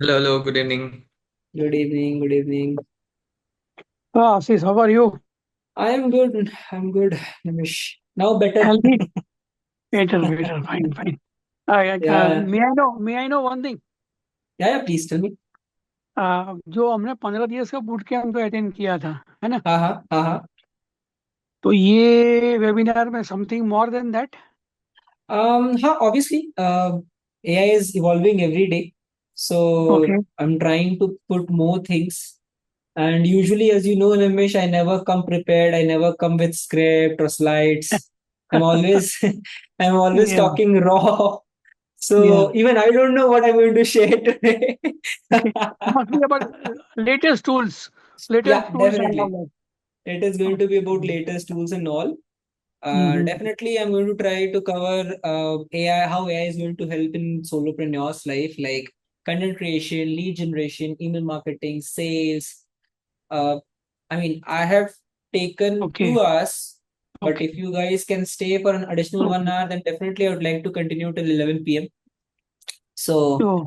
Hello, hello, good evening. Good evening, good evening. Ashish, how are you? I am good. I'm good, Nimish. Now better. Healthy? Better. Fine. Yeah, May I know one thing? yeah, please tell me. जो हमने 15 दिवस का boot camp attend किया था, है ना? हाँ. तो ये वेबिनार में something more than that. Obviously, AI is evolving every day. So Okay. I'm trying to put more things. And usually, as you know, Nimish, I never come prepared. I never come with script or slides. I'm always, I'm always Yeah, talking raw. yeah. So even I don't know what I'm going to share today. Okay. Must be about latest tools, latest Yeah, tools and all definitely. that. It is going to be about latest tools and all. Mm-hmm. Definitely, I'm going to try to cover AI, how AI is going to help in solopreneurs' life, like content creation, lead generation, email marketing, sales. Uh, I have taken Okay. 2 hours, but Okay. if you guys can stay for an additional one Okay. hour, then definitely I would like to continue till 11 p.m. So, So,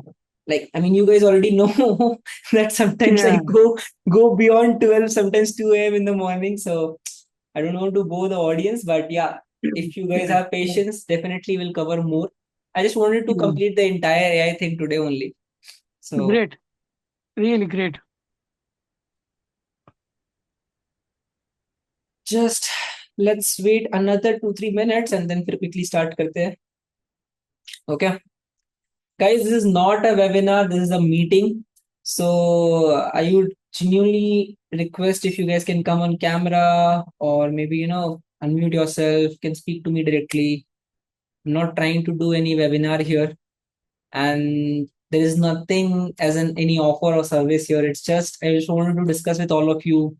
you guys already know that sometimes I yeah. go beyond 12, sometimes 2 a.m. in the morning. So I don't want to bore the audience, but yeah, if you guys Yeah. have patience, definitely we'll cover more. I just wanted to Yeah. complete the entire AI thing today only. So Great. Really great. just let's wait another 2-3 minutes and then फिर quickly start करते हैं. Okay, guys, this is not a webinar. This is a meeting. So I would genuinely request if you guys can come on camera or maybe unmute yourself, can speak to me directly. I'm not trying to do any webinar here. And there is nothing as in any offer or service here. It's just I just wanted to discuss with all of you.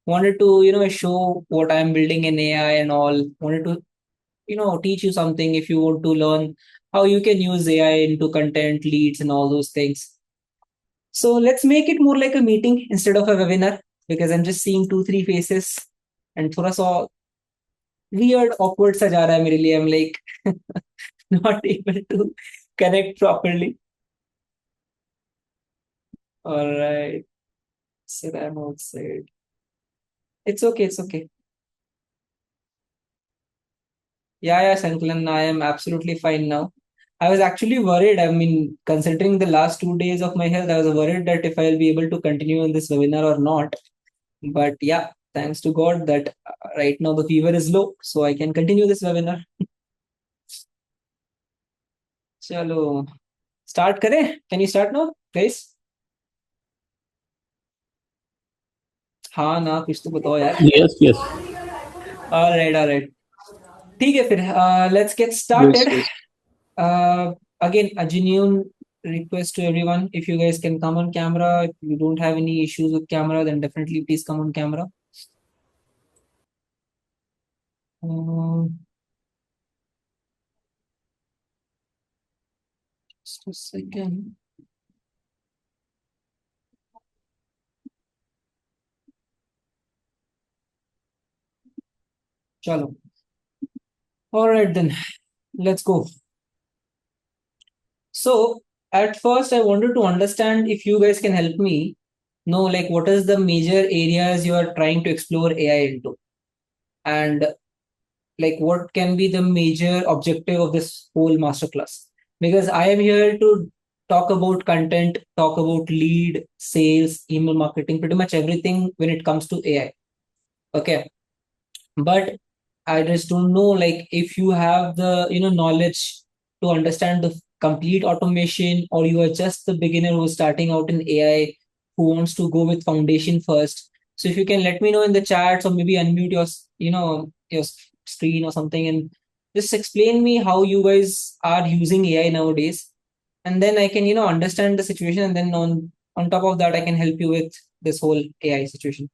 Wanted to show what I'm building in AI and all. Wanted to teach you something if you want to learn how you can use AI into content leads and all those things. So let's make it more like a meeting instead of a webinar because I'm just seeing 2-3 faces and थोड़ा सा weird awkward सा जा रहा है मेरे लिए. I'm like not able to connect properly. All right. Said I'm outside. It's okay. It's okay. Yeah, Sankalan, I am absolutely fine now. I was actually worried. I mean, considering the last 2 days of my health, I was worried that if I'll be able to continue in this webinar or not. But yeah, thanks to God that right now the fever is low, so I can continue this webinar. चलो start करें. Can you start now, guys? हाँ ना कुछ तो बताओ यार. Yes, yes, All right. ठीक है फिर. Let's get yes, started. yes. Uh, Again, a genuine request to everyone. If you guys can come on camera, if you don't have any issues with camera, then definitely please come on camera. Um, just a second. Chalo. All right then, let's go. So at first, I wanted to understand if you guys can help me know like what is the major areas you are trying to explore AI into, and like what can be the major objective of this whole masterclass, because I am here to talk about content, talk about lead sales, email marketing, pretty much everything when it comes to AI. Okay, but I just don't know like if you have the knowledge to understand the complete automation, or you are just the beginner who's starting out in AI, who wants to go with foundation first. So if you can let me know in the chats or maybe unmute your screen or something and just explain me how you guys are using AI nowadays, and then I can understand the situation, and then on top of that I can help you with this whole AI situation.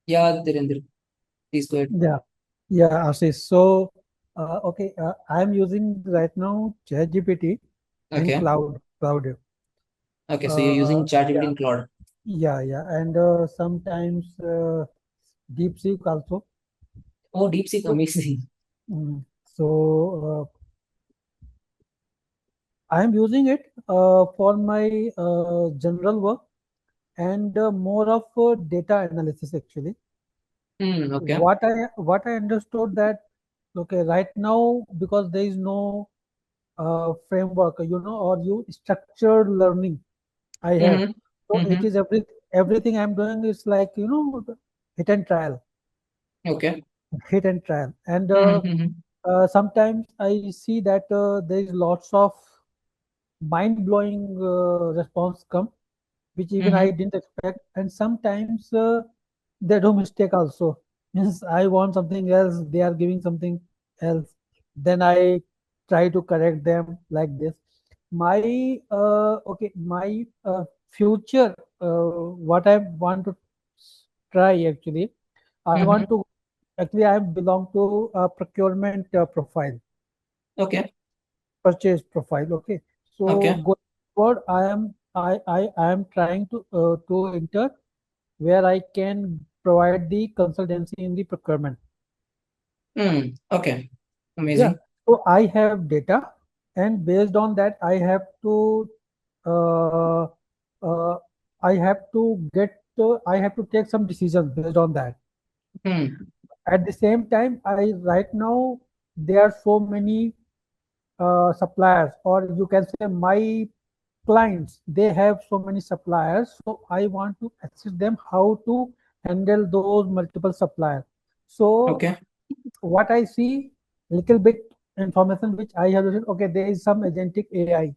Yeah, Dhirendra, please go ahead. Yeah, yeah, Ashish. So, okay, I'm using right now ChatGPT and Okay. Cloud. Okay, so you're using ChatGPT Yeah, and Claude. yeah, and sometimes DeepSeek also. Oh, DeepSeek, So, amazing. so I am using it for my general work and more of data analysis actually. Okay. What I understood that okay right now because there is no framework, you know, or you structured learning I have. Mm-hmm. So it Mm-hmm. is everything I'm doing is like, you know, hit and trial, Okay. hit and trial. And Mm-hmm. sometimes I see that there is lots of mind-blowing response come, which even I Mm-hmm. didn't expect. And sometimes they do mistake also. Means I want something else, they are giving something else. Then I try to correct them like this. My future, what I want to try actually, I Mm-hmm. want to actually I belong to a procurement profile, Okay. purchase profile. Okay, so Okay. going forward, I am trying to enter where I can provide the consultancy in the procurement. Okay. Yeah, Amazing. so I have data, and based on that, uh, uh, I have to take some decisions based on that. Hmm. At the same time, I right now there are so many suppliers, or you can say my clients, they have so many suppliers. So I want to assist them how to handle those multiple suppliers. So Okay. what I see, little bit information which I have written, okay, there is some agentic AI.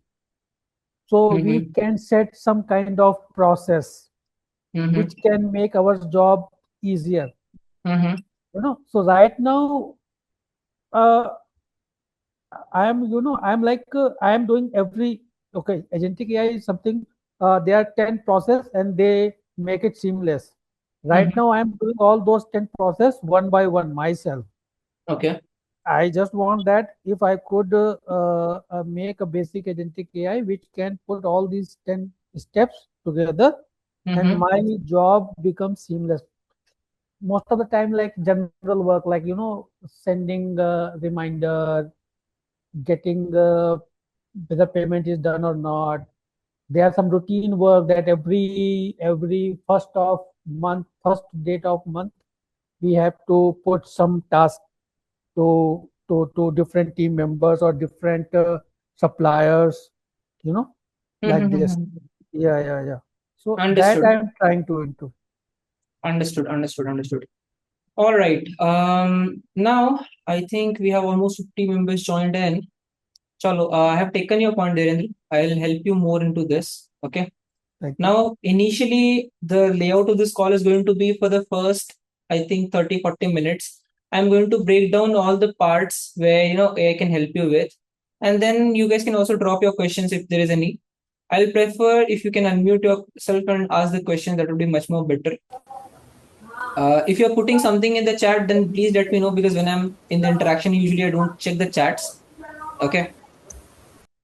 So we Mm-hmm. can set some kind of process Mm-hmm. which can make our job easier. Mm-hmm. You know, so right now, uh, I am, you know, I'm like, I am doing every, okay, agentic AI is something, there are 10 process and they make it seamless. Right Mm-hmm. now, I am doing all those 10 process one by one myself. Okay. I just want that if I could make a basic agentic AI which can put all these 10 steps together and Mm-hmm. my job becomes seamless. Most of the time, like general work, like, you know, sending a reminder, getting whether payment is done or not. There are some routine work that every first date of month, we have to put some task to different team members or different suppliers, you know, like this. Mm-hmm. Yeah, yeah, yeah. So that Understood. I'm trying to into. Understood. Understood. Understood. All right. Now I think we have almost 50 members joined in. Chalo, I have taken your point, Dhirendra. I'll help you more into this. Okay. Thank you. Now, initially, the layout of this call is going to be for the first, I think, 30-40 minutes. I'm going to break down all the parts where, AI can help you with. And then you guys can also drop your questions if there is any. I'll prefer if you can unmute yourself and ask the question, that would be much more better. If you're putting something in the chat, then please let me know, because when I'm in the interaction, usually I don't check the chats. Okay.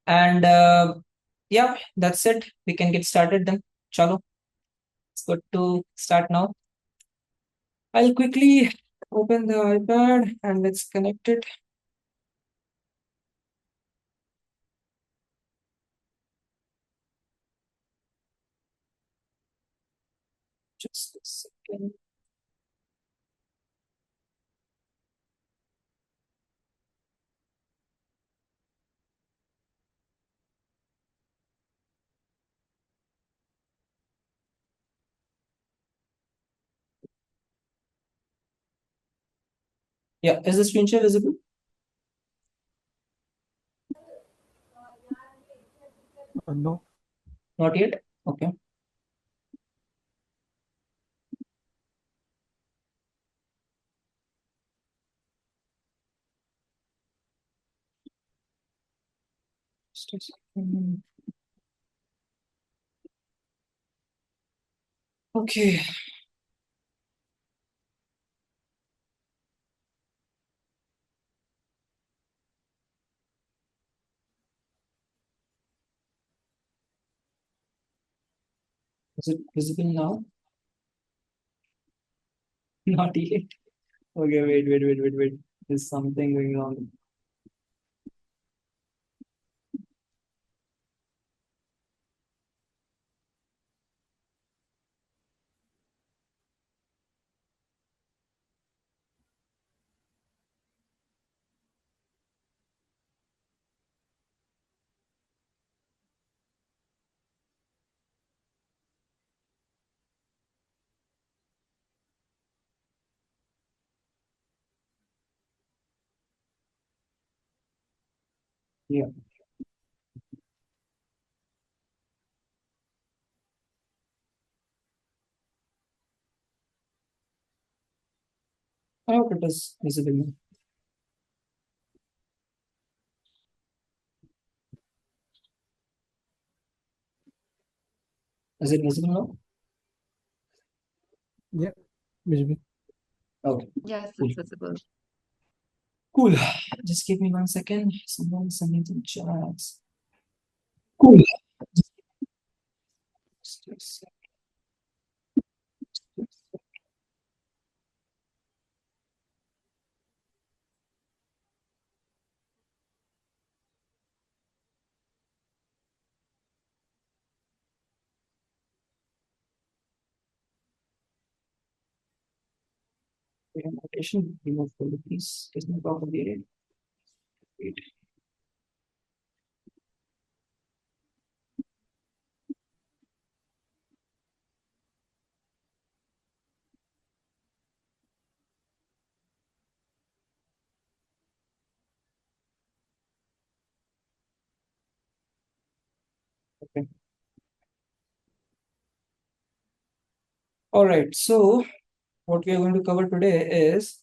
And yeah, that's it. We can get started then. Chalo, it's good to start now. I'll quickly open the iPad and let's connect it. Just a second. Yeah, is the screen share visible? No. Not yet. Okay. Just a second. Okay. Is it visible now? Not yet. Okay, wait. There's something going on. Yeah. I hope it is visible now. Is it visible now? Yeah, visible. Okay. Yes, Cool. it's visible. Cool. Just give me 1 second. Someone sending some chats. Cool. Just annotation. Remove folder, please. Does not propagate. Wait. Okay. All right. So what we are going to cover today is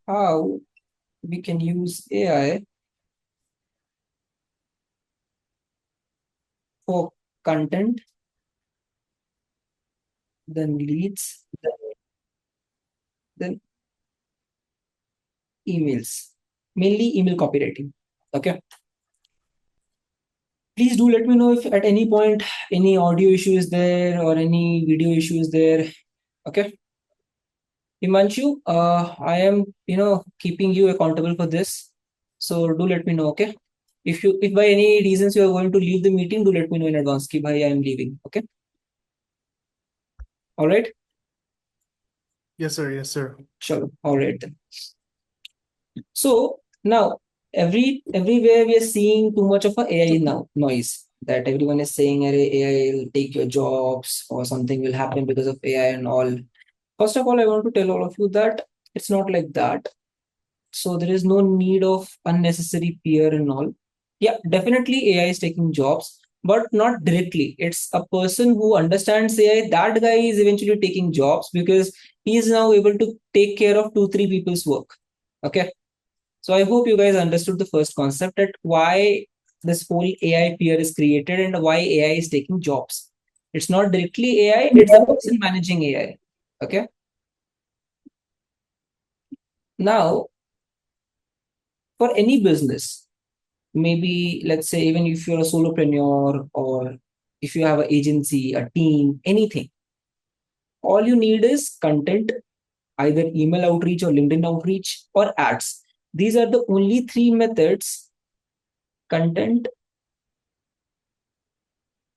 how we can use AI for content, then leads, then emails, mainly email copywriting. Okay. Please do let me know if at any point any audio issue is there or any video issue is there. Okay. Himanshu, I am, keeping you accountable for this. So do let me know, okay? If by any reasons you are going to leave the meeting, do let me know in advance ki bhai I am leaving. Okay. All right. Yes, sir. Yes, sir. Sure. All right then. So now everywhere we are seeing too much of a AI now noise that everyone is saying AI will take your jobs or something will happen because of AI and all. First of all, I want to tell all of you that it's not like that. So there is no need of unnecessary fear and all. Yeah, definitely AI is taking jobs, but not directly. It's a person who understands AI. That guy is eventually taking jobs because he is now able to take care of 2, 3 people's work. Okay. So I hope you guys understood the first concept that why this whole AI fear is created and why AI is taking jobs. It's not directly AI, it's the person managing AI. Okay. Now, for any business, maybe let's say even if you're a solopreneur or if you have an agency, a team, anything, all you need is content, either email outreach or LinkedIn outreach or ads. These are the only three methods: content,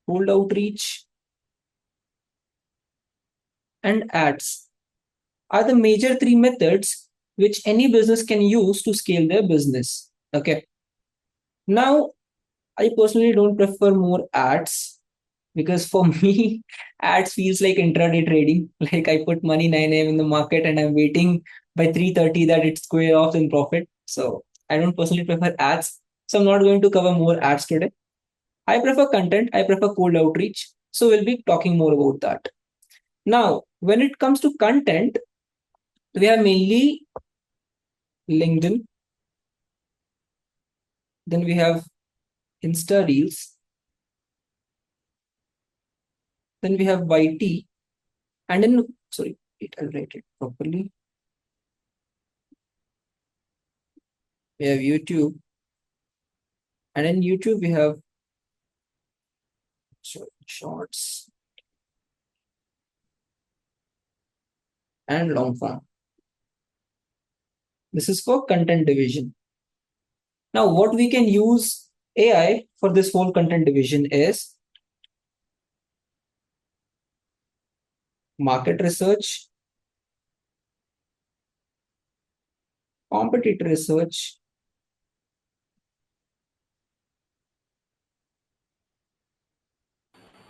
cold outreach, and ads are the major three methods which any business can use to scale their business. Okay. Now, I personally don't prefer more ads because for me, ads feels like intraday trading. Like I put money 9 a.m. in the market and I'm waiting by 3:30 that it square off in profit. So I don't personally prefer ads. So I'm not going to cover more ads today. I prefer content. I prefer cold outreach. So we'll be talking more about that. Now, when it comes to content, we have mainly LinkedIn. Then we have Insta Reels. Then we have YT. And then, sorry, I'll write it properly. We have YouTube. And in YouTube, we have shorts and long form. This is for content division. Now, what we can use AI for this whole content division is market research, competitor research,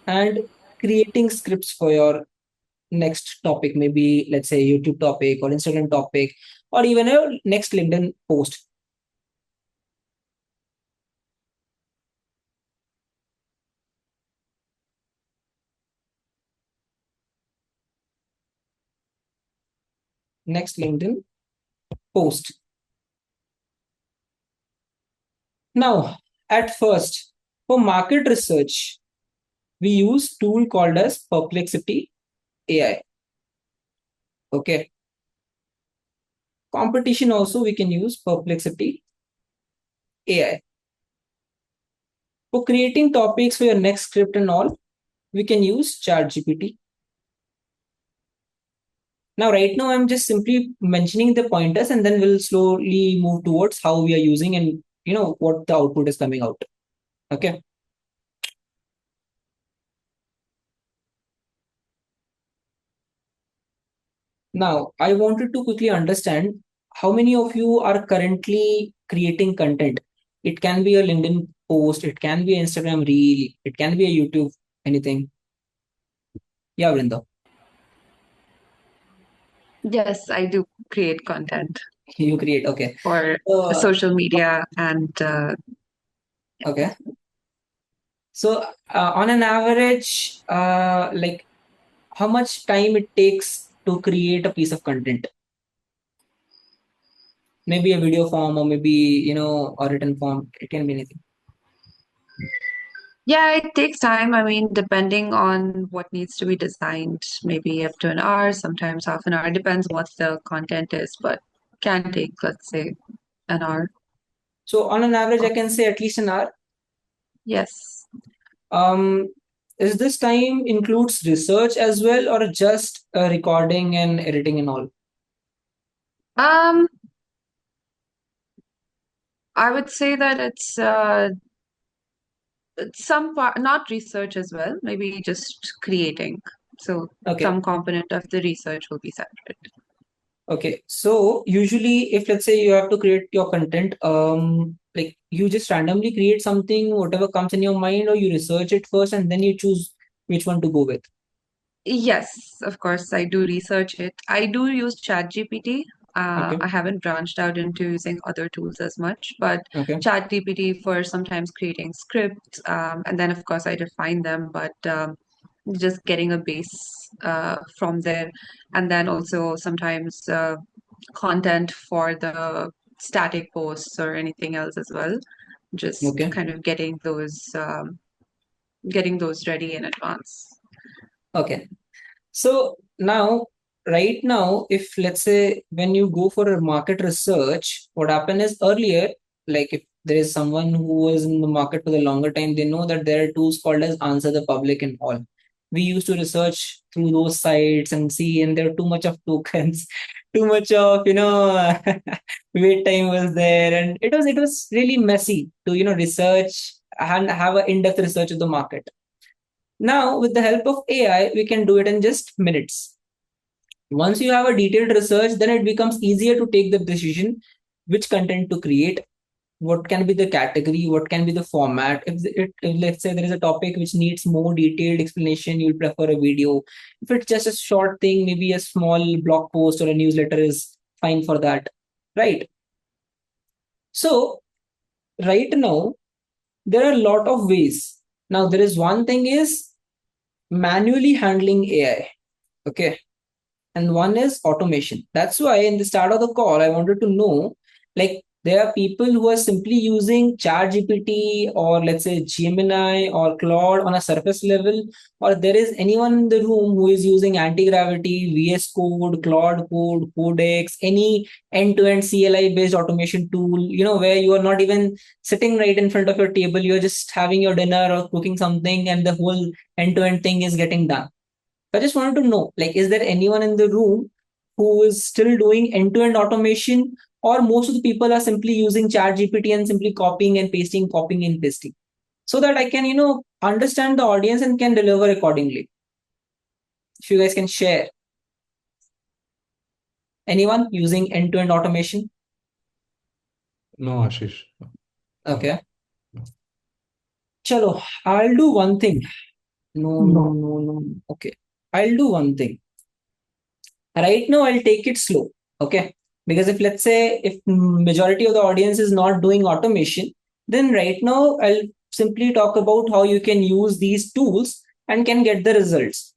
and creating scripts for your next topic, maybe let's say YouTube topic or Instagram topic, or even a next LinkedIn post. Next LinkedIn post. Now, at first, for market research, we use tool called as Perplexity AI. Okay. Competition also we can use Perplexity AI. For creating topics for your next script and all, we can use ChatGPT. Now, right now, I'm just simply mentioning the pointers, and then we'll slowly move towards how we are using and what the output is coming out. Okay. Now, I wanted to quickly understand how many of you are currently creating content. It can be a LinkedIn post, it can be an Instagram reel, it can be a YouTube, anything. Yeah, Vrinda. Yes, I do create content You create, okay. for So, social media and okay. So, on an average, like how much time it takes to create a piece of content? Maybe a video form, or maybe, a written form. It can be anything. yeah, it takes time. I mean, depending on what needs to be designed, maybe up to an hour, sometimes half an hour. Depends what the content is, but can take, let's say, an hour. So, on an average, I can say at least an hour. Yes. Is this time includes research as well, or just recording and editing and all? Um, I would say that it's some part, not research as well, maybe just creating. So Okay. some component of the research will be separate. Okay. So usually, if let's say you have to create your content, like you just randomly create something, whatever comes in your mind, or you research it first and then you choose which one to go with. Yes, of course, I do research it. I do use ChatGPT. Okay. I haven't branched out into using other tools as much, but Okay. ChatGPT for sometimes creating scripts, and then of course I define them, but just getting a base from there, and then also sometimes content for the static posts or anything else as well. Just Okay. kind of getting those ready in advance. Okay. So now, right now, if let's say when you go for a market research, what happened is earlier, like if there is someone who was in the market for the longer time, they know that there are tools called as answer the public and all. We used to research through those sites and see, and there are too much of tokens, too much of wait time was there, and it was really messy to research and have an in-depth research of the market. Now, with the help of AI, we can do it in just minutes. Once you have a detailed research, then it becomes easier to take the decision which content to create, what can be the category, what can be the format. If let's say there is a topic which needs more detailed explanation, you'll prefer a video. If it's just a short thing, maybe a small blog post or a newsletter is fine for that, right? So, right now, there are a lot of ways. Now, there is one thing is manually handling AI. Okay. And one is automation. That's why in the start of the call, I wanted to know, like, there are people who are simply using ChatGPT or let's say Gemini or Claude on a surface level, or there is anyone in the room who is using anti-gravity, VS Code, Claude Code, Codex, any end-to-end CLI based automation tool, where you are not even sitting right in front of your table, you're just having your dinner or cooking something, and the whole end-to-end thing is getting done. I just wanted to know, like, is there anyone in the room who is still doing end-to-end automation, or most of the people are simply using ChatGPT and simply copying and pasting, so that I can, understand the audience and can deliver accordingly. If you guys can share, anyone using end-to-end automation? No, Ashish. Okay. Chalo, I'll do one thing. No. Okay. I'll do one thing. Right now, I'll take it slow. Okay. Because if let's say if majority of the audience is not doing automation, then right now I'll simply talk about how you can use these tools and can get the results.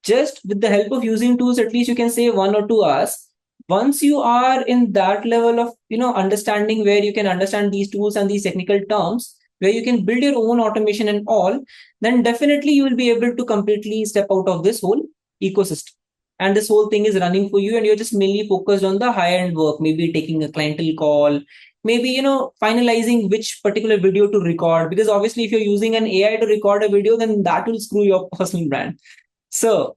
Just with the help of using tools, at least you can save 1 or 2 hours. Once you are in that level of understanding where you can understand these tools and these technical terms, where you can build your own automation and all, then definitely you will be able to completely step out of this whole ecosystem. And this whole thing is running for you, and you're just mainly focused on the higher end work, maybe taking a clientele call, maybe finalizing which particular video to record. Because obviously, if you're using an AI to record a video, then that will screw your personal brand. So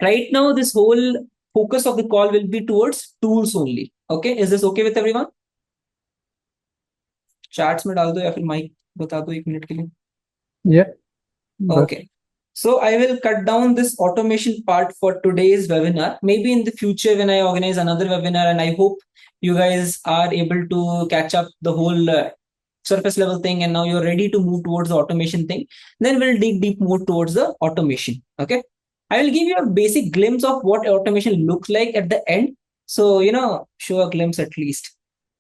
right now, this whole focus of the call will be towards tools only. Okay, is this okay with everyone? Chats में डाल दो या फिर mic बता दो 1 minute के लिए. Yeah. Okay. So I will cut down this automation part for today's webinar. Maybe in the future when I organize another webinar, and I hope you guys are able to catch up the whole surface level thing, and now you're ready to move towards the automation thing, then we'll dig deep more towards the automation. Okay. I will give you a basic glimpse of what automation looks like at the end. So, show a glimpse at least.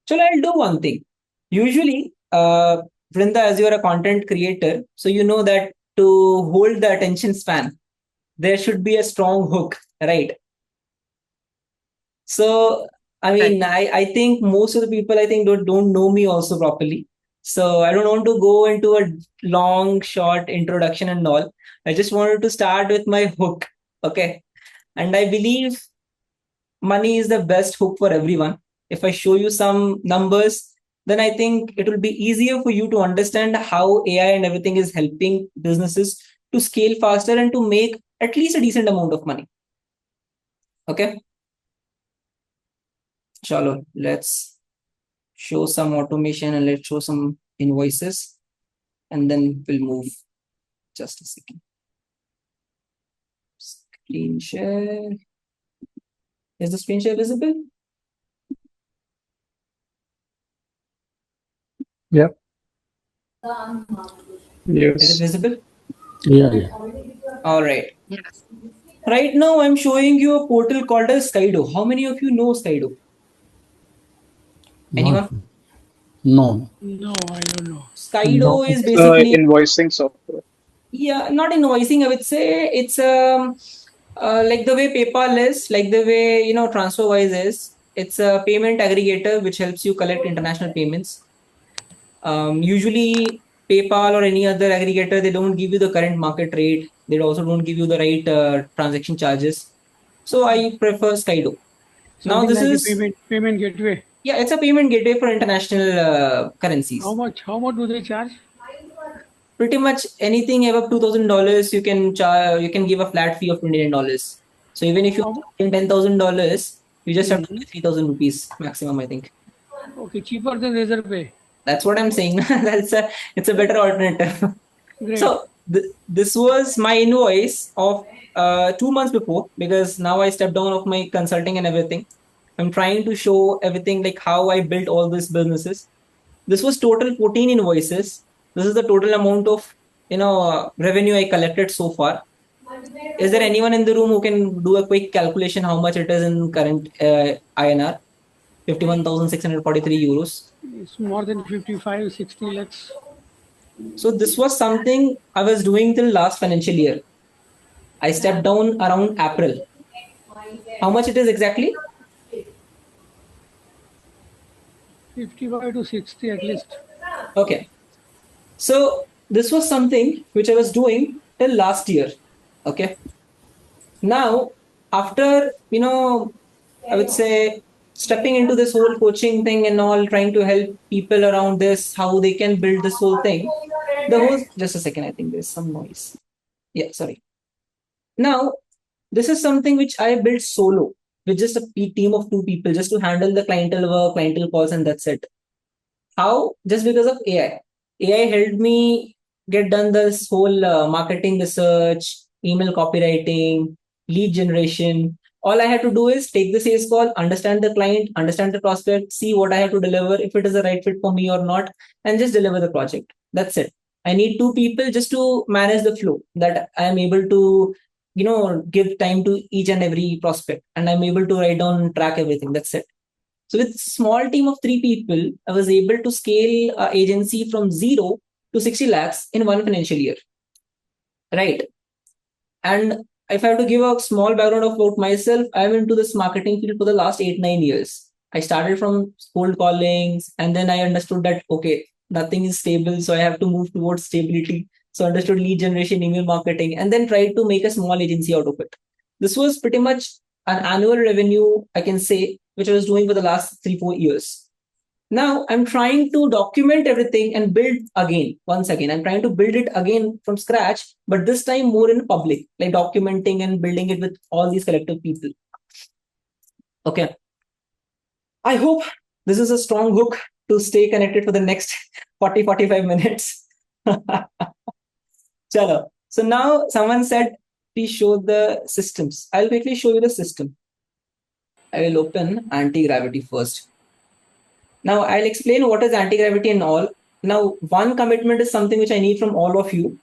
So I'll do one thing. Usually, Vrinda, as you're a content creator, so you know that to hold the attention span, there should be a strong hook, right? So, I mean, I think most of the people, I think, don't know me also properly. So I don't want to go into a long, short introduction and all. I just wanted to start with my hook. Okay. And I believe money is the best hook for everyone. If I show you some numbers, then I think it will be easier for you to understand how AI and everything is helping businesses to scale faster and to make at least a decent amount of money. Okay. Chalo, let's show some automation and let's show some invoices, and then we'll move. Just a second. Screen share. Is the screen share visible? Yep. Yes. Is it visible? Yeah. All right. Yes. Right now, I'm showing you a portal called as Skydo. How many of you know Skydo? Anyone? No. No, I don't know. Skydo No. is basically Invoicing software. not invoicing. I would say it's like the way PayPal is, like the way TransferWise is. It's a payment aggregator which helps you collect international payments. Usually, PayPal or any other aggregator, they don't give you the current market rate. They also don't give you the right transaction charges. So I prefer Skydo. Now Something this like is a payment gateway. yeah, it's a payment gateway for international currencies. How much do they charge? Pretty much anything above $2,000, you can give a flat fee of $29. So even if you How- in $10,000, you just have to pay 3,000 rupees maximum, I think. Okay, cheaper than Razor Pay. That's what I'm saying. It's a better alternative. Great. So this was my invoice of 2 months before, because now I stepped down of my consulting and everything. I'm trying to show everything like how I built all these businesses. This was total 14 invoices. This is the total amount of revenue I collected so far. Is there anyone in the room who can do a quick calculation how much it is in current INR? 51,643 euros. It's more than 55, 60 lakhs. So this was something I was doing till last financial year. I stepped down around April. How much it is exactly? 55 to 60 at least. Okay. So this was something which I was doing till last year. Okay. Now, after, I would say stepping into this whole coaching thing and all, trying to help people around this, how they can build this whole thing. Just a second, I think there's some noise. Yeah, sorry. Now, this is something which I built solo with just a team of 2 people just to handle the clientele work, clientele calls, and that's it. How? Just because of AI. AI helped me get done this whole marketing research, email copywriting, lead generation. All I had to do is take the sales call, understand the client, understand the prospect, see what I have to deliver, if it is the right fit for me or not, and just deliver the project. That's it. I need 2 people just to manage the flow, that I am able to give time to each and every prospect, and I'm able to write down and track everything. That's it. So with small team of 3 people, I was able to scale agency from 0 to 60 lakhs in 1 financial year. Right. And if I have to give a small background about myself, I'm into this marketing field for the last 8-9 years. I started from cold callings, and then I understood that, okay, nothing is stable, so I have to move towards stability. So I understood lead generation, email marketing, and then tried to make a small agency out of it. This was pretty much an annual revenue, I can say, which I was doing for the last 3-4 years. Now I'm trying to document everything and build again. Once again, I'm trying to build it again from scratch, but this time more in public, like documenting and building it with all these collective people. Okay. I hope this is a strong hook to stay connected for the next 40-45 minutes. Chalo. So now someone said, please show the systems. I'll quickly show you the system. I will open anti-gravity first. Now I'll explain what is anti-gravity and all. Now, one commitment is something which I need from all of you.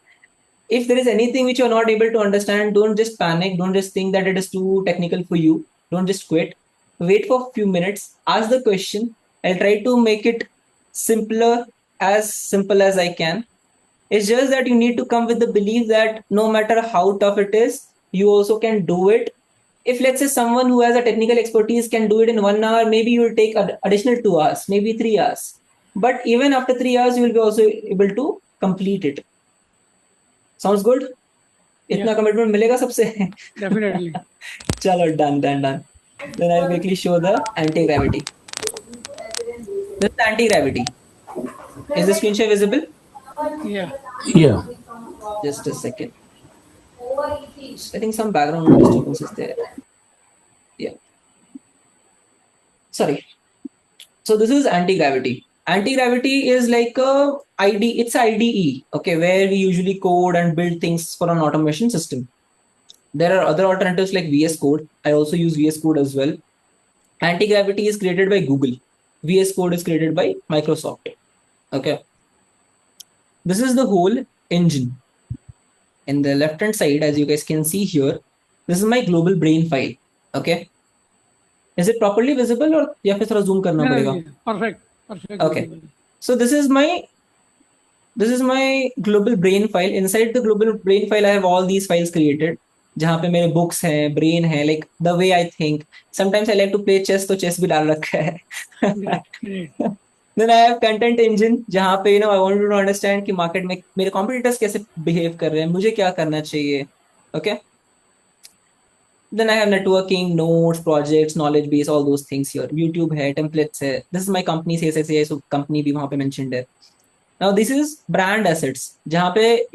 If there is anything which you're not able to understand, don't just panic. Don't just think that it is too technical for you. Don't just quit. Wait for a few minutes. Ask the question. I'll try to make it simpler, as simple as I can. It's just that you need to come with the belief that no matter how tough it is, you also can do it. If let's say someone who has a technical expertise can do it in 1 hour, maybe you will take additional 2 hours, maybe 3 hours. But even after 3 hours, you will be also able to complete it. Sounds good? Itna commitment milega sabse? Definitely. Chalo, done. Then I'll quickly show the anti-gravity. This is anti-gravity. Is the screen share visible? Yeah. Yeah. Just a second. I think some background disturbance is there. Yeah. Sorry. So this is anti-gravity. Anti-gravity is like a ID. It's IDE, okay, where we usually code and build things for an automation system. There are other alternatives like VS Code. I also use VS Code as well. Anti-gravity is created by Google. VS Code is created by Microsoft. Okay. This is the whole engine. In the left-hand side, as you guys can see here, this is my global brain file. Okay. Is it properly visible or या फिर थोड़ा zoom करना पड़ेगा? Perfect. Okay. So this is my global brain file. Inside the global brain file, I have all these files created. जहाँ पे मेरे books हैं, brain है, like the way I think. Sometimes I like to play chess, तो chess भी डाल रखा है. Then I have content engine, जहाँ पे I want to understand कि market में मेरे competitors कैसे behave कर रहे हैं, मुझे क्या करना चाहिए. Okay. Then I have networking, notes, projects, knowledge base, all those things here. YouTube है, templates है. This is my company, CSSAI, so company भी वहाँ पे mentioned है. Now this is brand assets. जहाँ पे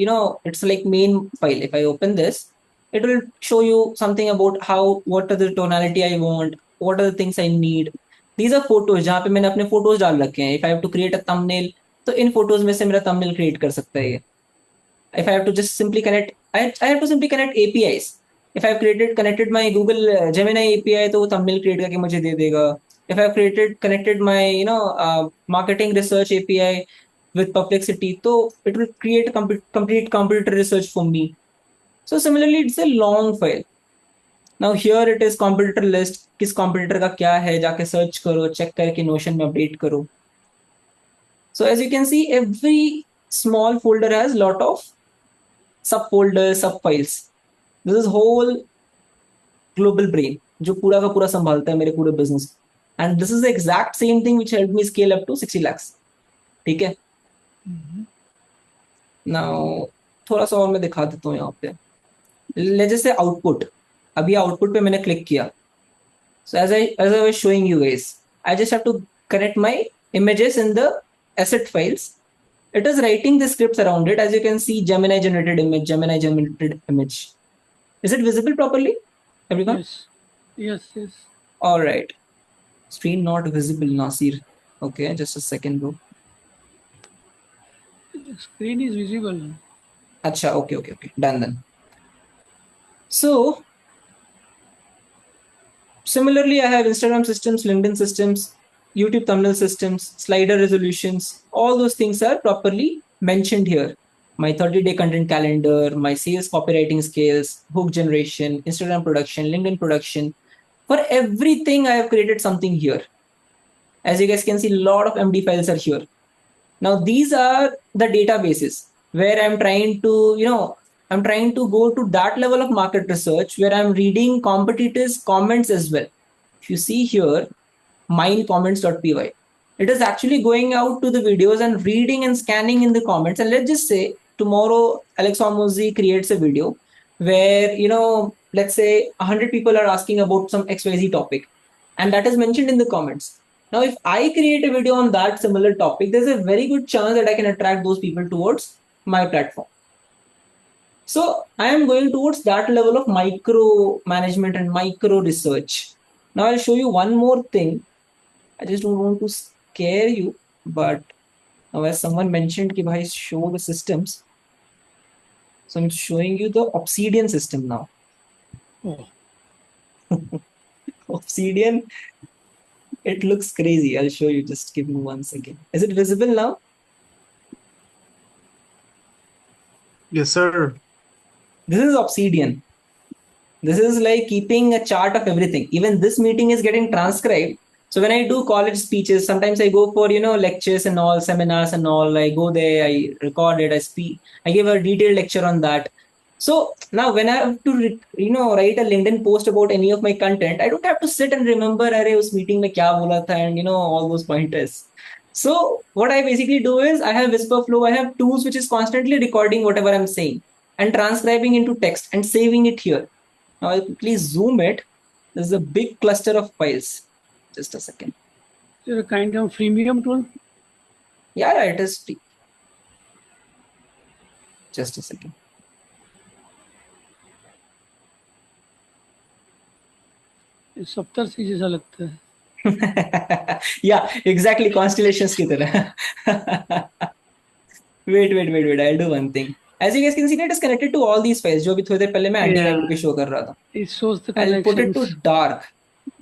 it's like main file. If I open this, it will show you something about what are the tonality I want, what are the things I need. These are photos जहाँ पे मैंने अपने photos डाल रखे हैं. If I have to create a thumbnail, तो इन photos में से मेरा thumbnail create कर सकता है ये. If I have to just simply connect, I have to simply connect APIs. If I have connected my Google Gemini API, तो वो thumbnail create करके मुझे दे देगा. If I have connected my marketing research API with Perplexity, so it will create a complete computer research for me. So similarly, it's a long file. Now here it is competitor list. किस competitor का क्या है, जाके search करो, check करके Notion में update करो. So as you can see, every small folder has lot of subfolders, subfiles. This is whole global brain जो पूरा का पूरा संभालता है मेरे पूरे business. And this is the exact same thing which helped me scale up to 60 lakhs. ठीक है? Now थोड़ा सा और मैं दिखा देता हूँ यहाँ पे. Let's just say output. अभी output पे मैंने click किया. So as I was showing you guys, I just have to connect my images in the asset files. It is writing the scripts around it. As you can see, Gemini generated image. Is it visible properly, everyone? Yes. All right. Screen not visible, Nasir. Okay, just a second, bro. The screen is visible. Acha, okay. Done. So, similarly, I have Instagram systems, LinkedIn systems, YouTube thumbnail systems, slider resolutions. All those things are properly mentioned here. my 30-day content calendar, my sales copywriting skills, hook generation, Instagram production, LinkedIn production. For everything, I have created something here. As you guys can see, a lot of MD files are here. Now, these are the databases where I'm trying to, I'm trying to go to that level of market research where I'm reading competitors' comments as well. If you see here, minecomments.py, it is actually going out to the videos and reading and scanning in the comments. And let's just say tomorrow, Alex Hormozi creates a video where, let's say 100 people are asking about some XYZ topic, and that is mentioned in the comments. Now, if I create a video on that similar topic, there's a very good chance that I can attract those people towards my platform. So I am going towards that level of micro management and micro research. Now I'll show you one more thing. I just don't want to scare you, but now as someone mentioned, ki bhai, show the systems. So I'm showing you the Obsidian system now. Oh. Obsidian, it looks crazy. I'll show you. Just give me 1 second. Is it visible now? Yes, sir. This is Obsidian. This is like keeping a chart of everything. Even this meeting is getting transcribed. So when I do college speeches, sometimes I go for, lectures and all, seminars and all. I go there, I record it, I speak, I give a detailed lecture on that. So now when I have to, write a LinkedIn post about any of my content, I don't have to sit and remember, array, us meeting mein kya bola tha, and all those pointers. So what I basically do is I have Whisper Flow, I have tools which is constantly recording whatever I'm saying and transcribing into text and saving it here. Now I'll quickly zoom it. There's a big cluster of files. Just a second. Is it a kind of freemium tool? Yeah, it is free. Just a second. ये सप्तर्षि जैसा लगता है. Yeah, exactly. Constellations की तरह. Wait. I'll do one thing. As you guys can see, it is connected to all these files. जो भी थोड़ी देर पहले मैं anti gravity पे show कर रहा था. It shows the I'll put it to connections. dark.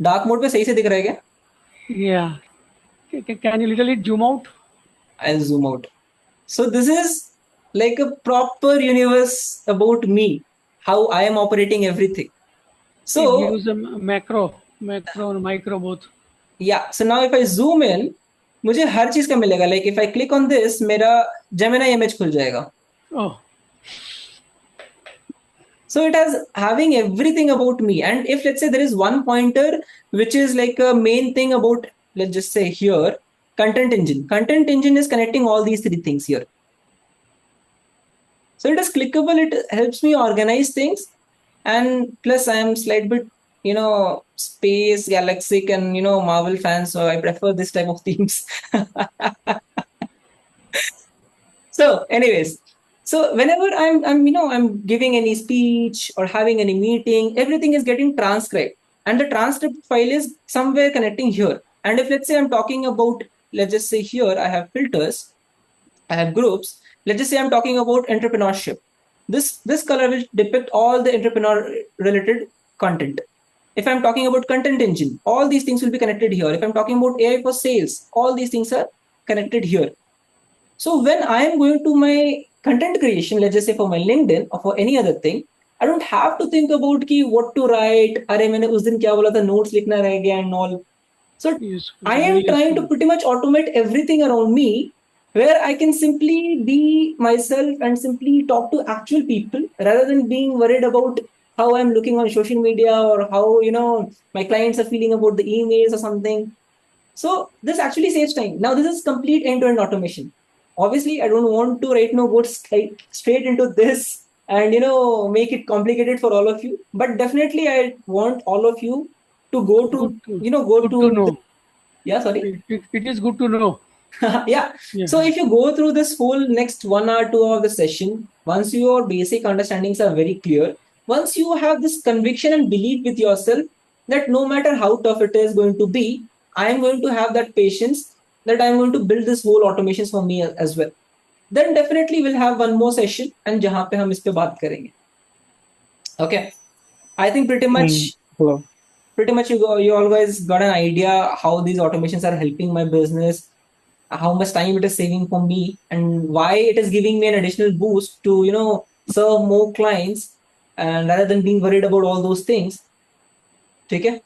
Dark mode पे सही से दिख रहा है क्या? Yeah. Can you literally zoom out? I'll zoom out. So this is like a proper universe about me, how I am operating everything. It So gives a macro and micro both. yeah, so now if I zoom in, मुझे हर चीज का मिलेगा. Like if I click on this, मेरा Gemini image खुल जाएगा. Oh, So it has having everything about me. And if let's say there is one pointer which is like a main thing about, let's just say here, content engine. Content engine is connecting all these three things here. So it is clickable. It helps me organize things. And plus I am slight bit, space, galaxic and, Marvel fan. So I prefer this type of themes. So anyways, so whenever I'm giving any speech or having any meeting, everything is getting transcribed and the transcript file is somewhere connecting here. And if let's say I'm talking about, let's just say here, I have filters, I have groups. Let's just say I'm talking about entrepreneurship. This color will depict all the entrepreneur related content. If I'm talking about content engine, all these things will be connected here. If I'm talking about AI for sales, all these things are connected here. So when I am going to my content creation, let's just say for my LinkedIn or for any other thing, I don't have to think about what to write. अरे मैंने उस दिन क्या बोला था, notes लिखना रह गया and all. So useful, I am very trying to useful. pretty much automate everything around me, where I can simply be myself and simply talk to actual people rather than being worried about how I'm looking on social media or how my clients are feeling about the emails or something. So this actually saves time. Now this is complete end-to-end automation. Obviously, I don't want to right now go straight into this and make it complicated for all of you. But definitely, I want all of you to go to Good to know. Yeah, sorry. It is good to know. Yeah. So if you go through this whole next 1 hour, 2 hour of the session, once your basic understandings are very clear, once you have this conviction and belief with yourself that no matter how tough it is going to be, I am going to have that patience that I'm going to build this whole automations for me as well. Then definitely we'll have one more session and जहाँ पे हम इस पे बात करेंगे. Okay. I think pretty much you all guys got an idea how these automations are helping my business. how much time it is saving for me, and why it is giving me an additional boost to, serve more clients, and rather than being worried about all those things. Okay?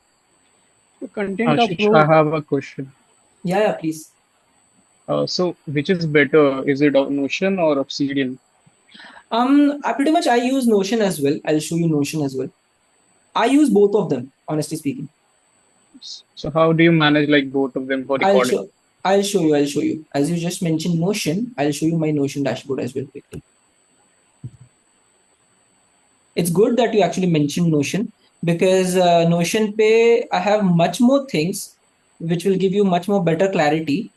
तो content का Ashish, pro I have a question. Yeah, please. So, which is better? Is it Notion or Obsidian? I use Notion as well. I'll show you Notion as well. I use both of them, honestly speaking. So, how do you manage like both of them for recording? I'll show you. As you just mentioned Notion, I'll show you my Notion dashboard as well quickly. It's good that you actually mentioned Notion, because Notion Pay, I have much more things which will give you much more better clarity.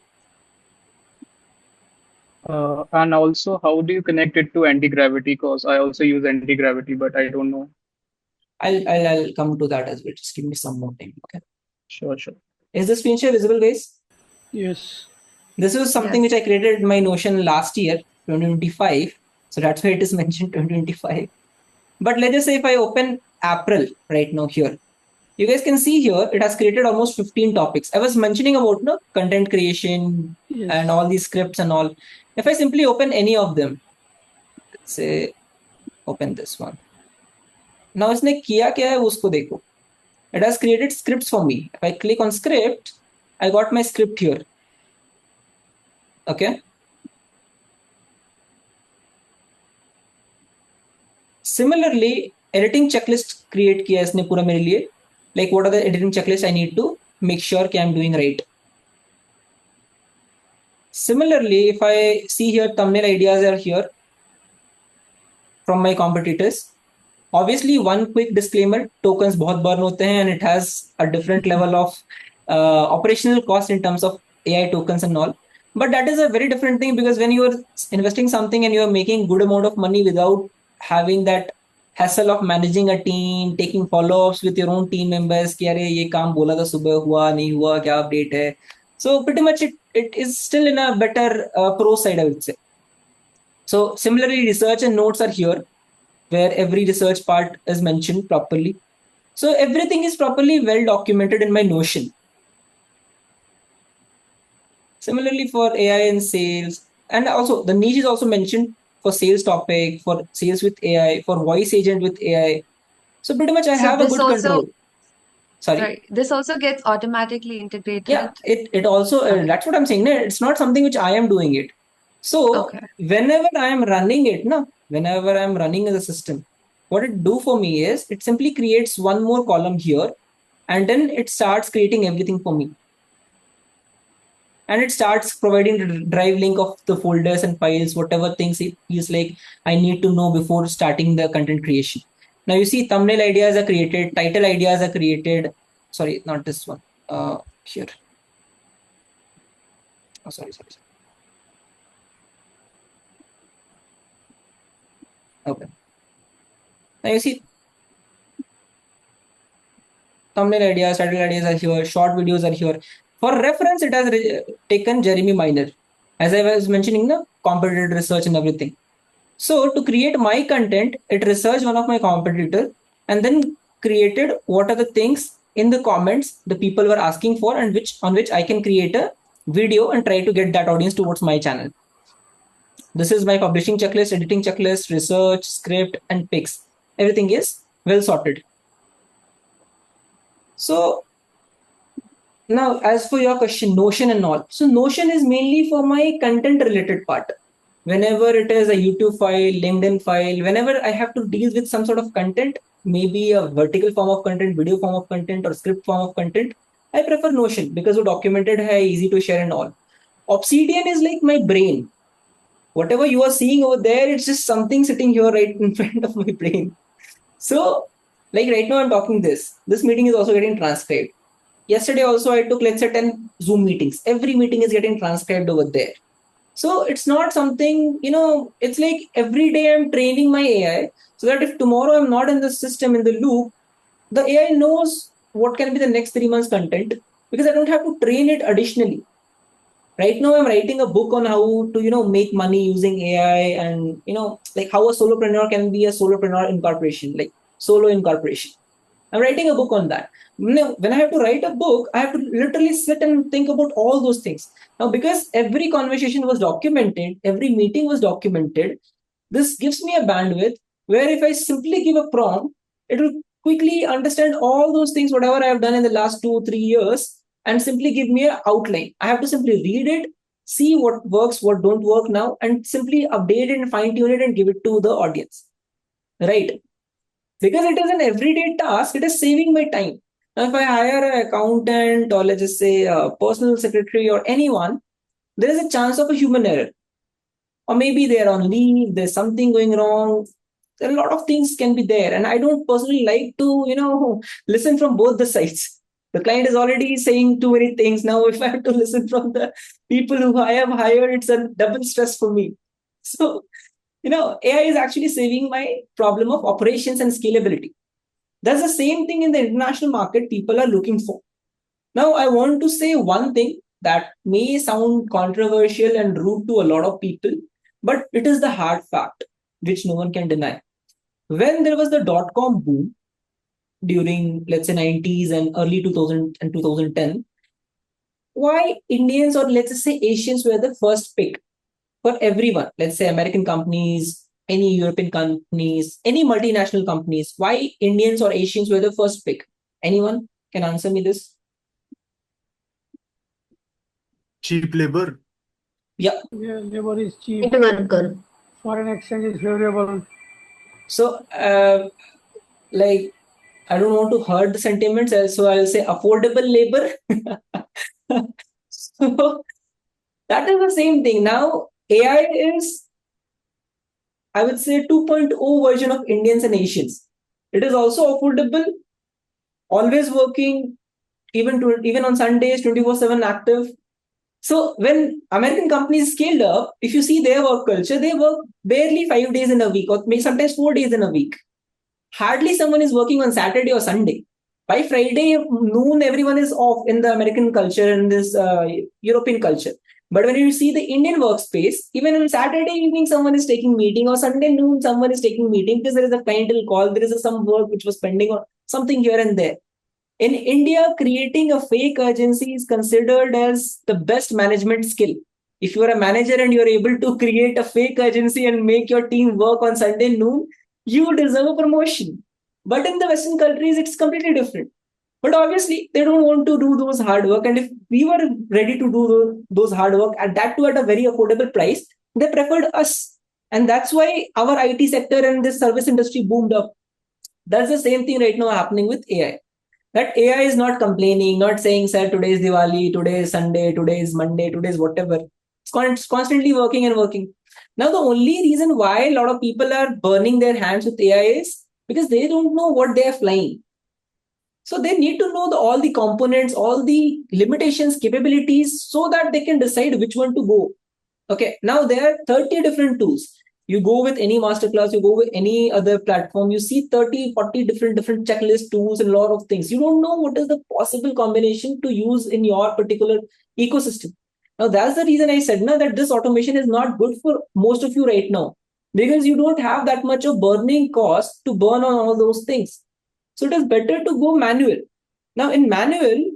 And also, how do you connect it to anti-gravity? Because I also use anti-gravity, but I don't know. I'll come to that as well. Just give me some more time. Okay. Sure, sure. Is the screen share visible, guys? yes This is something which I created in my Notion last year, 2025. So that's why it is mentioned 2025. But let's just say if I open April right now here, you guys can see here, it has created almost 15 topics. I was mentioning about content creation yes and all these scripts and all. If I simply open any of them, let's say open this one. Now इसने किया क्या है उसको देखो. It has created scripts for me. If I click on script, I got my script here. Okay. Similarly, editing checklist create किया इसने पूरा मेरे लिए. Like what are the editing checklists I need to make sure कि I'm doing right. Similarly, if I see here, thumbnail ideas are here from my competitors. Obviously, one quick disclaimer, tokens बहुत burn होते हैं, and it has a different level of operational cost in terms of AI tokens and all. But that is a very different thing, because when you are investing something and you are making good amount of money without having that hassle of managing a team, taking follow-ups with your own team members, कि अरे ये काम बोला था सुबह हुआ नहीं हुआ क्या update है. So pretty much it is still in a better pro side, I would say. So similarly, research and notes are here, where every research part is mentioned properly. So everything is properly well documented in my Notion. Similarly for AI and sales, and also the niche is also mentioned for sales topic, for sales with AI, for voice agent with AI. So pretty much I have a good control. Sorry. This also gets automatically integrated. Yeah, it also, that's what I'm saying. It's not something which I am doing it. So whenever I am running it, whenever I'm running the system, what it do for me is it simply creates one more column here, and then it starts creating everything for me. And it starts providing the drive link of the folders and files, whatever things it feels like I need to know before starting the content creation. Now you see thumbnail ideas are created, title ideas are created. Sorry, not this one. Here. Oh, sorry. Okay. Now you see thumbnail ideas, title ideas are here, short videos are here. For reference, it has taken Jeremy Miner. As I was mentioning, the competitor research and everything. So to create my content, it researched one of my competitors and then created what are the things in the comments the people were asking for, and on which I can create a video and try to get that audience towards my channel. This is my publishing checklist, editing checklist, research, script, and picks. Everything is well sorted. So now, as for your question, Notion and all. So Notion is mainly for my content related part. Whenever it is a YouTube file, LinkedIn file, whenever I have to deal with some sort of content, maybe a vertical form of content, video form of content, or script form of content, I prefer Notion because it's documented, hai, easy to share and all. Obsidian is like my brain. Whatever you are seeing over there, it's just something sitting here right in front of my brain. So, like right now I'm talking this. This meeting is also getting transcribed. Yesterday also I took, let's say, 10 Zoom meetings. Every meeting is getting transcribed over there. So it's not something, it's like every day I'm training my AI so that if tomorrow I'm not in the system, in the loop, the AI knows what can be the next 3 months content, because I don't have to train it additionally. Right now I'm writing a book on how to, make money using AI, and, like how a solopreneur can be a solopreneur incorporation, like solo incorporation. I'm writing a book on that. When I have to write a book, I have to literally sit and think about all those things. Now, because every conversation was documented, every meeting was documented, this gives me a bandwidth where if I simply give a prompt, it will quickly understand all those things, whatever I have done in the last 2 or 3 years, and simply give me an outline. I have to simply read it, see what works, what don't work now, and simply update it and fine tune it and give it to the audience. Right? Because it is an everyday task, it is saving my time. Now, if I hire an accountant or let's just say a personal secretary or anyone, there is a chance of a human error. Or maybe they're on leave, there's something going wrong. A lot of things can be there. And I don't personally like to, listen from both the sides. The client is already saying too many things. Now, if I have to listen from the people who I have hired, it's a double stress for me. So, AI is actually saving my problem of operations and scalability. That's the same thing in the international market people are looking for. Now, I want to say one thing that may sound controversial and rude to a lot of people, but it is the hard fact, which no one can deny. When there was the dot-com boom during, let's say, 90s and early 2000 and 2010, why Indians or let's say Asians were the first pick for everyone? Let's say American companies, any European companies, any multinational companies. Why Indians or Asians were the first pick? Anyone can answer me this? Cheap labor. Yeah. Labor is cheap. Worker. Foreign exchange is favorable. So, I don't want to hurt the sentiments, so I'll say affordable labor. So, that is the same thing. Now, AI is, I would say, 2.0 version of Indians and Asians. It is also affordable, always working, even on Sundays, 24/7 active. So when American companies scaled up, if you see their work culture, they work barely 5 days in a week, or maybe sometimes 4 days in a week. Hardly someone is working on Saturday or Sunday. By Friday noon, everyone is off in the American culture and this European culture. But when you see the Indian workspace, even on Saturday evening, someone is taking meeting, or Sunday noon, someone is taking meeting because there is a clientele call, there is some work which was pending or something here and there. In India, creating a fake urgency is considered as the best management skill. If you are a manager and you're able to create a fake urgency and make your team work on Sunday noon, you deserve a promotion. But in the Western countries, it's completely different. But obviously, they don't want to do those hard work. And if we were ready to do those hard work, and that too at a very affordable price, they preferred us. And that's why our IT sector and this service industry boomed up. That's the same thing right now happening with AI. That AI is not complaining, not saying, sir, today is Diwali, today is Sunday, today is Monday, today is whatever. It's constantly working and working. Now, the only reason why a lot of people are burning their hands with AI is because they don't know what they are flying. So they need to know all the components, all the limitations, capabilities, so that they can decide which one to go. Okay, now there are 30 different tools. You go with any masterclass, you go with any other platform, you see 30, 40 different checklist tools and a lot of things. You don't know what is the possible combination to use in your particular ecosystem. Now, that's the reason I said now that this automation is not good for most of you right now, because you don't have that much of burning cost to burn on all those things. So it is better to go manual. Now, in manual,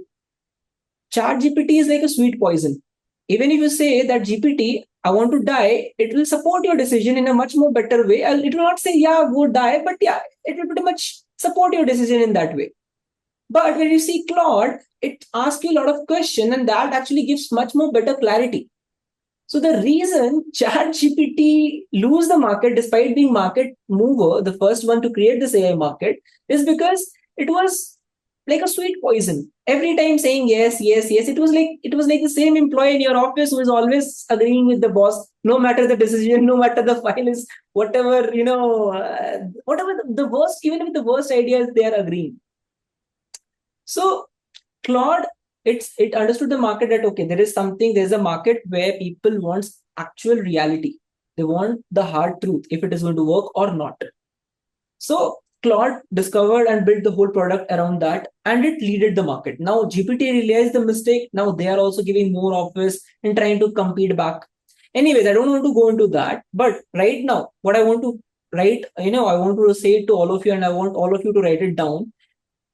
ChatGPT is like a sweet poison. Even if you say that GPT, I want to die, it will support your decision in a much more better way. It will not say, yeah, go die, but yeah, it will pretty much support your decision in that way. But when you see Claude, it asks you a lot of questions, and that actually gives much more better clarity. So the reason ChatGPT lose the market despite being market mover, the first one to create this AI market, is because it was like a sweet poison. Every time saying yes, yes, yes, it was like the same employee in your office who is always agreeing with the boss, no matter the decision, no matter the file is whatever, whatever the worst, even with the worst ideas, they are agreeing. So Claude, it understood the market that, okay, there's a market where people want actual reality. They want the hard truth, if it is going to work or not. So Claude discovered and built the whole product around that, and it leaded the market. Now GPT realized the mistake. Now they are also giving more offers and trying to compete back. Anyways, I don't want to go into that. But right now, what I want to write, I want to say it to all of you, and I want all of you to write it down.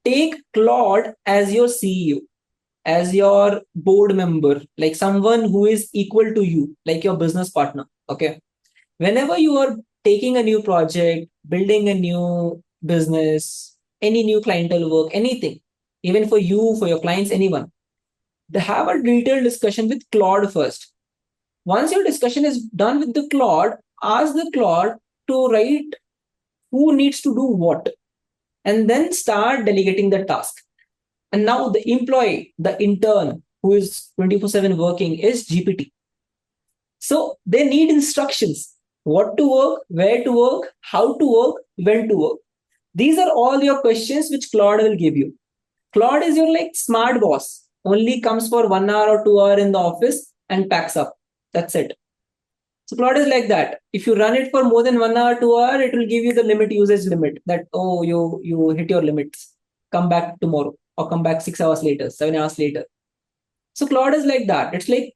take Claude as your CEO, as your board member, like someone who is equal to you, like your business partner. Okay. Whenever you are taking a new project, building a new business, any new clientele work, anything, even for you, for your clients, anyone, they have a detailed discussion with Claude first. Once your discussion is done with the Claude, ask the Claude to write who needs to do what, and then start delegating the task. And now the employee, the intern who is 24/7 working is GPT. So they need instructions: what to work, where to work, how to work, when to work. These are all your questions which Claude will give you. Claude is your like smart boss, only comes for 1 hour or 2 hour in the office and packs up. That's it. So Claude is like that. If you run it for more than 1 hour, 2 hour, it will give you the limit usage limit that, oh, you hit your limits. Come back tomorrow or come back 6 hours later, 7 hours later. So Claude is like that. It's like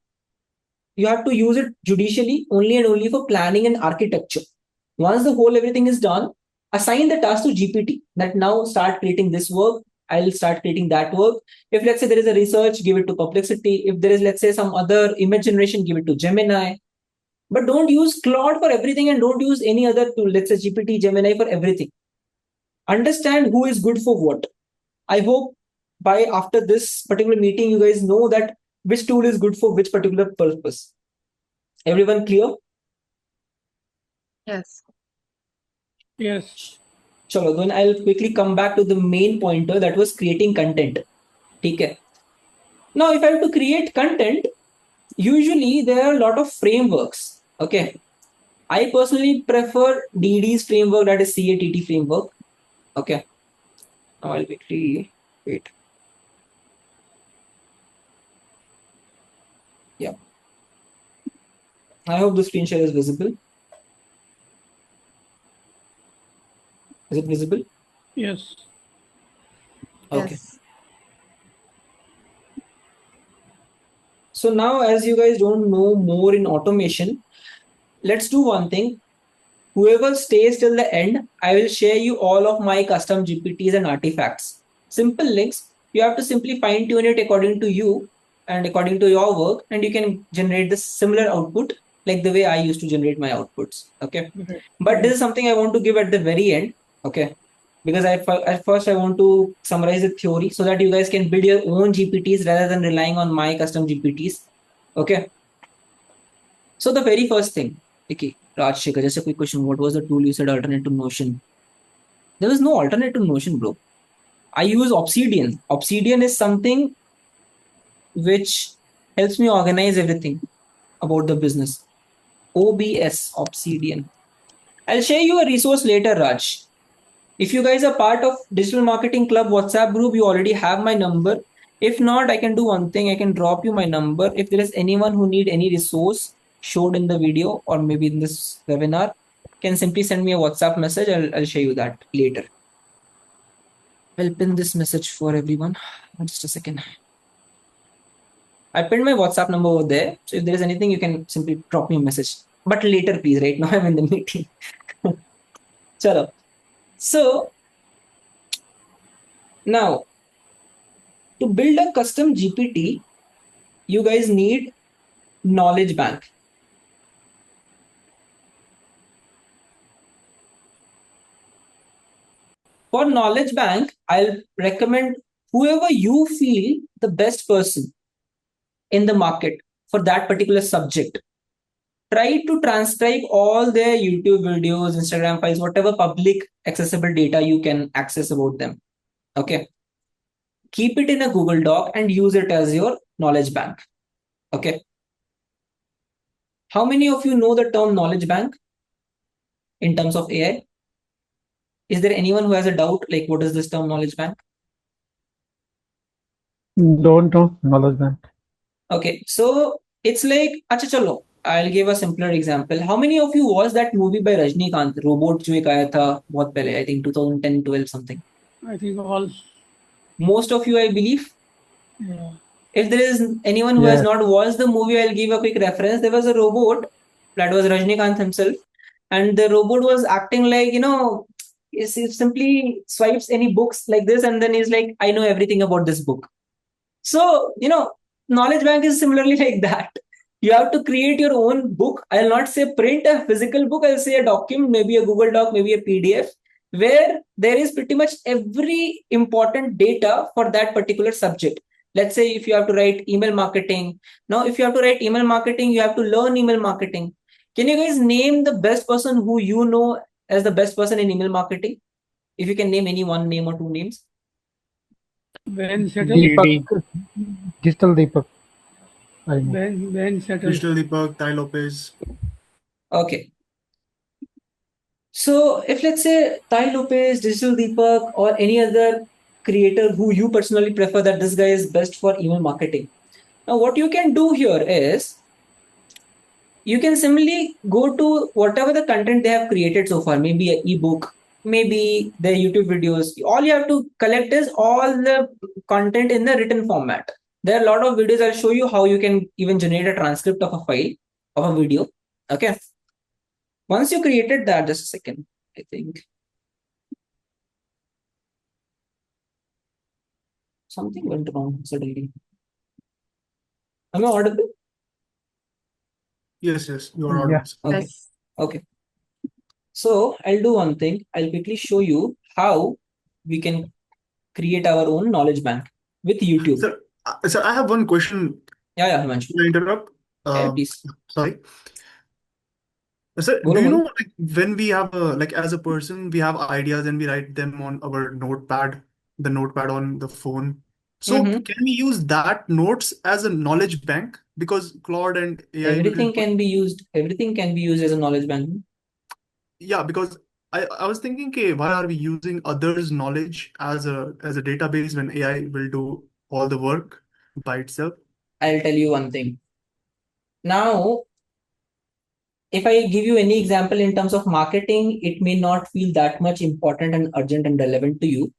you have to use it judicially only and only for planning and architecture. Once the whole everything is done, assign the task to GPT that now start creating this work. I'll start creating that work. If let's say there is a research, give it to Perplexity. If there is, let's say, some other image generation, give it to Gemini. But don't use Claude for everything and don't use any other tool, let's say GPT, Gemini for everything. Understand who is good for what. I hope by after this particular meeting, you guys know that which tool is good for which particular purpose. Everyone clear? Yes. Yes. Chalo, then I'll quickly come back to the main pointer that was creating content. Okay. Now, if I have to create content, usually there are a lot of frameworks. Okay. I personally prefer DD's framework, that is CATT framework. Okay. Now I'll quickly wait. Yeah. I hope the screen share is visible. Is it visible? Yes. Okay. Yes. So now, as you guys don't know more in automation, let's do one thing. Whoever stays till the end, I will share you all of my custom GPTs and artifacts. Simple links. You have to simply fine tune it according to you and according to your work, and you can generate the similar output like the way I used to generate my outputs. Okay. Right. But this is something I want to give at the very end. Okay. Because at first I want to summarize the theory so that you guys can build your own GPTs rather than relying on my custom GPTs. Okay. So the very first thing, okay, Rajshekar, just a quick question. What was the tool you said alternate to Notion? There was no alternate to Notion, bro. I use Obsidian. Obsidian is something which helps me organize everything about the business. OBS, Obsidian. I'll share you a resource later, Raj. If you guys are part of Digital Marketing Club WhatsApp group, you already have my number. If not, I can do one thing. I can drop you my number. If there is anyone who need any resource showed in the video or maybe in this webinar, can simply send me a WhatsApp message. I'll show you that later. I'll pin this message for everyone. Just a second. I pinned my WhatsApp number over there. So if there is anything, you can simply drop me a message. But later, please. Right now, I'm in the meeting. Chalo. So now, to build a custom GPT, you guys need knowledge bank. For knowledge bank, I'll recommend whoever you feel the best person in the market for that particular subject. Try to transcribe all their YouTube videos, Instagram files, whatever public accessible data you can access about them. Okay. Keep it in a Google Doc and use it as your knowledge bank. Okay. How many of you know the term knowledge bank in terms of AI? Is there anyone who has a doubt like what is this term knowledge bank? Don't know knowledge bank. Okay, so it's like, acha chalo, I'll give a simpler example. How many of you watched that movie by Rajnikant, Robot जो एक आया था बहुत पहले, I think 2010, 12 something. I think all. Most of you, I believe. Yeah. If there is anyone who has not watched the movie, I'll give a quick reference. There was a robot that was Rajnikant himself, and the robot was acting like, he simply swipes any books like this, and then he's like, I know everything about this book. So, knowledge bank is similarly like that. You have to create your own book. I'll not say print a physical book, I'll say a document, maybe a Google Doc, maybe a PDF, where there is pretty much every important data for that particular subject. Let's say if you have to write email marketing. Now, if you have to write email marketing, you have to learn email marketing. Can you guys name the best person who you know as the best person in email marketing? If you can name any one name or two names. Ben Settle. DD. Deepak, Digital Deepak. I know. Ben Settle. Digital Deepak, Ty Lopez. Okay. So if let's say Ty Lopez, Digital Deepak, or any other creator who you personally prefer that this guy is best for email marketing. Now what you can do here is you can simply go to whatever the content they have created so far, maybe an ebook, maybe their YouTube videos. All you have to collect is all the content in the written format. There are a lot of videos. I'll show you how you can even generate a transcript of a file of a video. Okay. Once you created that, just a second, I think something went wrong suddenly. Am I audible? Yes, you are Yeah. audible. Okay. Yes. Okay. So I'll do one thing. I'll quickly show you how we can create our own knowledge bank with YouTube. Sir, I have one question. Yeah, Himanshu. Can I interrupt? Yeah, please. Sorry. Sir, Bolo, do you bolo. know, like, when we have as a person, we have ideas and we write them on our notepad, the notepad on the phone. So Mhm. can we use that notes as a knowledge bank? Because Claude and AI, Everything can be used. Everything can be used as a knowledge bank. yeah, because I was thinking, okay, why are we using others' knowledge as a database when AI will do all the work by itself? I'll tell you one thing. Now, if I give you any example in terms of marketing, it may not feel that much important and urgent and relevant to you.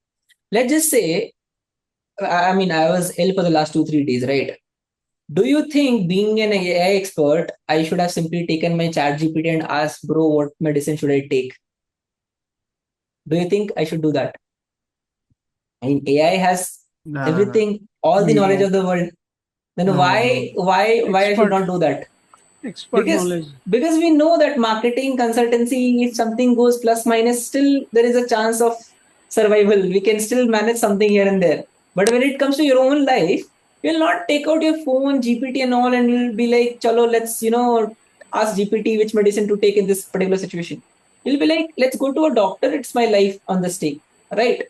Let's just say, I mean, I was ill for the last 2-3 days, right? Do you think being an AI expert, I should have simply taken my ChatGPT and asked, bro, what medicine should I take? Do you think I should do that? I mean, AI has Nah, everything, all the knowledge No. of the world. Then no, why I should Expert. not do that? Expert knowledge. Because we know that marketing consultancy, if something goes plus minus, still there is a chance of survival. We can still manage something here and there. But when it comes to your own life, you'll not take out your phone, GPT and all, and you'll be like, chalo, let's ask GPT which medicine to take in this particular situation. You'll be like, let's go to a doctor. It's my life on the stake, right?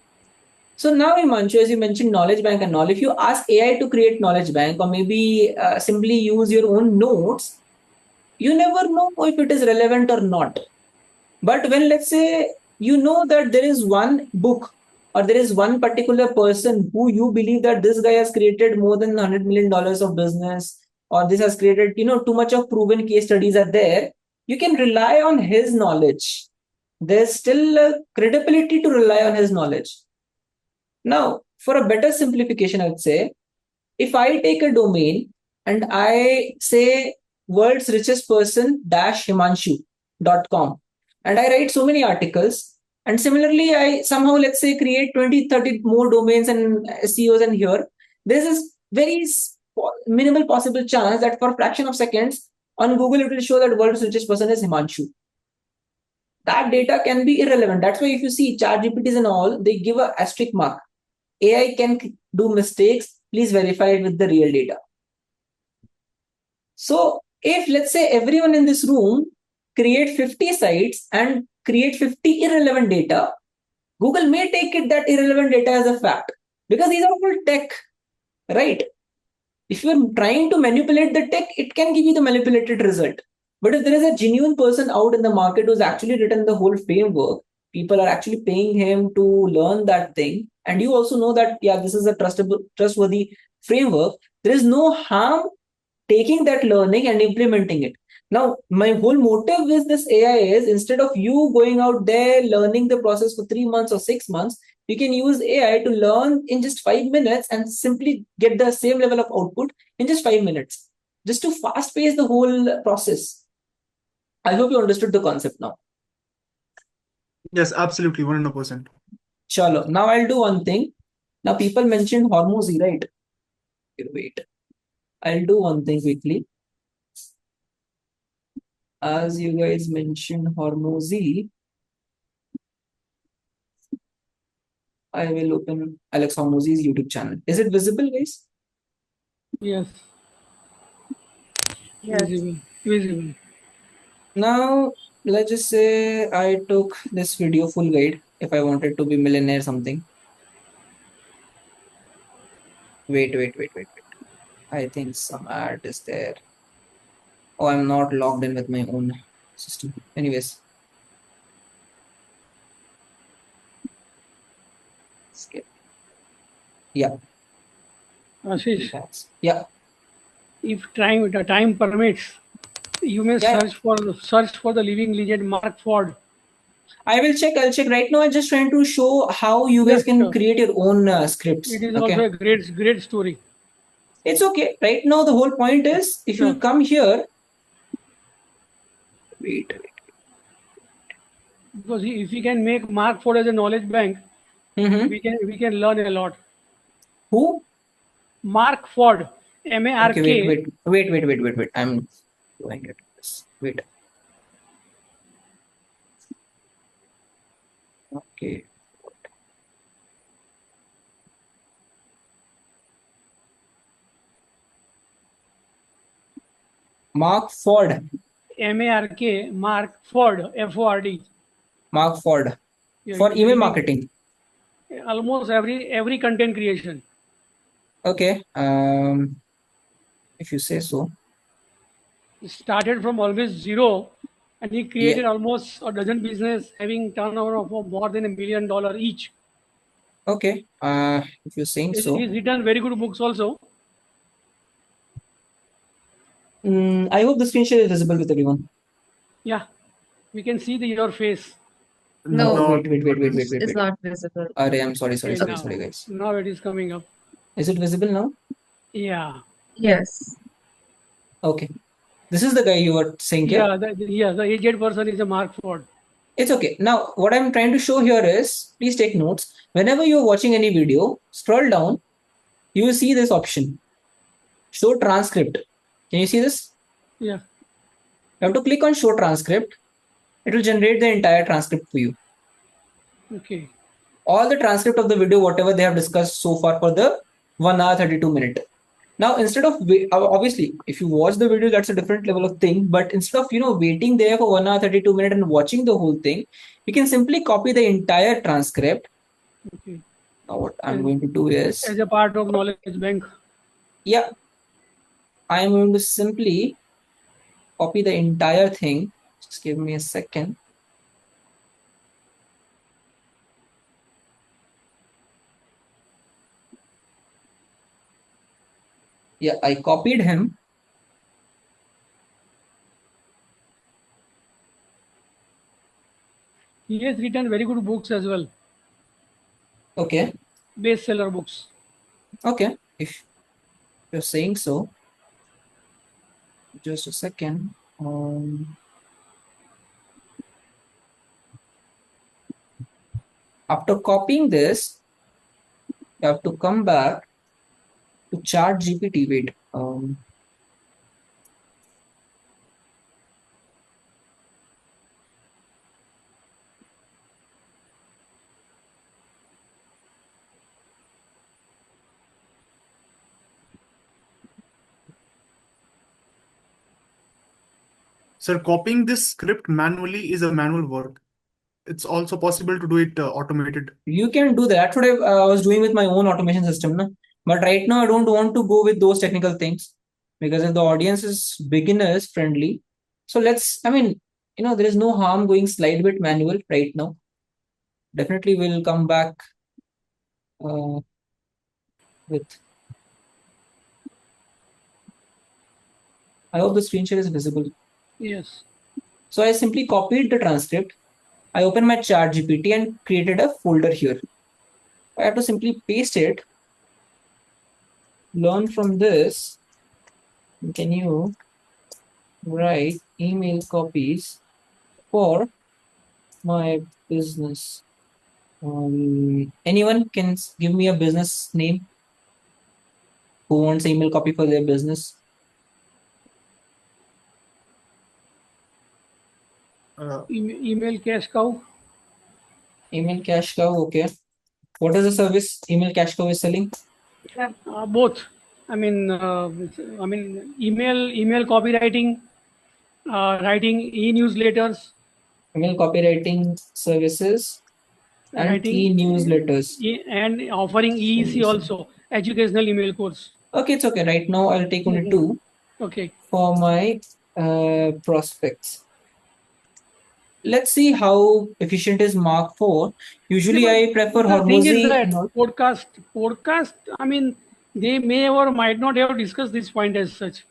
So now, Himanshu, as you mentioned, knowledge bank and all, if you ask AI to create knowledge bank or maybe simply use your own notes, you never know if it is relevant or not. But when, let's say, you know that there is one book or there is one particular person who you believe that this guy has created more than $100 million of business, or this has created, too much of proven case studies are there, you can rely on his knowledge. There's still a credibility to rely on his knowledge. Now, for a better simplification, I would say, if I take a domain and I say world's richest person himanshu.com and I write so many articles, and similarly I somehow, let's say, create 20-30 more domains and SEOs, and here there's this very minimal possible chance that for a fraction of seconds on Google it will show that world's richest person is Himanshu. That data can be irrelevant. That's why if you see ChatGPTs and all, they give a asterisk mark. AI can do mistakes. Please verify it with the real data. So if, let's say, everyone in this room create 50 sites and create 50 irrelevant data, Google may take it that irrelevant data as a fact, because these are all tech, right? If you're trying to manipulate the tech, it can give you the manipulated result. But if there is a genuine person out in the market who's actually written the whole framework, people are actually paying him to learn that thing, and you also know that, yeah, this is a trustworthy framework, there is no harm taking that learning and implementing it. Now, my whole motive with this AI is, instead of you going out there learning the process for 3 months or 6 months, you can use AI to learn in just 5 minutes and simply get the same level of output in just 5 minutes, just to fast pace the whole process. I hope you understood the concept now. Yes, absolutely, 100%. Chalo. Now I'll do one thing. Now people mentioned Hormozi, right? Wait. I'll do one thing quickly. As you guys mentioned Hormozi, I will open Alex Hormozi's YouTube channel. Is it visible, guys? Yes. Yes. Visible. Now, let's just say I took this video full guide if I wanted to be millionaire something. Wait. I think some ad is there. Oh, I'm not logged in with my own system. Anyways. Skip. Yeah. Ashish, Yeah. if the time permits, you may Yeah. search for the living legend Mark Ford. I'll check right now. I'm just trying to show how you guys Yes, can sure. create your own scripts. It is Okay. also a great story. It's okay. Right now, the whole point is if you Sure. come here. Wait. Because if we can make Mark Ford as a knowledge bank, we can learn a lot. Who? Mark Ford, MARK. Okay, wait. I'm going at this. Wait. Okay. Mark Ford. MARK, Mark Ford, FORD. Mark Ford. Yeah, For email marketing. Almost every content creation. Okay. If you say so. He started from almost zero, and he created almost a dozen business having turnover of more than $1 million each. Okay. If you're saying so. He's written very good books also. I hope the screen share is visible with everyone. Yeah, we can see your face. No, Wait. it's not visible. Arya, I'm sorry, Okay, guys. now it is coming up. Is it visible now? Yeah. Yes. Okay. This is the guy you were saying here? Yeah, the aged person is a Mark Ford. It's okay. Now, what I'm trying to show here is, please take notes. Whenever you're watching any video, scroll down, you will see this option. Show transcript. Can you see this? Yeah. You have to click on show transcript. It will generate the entire transcript for you. Okay. All the transcript of the video, whatever they have discussed so far for the 1 hour 32 minute. Now, instead of obviously, if you watch the video, that's a different level of thing. But instead of waiting there for 1 hour 32 minute and watching the whole thing, you can simply copy the entire transcript. Okay. Now, what I'm going to do is as a part of knowledge bank. Yeah, I'm going to simply copy the entire thing. Just give me a second. Yeah, I copied him. He has written very good books as well. Okay. Bestseller books. Okay. If you're saying so. Just a second. After copying this, you have to come back to ChatGPT. Wait. Sir, copying this script manually is a manual work. It's also possible to do it automated. You can do that. That's what I was doing with my own automation system. No? But right now, I don't want to go with those technical things because if the audience is beginners friendly, so there is no harm going slide bit manual right now. Definitely we'll come back with. I hope the screen share is visible. Yes. So I simply copied the transcript. I opened my ChatGPT and created a folder here. I have to simply paste it. Learn from this. Can you write email copies for my business. Anyone can give me a business name who wants email copy for their business? Email cash cow. Email cash cow, okay. What is the service email cash cow is selling? Both. I mean, email copywriting, writing e-newsletters, Email copywriting services and writing e-newsletters. and offering EEC also, educational email course. Okay, it's okay. Right now, I'll take only two Okay. for my prospects. Let's see how efficient is Mark 4. Usually, I prefer The thing is Hormozi that and all. podcast, I mean, they may or might not have discussed this point as such.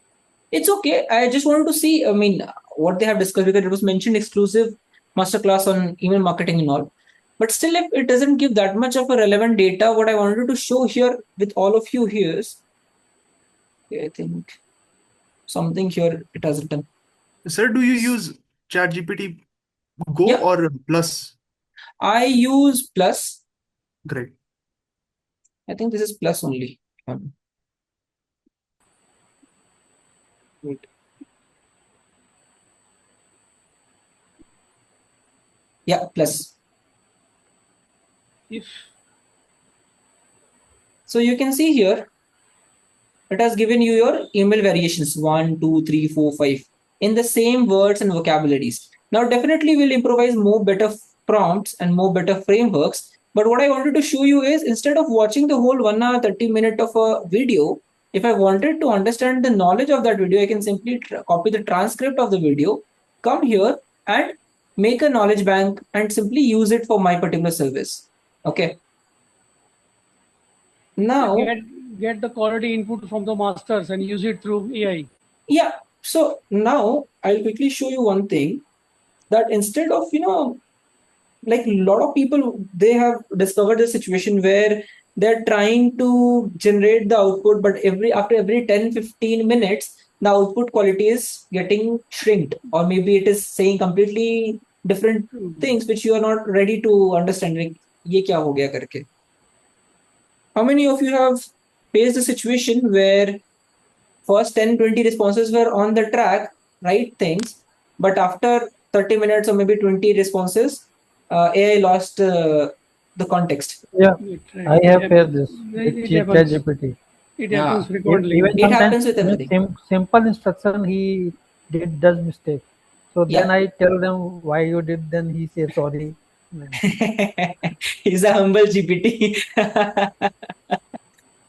It's okay. I just wanted to see, I mean, what they have discussed because it was mentioned exclusive masterclass on email marketing and all. But still, if it doesn't give that much of a relevant data, what I wanted to show here with all of you here is, I think something here it has written. Sir, do you use ChatGPT Go Yeah. or Plus? I use Plus. Great. I think this is Plus only. Wait. Yeah, Plus. So you can see here, it has given you your email variations 1, 2, 3, 4, 5 in the same words and vocabularies. Now, definitely we'll improvise more better prompts and more better frameworks. But what I wanted to show you is instead of watching the whole 1 hour, 30 minute of a video, if I wanted to understand the knowledge of that video, I can simply copy the transcript of the video, come here and make a knowledge bank and simply use it for my particular service. Okay. Now, get the quality input from the masters and use it through AI. Yeah. So now I'll quickly show you one thing that instead of, like a lot of people, they have discovered a situation where they're trying to generate the output, but after every 10, 15 minutes, the output quality is getting shrinked, or maybe it is saying completely different things which you are not ready to understand. Like, ye kya ho gaya karke. How many of you have faced a situation where first 10-20 responses were on the track, right things, but after 30 minutes or maybe 20 responses, AI lost the context? Yeah, I have faced this with ChatGPT. It happens frequently. Even It happens sometimes with everything. simple instruction he does mistake. So then Yeah. I tell them why you did. Then he says sorry. He's a humble GPT.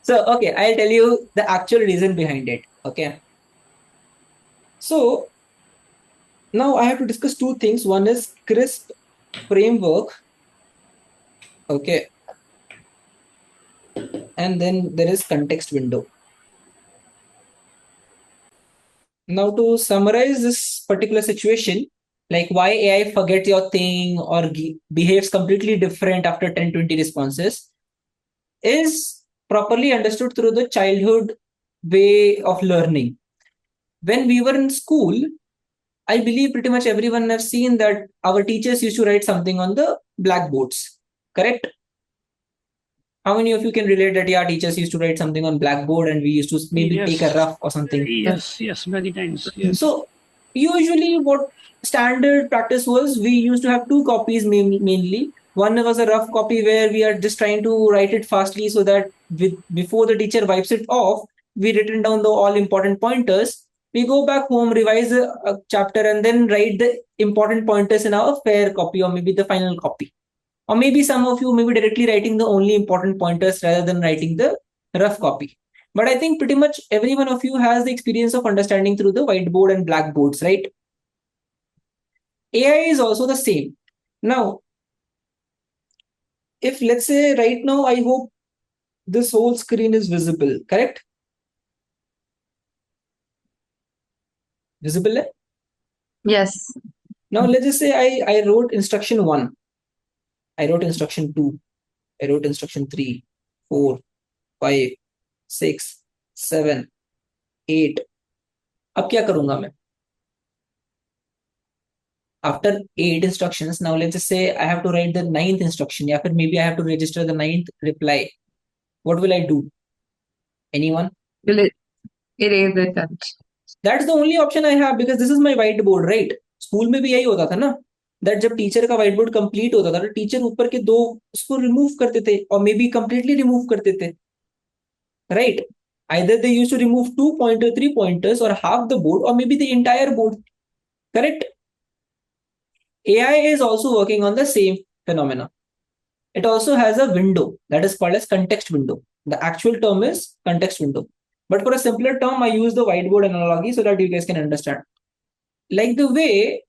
So, okay, I'll tell you the actual reason behind it. Okay. So, now I have to discuss two things. One is crisp framework. Okay. And then there is context window. Now, to summarize this particular situation, like why AI forgets your thing or behaves completely different after 10-20 responses, is properly understood through the childhood way of learning. When we were in school, I believe pretty much everyone have seen that our teachers used to write something on the blackboards, correct? How many of you can relate that, yeah, teachers used to write something on blackboard and we used to maybe take a rough or something? Yes, many times. Yes. So usually what standard practice was, we used to have two copies mainly. One was a rough copy where we are just trying to write it fastly so that before the teacher wipes it off, we written down the all important pointers. We go back home, revise a chapter and then write the important pointers in our fair copy or maybe the final copy. Or maybe some of you may be directly writing the only important pointers rather than writing the rough copy. But I think pretty much every one of you has the experience of understanding through the whiteboard and blackboards, right? AI is also the same. Now, if let's say right now, I hope this whole screen is visible, correct? Visible? Yes. Now, let's just say I wrote instruction 1. I wrote instruction 2. I wrote instruction 3, 4, 5, 6, 7, 8. अब क्या करूंगा मैं? After 8 instructions, now let's just say I have to write the 9th instruction, or maybe I have to register the 9th reply. What will I do? Anyone? Will it erase it and That's the only option I have because this is my whiteboard, right? School में भी यही होता था ना, that जब teacher का whiteboard complete होता था तो टीचर ऊपर के 2 उसको remove करते थे और maybe completely remove करते थे, right? Either they used to remove 2 pointers, 3 pointers, or half the board, or maybe the entire board. Correct? AI is also working on the same phenomena. It also has a window that is called as context window. The actual term is context window. But for a simpler term, I use the whiteboard analogy so that you guys can understand. Like the way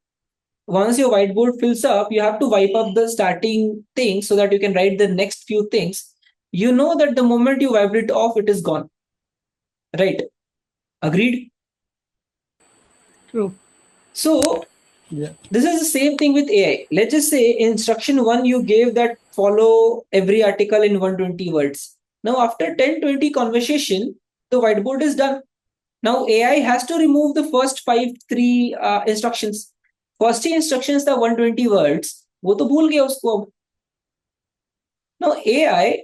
once your whiteboard fills up, you have to wipe up the starting thing so that you can write the next few things. You know that the moment you wiped it off, it is gone. Right? Agreed? True. So Yeah. this is the same thing with AI. Let's just say instruction 1 you gave that follow every article in 120 words. Now after 10-20 conversation, the whiteboard is done. Now AI has to remove the first 3 instructions. First 3 instructions the 120 words, वो तो भूल गया उसको अब. Now AI,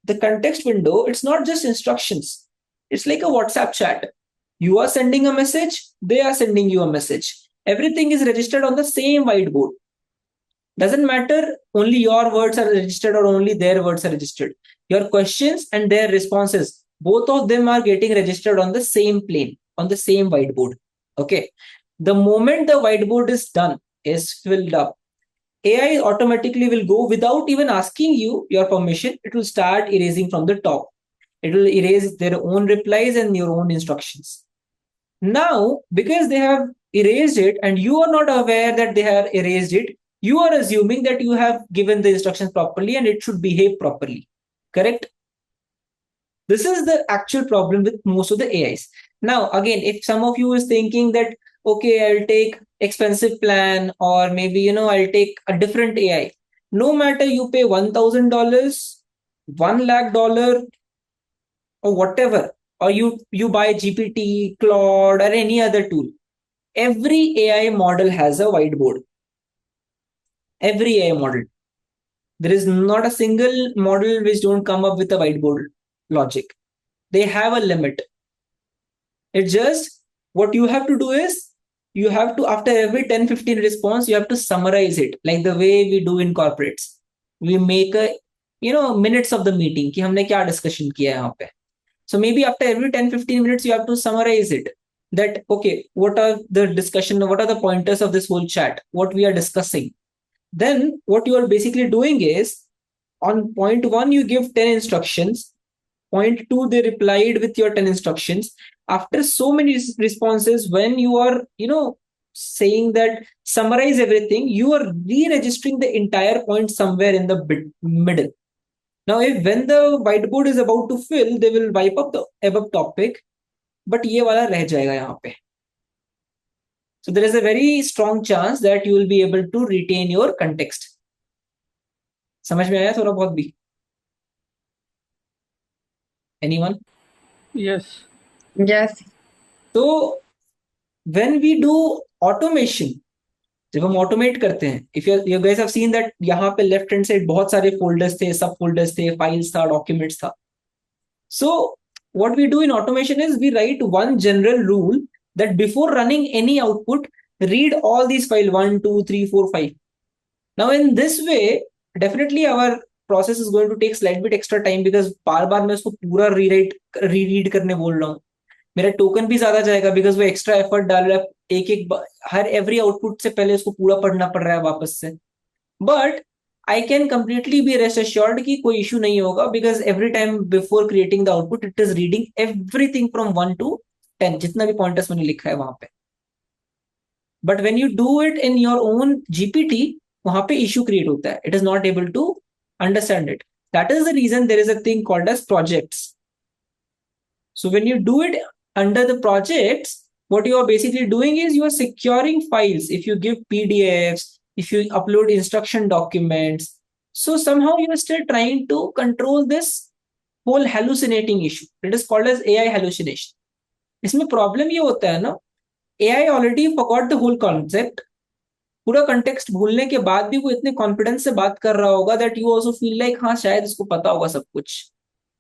the context window, it's not just instructions. It's like a WhatsApp chat. You are sending a message, they are sending you a message. Everything is registered on the same whiteboard. Doesn't matter only your words are registered or only their words are registered. Your questions and their responses, both of them are getting registered on the same plane, on the same whiteboard. Okay. The moment the whiteboard is done, is filled up, AI automatically will go without even asking you your permission. It will start erasing from the top. It will erase their own replies and your own instructions. Now, because they have erased it and you are not aware that they have erased it, you are assuming that you have given the instructions properly and it should behave properly. Correct? This is the actual problem with most of the AIs. Now, again, if some of you is thinking that, okay, I'll take expensive plan or maybe, I'll take a different AI. No matter you pay $1,000, $1 lakh, or whatever, or you buy GPT, Claude, or any other tool, every AI model has a whiteboard. Every AI model. There is not a single model which don't come up with a whiteboard logic. They have a limit. It's just what you have to do is you have to, after every 10-15 response, you have to summarize it like the way we do in corporates. We make a minutes of the meeting कि हमने क्या discussion किया यहाँ पे. So maybe after every 10-15 minutes, you have to summarize it. That, okay, what are the discussion, what are the pointers of this whole chat, what we are discussing. Then what you are basically doing is, on point 1, you give 10 instructions. Point 2, they replied with your 10 instructions. After so many responses, when you are, saying that summarize everything, you are re-registering the entire point somewhere in the middle. Now, when the whiteboard is about to fill, they will wipe up the above topic, but ये वाला रह जाएगा यहाँ पे. So there is a very strong chance that you will be able to retain your context. समझ में आया थोड़ा बहुत भी? Anyone? Yes. yes. So when we do automation, जब हम automate करते हैं, if you guys have seen that यहाँ पे left hand side बहुत सारे folders थे, sub folders थे, files था, documents था. So what we do in automation is we write one general rule that before running any output, read all these files 1, 2, 3, 4, 5. Now in this way, definitely our process is going to take slight bit extra time because बार-बार मैं उसको पूरा reread करने बोल रहा हूँ. मेरा token भी ज्यादा जाएगा बिकॉज वो एक्स्ट्रा एफर्ट डाल रहा है, एक हर एवरी आउटपुट से पहले उसको पूरा पढ़ना पड़ रहा है वापस से. But I can completely be rest assured कि कोई इशू नहीं होगा because every time before creating the output it is reading everything from 1 to 10, जितना भी पॉइंटर्स मैंने लिखा है वहां पे. But when you do it in your own GPT, वहां पे इशू क्रिएट होता है. It is not able to understand it. That is the reason there is a thing called as projects. So when you do it under the projects, what you are basically doing is you are securing files. If you give PDFs, if you upload instruction documents, so somehow you are still trying to control this whole hallucinating issue. It is called as AI hallucination. इसमें problem ये होता है ना, AI already forgot the whole concept. पूरा context भूलने के बाद भी वो इतने कॉन्फिडेंस से बात कर रहा होगा that you also feel like हाँ शायद इसको पता होगा सब कुछ,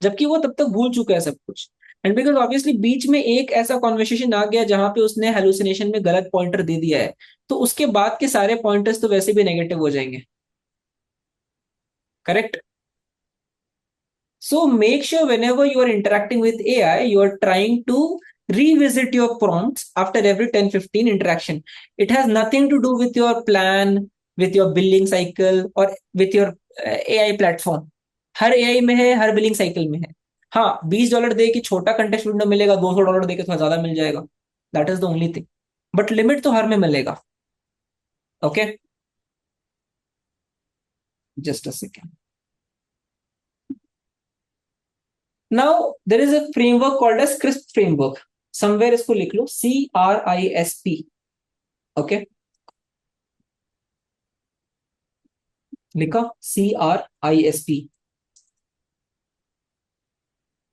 जबकि वो तब तक भूल चुका है सब कुछ। एंड बिकॉज ऑब्वियसली बीच में एक ऐसा कॉन्वर्सेशन आ गया जहां पे उसने हेलुसिनेशन में गलत पॉइंटर दे दिया है, तो उसके बाद के सारे पॉइंटर्स तो वैसे भी नेगेटिव हो जाएंगे, correct? So make sure whenever you are interacting with AI, you are trying to revisit your prompts after every 10-15 interaction. It has nothing to do with your plan, with your billing cycle or with your AI platform. Her AI में है, हर billing cycle में है। हाँ, $20 दे कि छोटा context window मिलेगा, $200 दे के थोड़ा ज्यादा मिल जाएगा, that is the only thing, but limit तो हर में मिलेगा। Okay, just a second. Now there is a framework called as CRISP framework. Somewhere इसको लिख लो, CRISP. Okay, लिखा CRISP.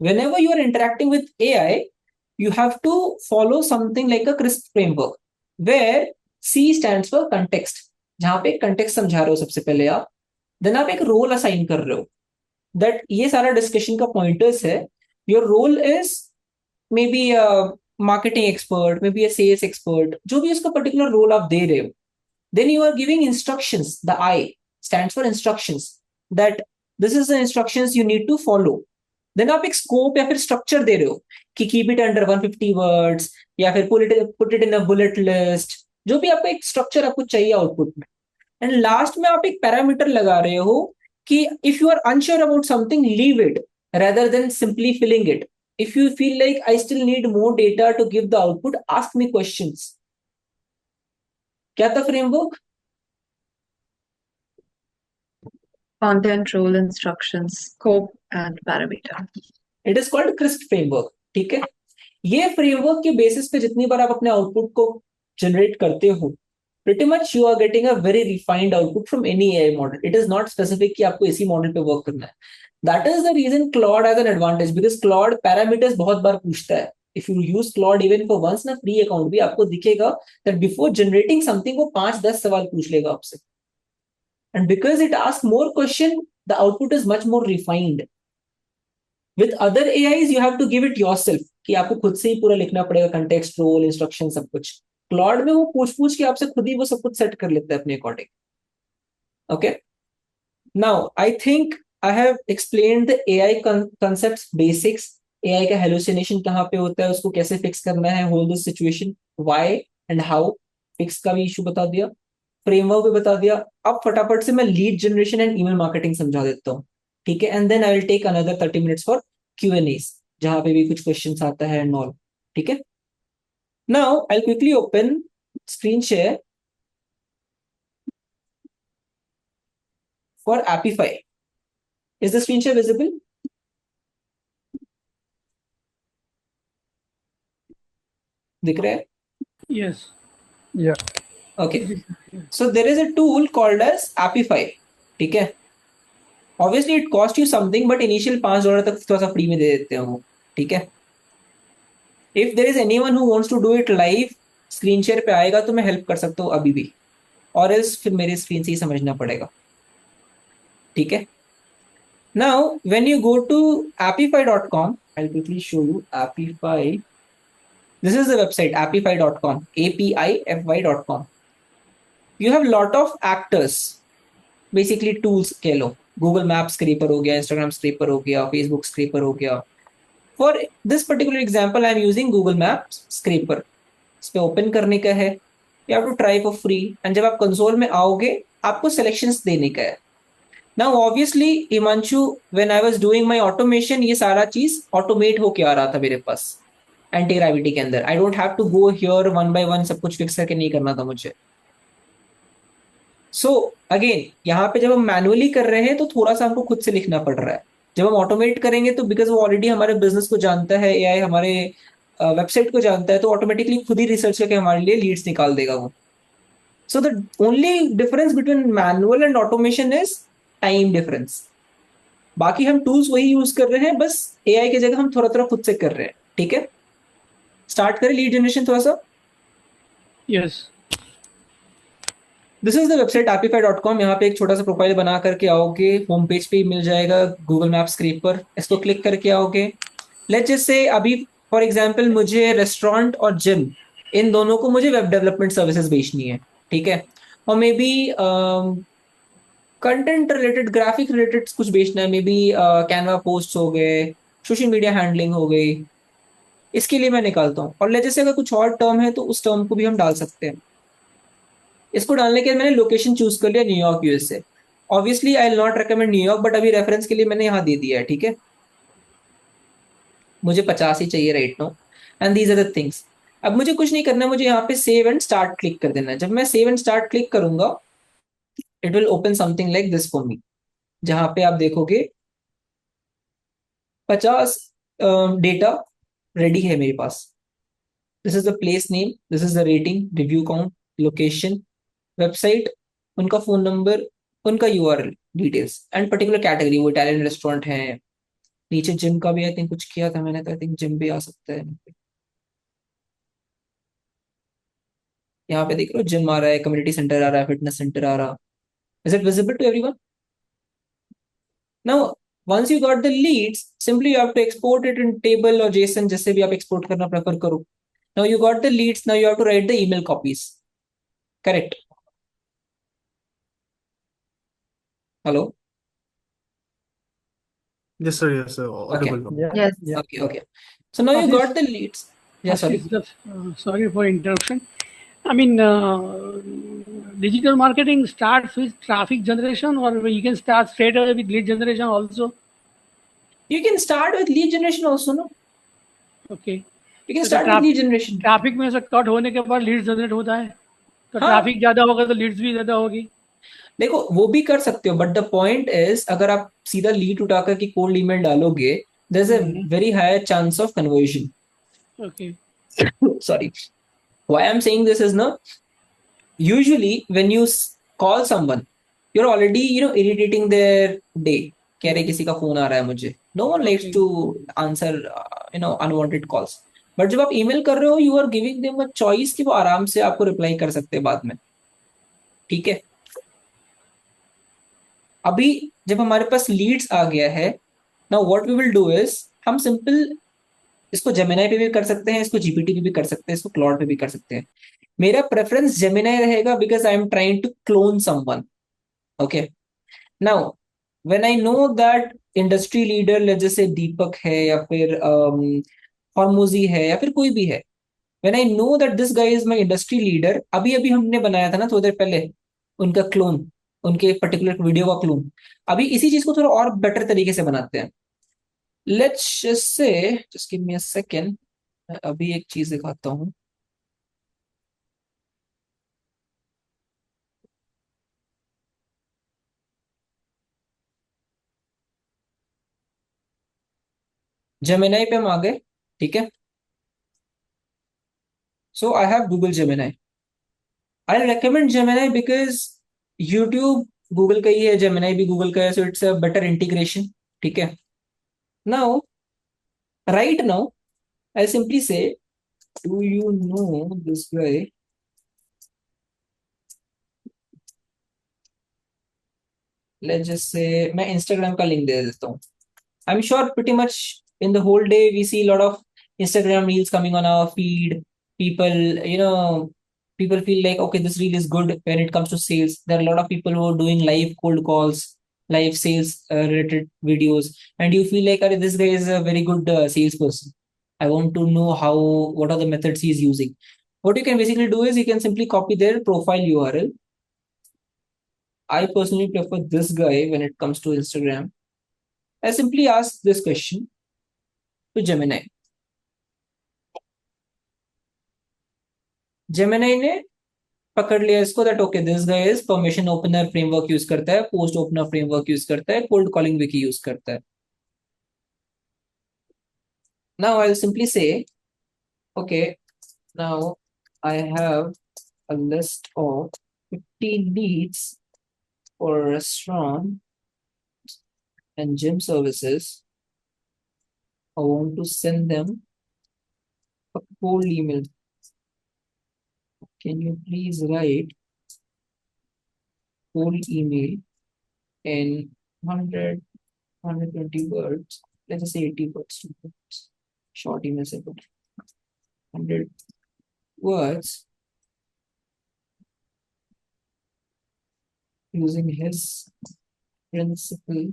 Whenever you are interacting with AI, you have to follow something like a CRISP framework, where C stands for context. जहां पे context समझा रहे हो सबसे पहले आप, देन आप एक रोल असाइन कर रहे हो, दैट ये सारा डिस्कशन का पॉइंटर्स है। Your role is maybe marketing expert, maybe a sales expert, जो भी उसका पर्टिकुलर रोल आप दे रहे हो, then you are giving instructions. The I stands for instructions, that this is the instructions you need to follow. Then आप एक scope या फिर स्ट्रक्चर दे रहे हो कि keep it under 150 words या फिर put it in a bullet list, जो भी आपका एक स्ट्रक्चर आपको चाहिए आउटपुट में। एंड लास्ट में आप एक पैरामीटर लगा रहे हो कि if you are unsure about something, leave it rather than simply filling it. If you feel like I still need more data to give the output, ask me questions. क्या था framework? Content, role, instructions, scope, and parameter. It is called CRISP framework. ठीक है, ये framework के basis पे जितनी बार आप अपने आउटपुट को जनरेट करते हो, pretty much you are getting a very refined output from any AI model. It is not specific कि आपको इसी मॉडल पे वर्क करना है. That is the reason Claude has an advantage, because Claude parameters बहुत बार पूछता है. If you use Claude even for once ना free account भी, आपको दिखेगा that before generating something वो 5-10 सवाल पूछ लेगा आपसे. And because it asks more question, the output is much more refined. With other AIs, you have to give it yourself, कि आपको खुद से ही पूरा लिखना पड़ेगा, context, role, instruction, सब कुछ. Claude में वो पूछ के आपसे खुद ही वो सब कुछ सेट कर लेता है अपने according. Okay. Now I think I have explained the AI concepts basics. AI का hallucination कहाँ पे होता है, उसको कैसे फिक्स करना है, hold this situation, why and how, fix का भी इशू बता दिया, फ्रेमवर्क भी बता दिया. अब फटाफट से मैं lead generation and email marketing समझा देता हूँ, ठीक है? And then I will take another 30 minutes for Q&As, जहां पे भी कुछ क्वेश्चंस आता है एंड ऑल, ठीक है? Now I will quickly open screen share for Apify. Is the screen share visible? दिख रहा है? Yes. Yeah. Okay. So there is a tool called as Apify. ठीक है? Obviously it cost you something, but initial $5 तक थोड़ा सा free में दे देते हैं वो, ठीक है? If there is anyone who wants to do it live, screen share पे आएगा तो मैं हेल्प कर सकता हूँ अभी भी, और else फिर मेरे स्क्रीन से ही समझना पड़ेगा, ठीक है? Now when you go to apify.com, I'll quickly show you Apify. This is the website, apify.com, apify.com. You have lot of actors, basically tools कह लो, Google Maps scraper हो गया, Instagram scraper हो गया, Facebook scraper हो गया. For this particular example, I am using Google Maps scraper. इस पे open करने का है, you have to try for free, and जब आप कंसोल में आओगे आपको selections देने का है. Now obviously Himanshu, when I was doing my automation, ये सारा चीज ऑटोमेट होके आ रहा था मेरे पास एंटी ग्रेविटी के अंदर. I don't have to go here one by one सब कुछ फिक्स करके नहीं करना था मुझे. सो अगेन यहाँ पे जब हम मैनुअली कर रहे हैं तो थोड़ा सा हमको खुद से लिखना पड़ रहा है. जब हम ऑटोमेट करेंगे तो बिकॉज वो ऑलरेडी हमारे बिजनेस को जानता है, एआई हमारे वेबसाइट को जानता है, तो ऑटोमेटिकली खुद ही रिसर्च करके हमारे लिए लीड्स निकाल देगा वो. So the only difference between manual and automation is time difference. बाकी हम टूल्स वही यूज कर रहे हैं, बस एआई की जगह हम थोड़ा थोड़ा खुद से कर रहे हैं, ठीक है? स्टार्ट करें लीड जनरेशन थोड़ा सा. Yes. This is the website apify.com। यहाँ पे एक छोटा सा प्रोफाइल बना करके आओगे, होम पेज पे ही मिल जाएगा गूगल मैप स्क्रीन पर। इसको क्लिक करके आओगे। लेट्स जस्ट से अभी फॉर एग्जांपल मुझे रेस्टोरेंट और जिम, इन दोनों को मुझे वेब डेवलपमेंट सर्विसेज बेचनी है, ठीक है। और may be content related, graphic related कुछ बेचना है, मे बी कैनवा पोस्ट हो गए, सोशल मीडिया हैंडलिंग हो गई, इसके लिए मैं निकालता हूँ। और लेट्स जैसे अगर कुछ और टर्म है तो उस टर्म को भी हम डाल सकते हैं। इसको डालने के बाद मैंने लोकेशन चूज कर लिया, New York USA. Obviously I will not recommend New York, but अभी रेफरेंस के लिए मैंने यहाँ दे दिया है, ठीक है। मुझे 50 ही चाहिए right now, and these are the things. अब मुझे कुछ नहीं करना, मुझे यहाँ पे सेव एंड स्टार्ट क्लिक कर देना है। जब मैं सेव एंड स्टार्ट क्लिक करूंगा, it will open something like this for me, जहां पे आप देखोगे 50 डेटा रेडी है मेरे पास। This is the place name, this is the rating, review count, location, website, उनका फोन नंबर, उनका URL details, and particular category, वो इटालियन रेस्टोरेंट है। नीचे जिम का भी आई थिंक कुछ किया था मैंने, तो आई थिंक जिम भी आ सकता है। यहाँ पे देख लो जिम आ रहा है, कम्युनिटी सेंटर आ रहा है, फिटनेस सेंटर आ रहा। Is it visible to everyone? Now once you got the leads, simply you have to export it in table or json, जैसे भी आप एक्सपोर्ट करना प्रेफर करो। now you got the leads, now you have to write the email copies, correct? Hello? Yes, sir. Okay, Audible now. Yeah, Yes. yeah. okay. So now you Ashish, got the leads. Yeah, sorry. Ashish, sorry for interruption. I mean, digital marketing starts with traffic generation, or you can start straight away with lead generation also. You can start with lead generation also, no? Okay. You can तो start with lead generation. Traffic में से cut होने के बाद leads generate होता है, तो हाँ, ट्रैफिक ज़्यादा होगा तो लीड्स भी ज़्यादा होगी। देखो वो भी कर सकते हो, बट द पॉइंट इज अगर आप सीधा लीड उठाकर की कोल्ड ईमेल डालोगे, there is a very high chance of conversion. Okay. Sorry, why I'm saying this is, no, usually when you call someone, you're already irritating their day। कह रहे किसी का फोन आ रहा है मुझे, no one likes Okay. to answer unwanted calls। But जब आप email कर रहे हो, you are giving them a choice कि वो आराम से आपको रिप्लाई कर सकते हैं बाद में, ठीक है। अभी जब हमारे पास लीड्स आ गया है, now what we will do is, हम सिंपल इसको जेमिनाई पे भी कर सकते हैं, इसको जीपीटी पे भी कर सकते हैं, इसको क्लॉड पे भी कर सकते हैं। मेरा प्रेफरेंस जेमिनाई रहेगा because I am trying to clone someone. Okay, now when I know that industry leader जैसे दीपक है या फिर हॉर्मोजी है या फिर कोई भी है, when I know that this guy is my industry leader, अभी अभी हमने बनाया था ना थोड़ी देर पहले उनका क्लोन, उनके पर्टिकुलर वीडियो का क्लोन। अभी इसी चीज को थोड़ा और बेटर तरीके से बनाते हैं। लेट्स जस्ट से, just give me a second, अभी एक चीज दिखाता हूँ। जेमिनाई पे हम आ गए, ठीक है। So I have Google Gemini. I recommend Gemini because YouTube Google का ही है, जेमिनाई भी गूगल का है, so it's a better integration, ठीक है। Now right now I simply say, do you know this guy? Let's just say मैं Instagram का लिंक दे देता हूँ। I'm sure pretty much in the whole day we see a lot of Instagram reels coming on our feed. People, people feel like, okay, this reel is good when it comes to sales. There are a lot of people who are doing live cold calls, live sales related videos, and you feel like, this guy is a very good salesperson. I want to know what are the methods he's using. What you can basically do is you can simply copy their profile URL. I personally prefer this guy when it comes to Instagram. I simply ask this question to Gemini. Gemini ने पकड़ लिया इसको, that okay this guy is permission opener framework use करता है, post opener framework use करता है, cold calling Vicky use करता है। नाउ आई विल सिंपली से, okay, now I have a list of 50 leads for restaurant and gym services. I want to send them a cold email. Can you please write whole email in 100, 120 words. Let's just say 80 words. Short emails are good. 100 words using his principle.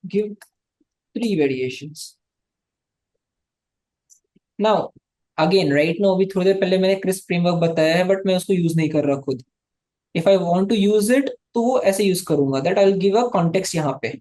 Give 3 variations. Now, again, right now अभी थोड़ी देर पहले मैंने crisp framework बताया है, but मैं उसको use नहीं कर रहा खुद. If I want to use it, तो वो ऐसे यूज करूंगा. That I'll give a context यहाँ पे.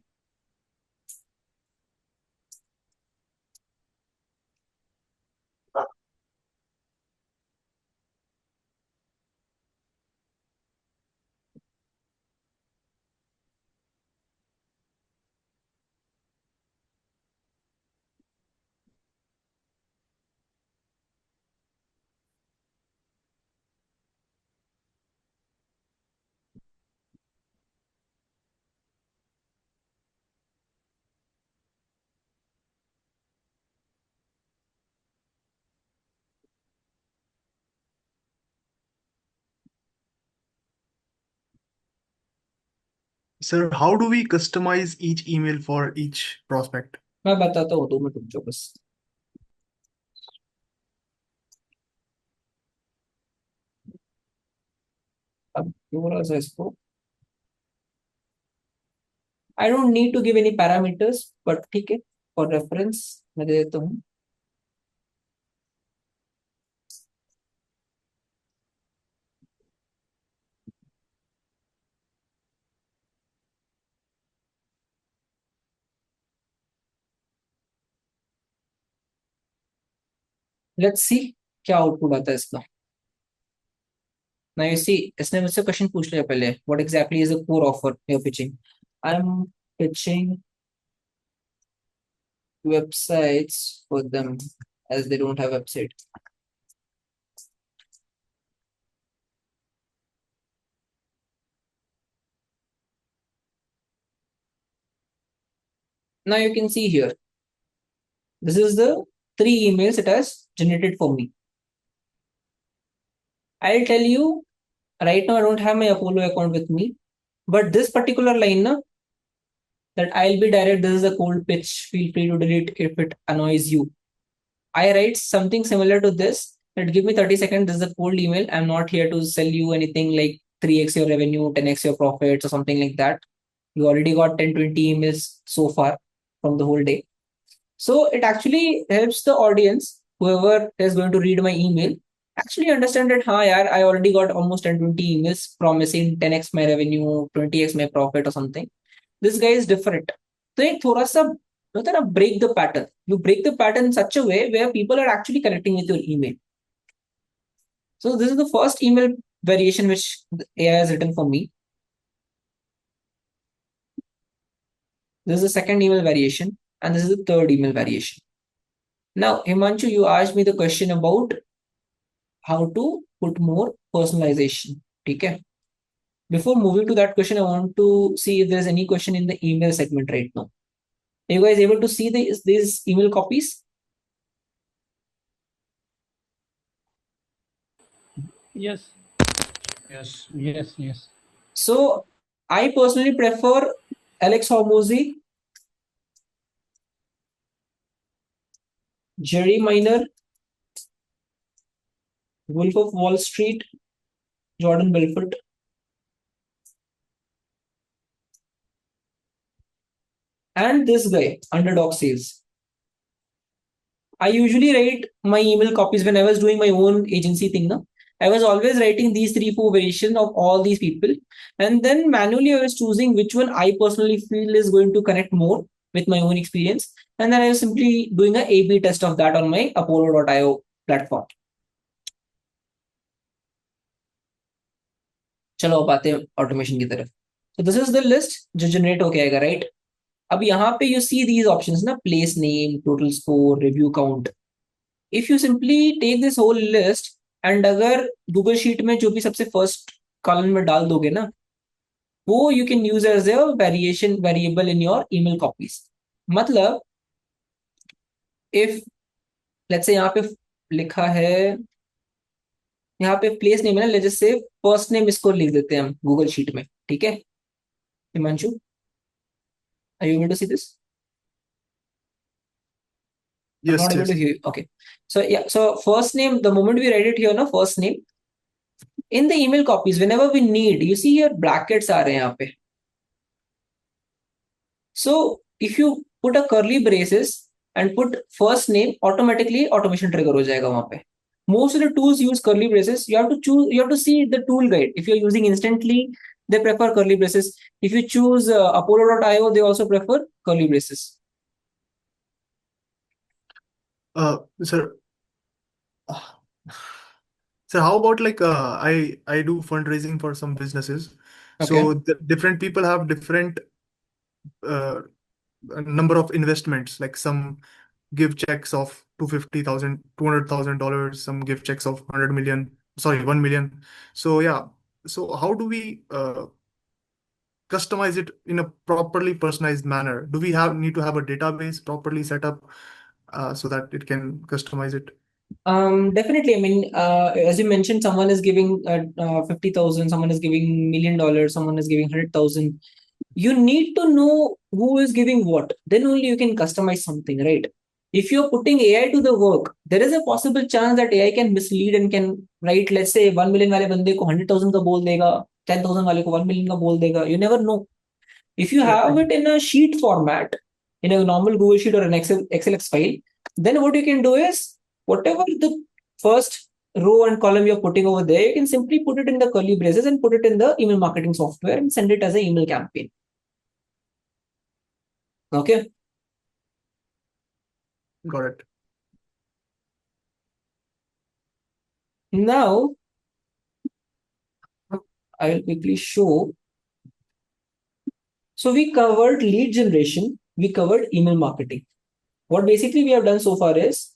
Sir, how do we customize each email for each prospect? मैं बताता हूँ, 2 मिनट रुक जाओ बस. अब थोड़ा सा इसको. I don't need to give any parameters, but ठीक है, for reference मैं दे देता हूँ. Let's see क्या आउटपुट आता है इसका. Now you see, इसने मुझसे क्वेश्चन पूछ लिया पहले. What exactly is the core offer you're pitching? I'm pitching websites for them as they don't have website. Now you can see here. This is the 3 emails it has generated for me. I'll tell you, right now I don't have my Apollo account with me, but this particular line na, that I'll be direct, this is a cold pitch, feel free to delete if it annoys you. I write something similar to this, that give me 30 seconds, this is a cold email. I'm not here to sell you anything like 3x your revenue, 10x your profits or something like that. You already got 10, 20 emails so far from the whole day. So it actually helps the audience, whoever is going to read my email, actually understand that, हाँ यार, I already got almost 10, 20 emails promising 10x my revenue, 20x my profit or something. This guy is different. तो एक थोड़ा सा होता है ना, break the pattern. You break the pattern in such a way where people are actually connecting with your email. So this is the first email variation which the AI has written for me. This is the second email variation, and this is the third email variation. Now, Himanshu, you asked me the question about how to put more personalization. Okay. Before moving to that question, I want to see if there's any question in the email segment right now. Are you guys able to see these email copies? Yes. Yes. Yes, yes. So I personally prefer Alex Hormozi, Jerry Minor, Wolf of Wall Street, Jordan Belfort, and this guy, Underdog Sales. I usually write my email copies when I was doing my own agency thing. No? I was always writing these 3-4 variations of all these people. And then manually I was choosing which one I personally feel is going to connect more with my own experience. And then I was simply doing a A/B test of that on my Apollo.io platform. चलो अब आते हैं automation की तरफ. So this is the list जो generate होके आएगा, right? अब यहाँ पे you see these options ना, place name, total score, review count. If you simply take this whole list and अगर Google Sheet में जो भी सबसे first column में डाल दोगे ना, वो you can use as a variation variable in your email copies. मतलब if let's say यहाँ पे लिखा है यहाँ पे प्लेस नेम है ना, लेट्स जस्ट से फर्स्ट नेम इसको लिख देते हैं हम गूगल शीट में, ठीक है Himanshu, are you able to see this? I'm Yes, not able to yes. hear you. Okay. So yeah, so first name, the moment we write it here, ना first name, in the email copies, whenever we need, you see here brackets आ रहे हैं यहाँ पे. So if you put a curly braces and put first name, automatically automation trigger हो जाएगा वहाँ पे. Most of the tools use curly braces. You have to choose. You have to see the tool guide. If you're using Instantly, they prefer curly braces. If you choose Apollo.io, they also prefer curly braces. Sir, sir, how about like I do fundraising for some businesses. Okay. So the different people have different uh, number of investments. Like some give checks of 250,000, $200,000. Some give checks of 100 million. Sorry, 1 million. So yeah. So how do we customize it in a properly personalized manner? Do we have need to have a database properly set up so that it can customize it? Definitely. I mean, as you mentioned, someone is giving 50,000, someone is giving $1 million, someone is giving 100,000. You need to know who is giving what. Then only you can customize something, right? If you're putting AI to the work, there is a possible chance that AI can mislead and can write, let's say, 1 million वाले बंदे को 100,000 का बोल देगा, 10,000 वाले को 1 million का बोल देगा. You never know. If you Yeah, have it in a sheet format, in a normal Google Sheet or an XLX file, then what you can do is whatever the first row and column you're putting over there, you can simply put it in the curly braces and put it in the email marketing software and send it as an email campaign. Okay. got it. Now, I will quickly show. So we covered lead generation, we covered email marketing. What basically we have done so far is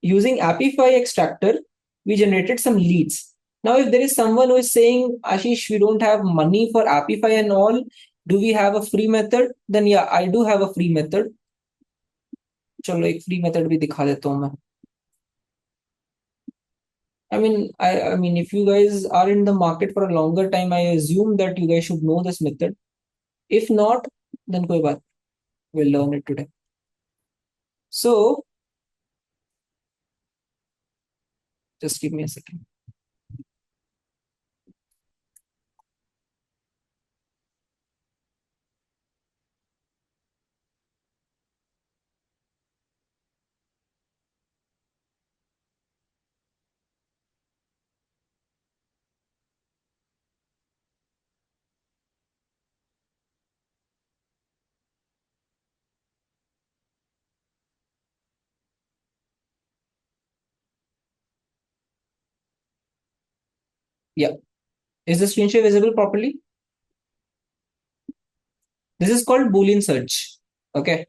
using Apify extractor, we generated some leads. Now, if there is someone who is saying, Ashish, we don't have money for Apify and all, do we have a free method? Then yeah, I do have a free method. चलो एक free method भी दिखा देता हूँ मैं. I mean, if you guys are in the market for a longer time, I assume that you guys should know this method. If not, then कोई बात, we'll learn it today. So, just give me a second. Yeah. Is the screen share visible properly? This is called Boolean search. Okay.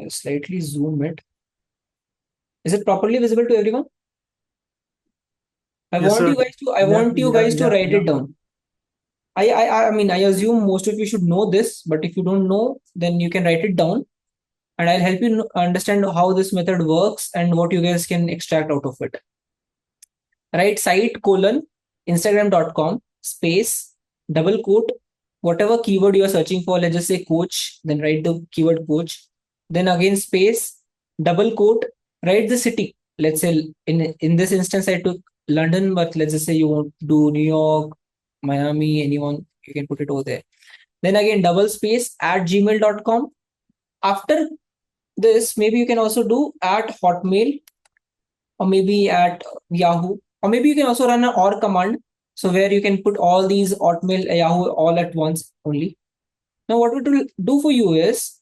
I'll slightly zoom it. Is it properly visible to everyone? I Yes, want sir. you guys to write it down. I mean, I assume most of you should know this, but if you don't know, then you can write it down and I'll help you understand how this method works and what you guys can extract out of it. Write site colon Instagram.com space double quote whatever keyword you are searching for. Let's just say coach, then write the keyword coach. Then again space double quote, write the city. Let's say in this instance I took London, but let's just say you want to do New York, Miami, anyone, you can put it over there. Then again double space at gmail.com. After this, maybe you can also do at Hotmail or maybe at Yahoo, or maybe you can also run an or command. So where you can put all these Hotmail, Yahoo all at once only. Now what it will do for you is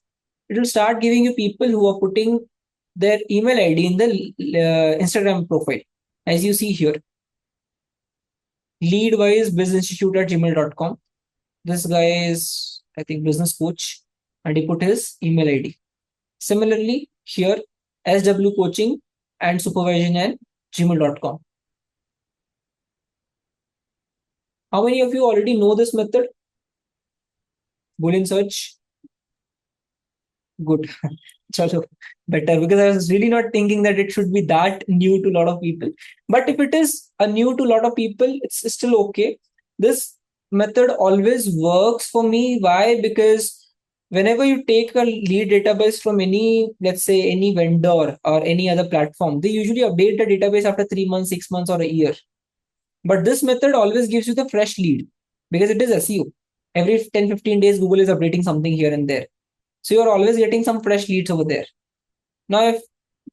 it will start giving you people who are putting their email ID in the Instagram profile. As you see here, leadwise businessinstitute at gmail.com. This guy is, I think, business coach, and he put his email ID. Similarly, here, SW coaching and supervision at gmail.com. How many of you already know this method? Boolean search. Good. Chalo, better, because I was really not thinking that it should be that new to a lot of people. But if it is a new to a lot of people, it's still okay. This method always works for me. Why? Because whenever you take a lead database from any, let's say, any vendor or any other platform, they usually update the database after 3 months, 6 months, or a year. But this method always gives you the fresh lead because it is SEO. Every 10, 15 days, Google is updating something here and there. So you're always getting some fresh leads over there. Now, if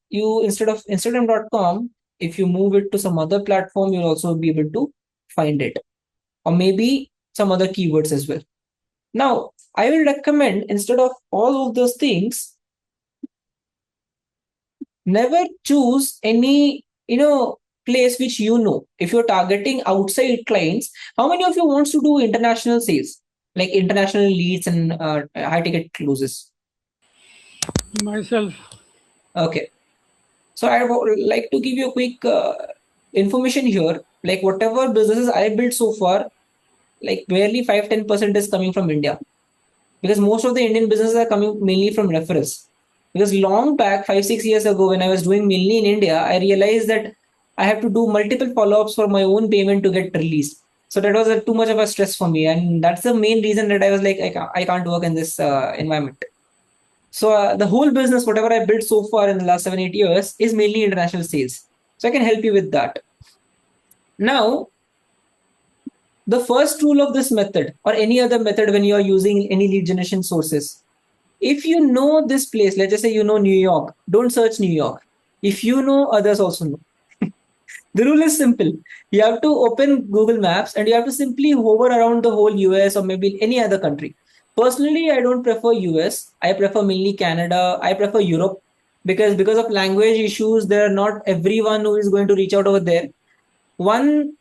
you, instead of Instagram.com, if you move it to some other platform, you'll also be able to find it, or maybe some other keywords as well. Now, I will recommend, instead of all of those things, never choose any, place which if you're targeting outside clients. How many of you wants to do international sales, like international leads and high ticket closes? Myself. Okay. So I would like to give you a quick information here. Like whatever businesses I built so far, like barely 5-10% is coming from India, because most of the Indian businesses are coming mainly from referrals. Because long back, 5-6 years ago, when I was doing mainly in India, I realized that I have to do multiple follow-ups for my own payment to get released. So that was too much of a stress for me, and that's the main reason that I was like, I can't work in this environment. So the whole business, whatever I built so far in the last 7-8 years, is mainly international sales. So I can help you with that. Now, the first rule of this method or any other method when you are using any lead generation sources, if you know this place, let's just say you know New York, don't search New York. If you know, others also know. The rule is simple. You have to open Google Maps and you have to simply hover around the whole US or maybe any other country. Personally, I don't prefer US. I prefer mainly Canada. I prefer Europe because of language issues, there are not everyone who is going to reach out over there. One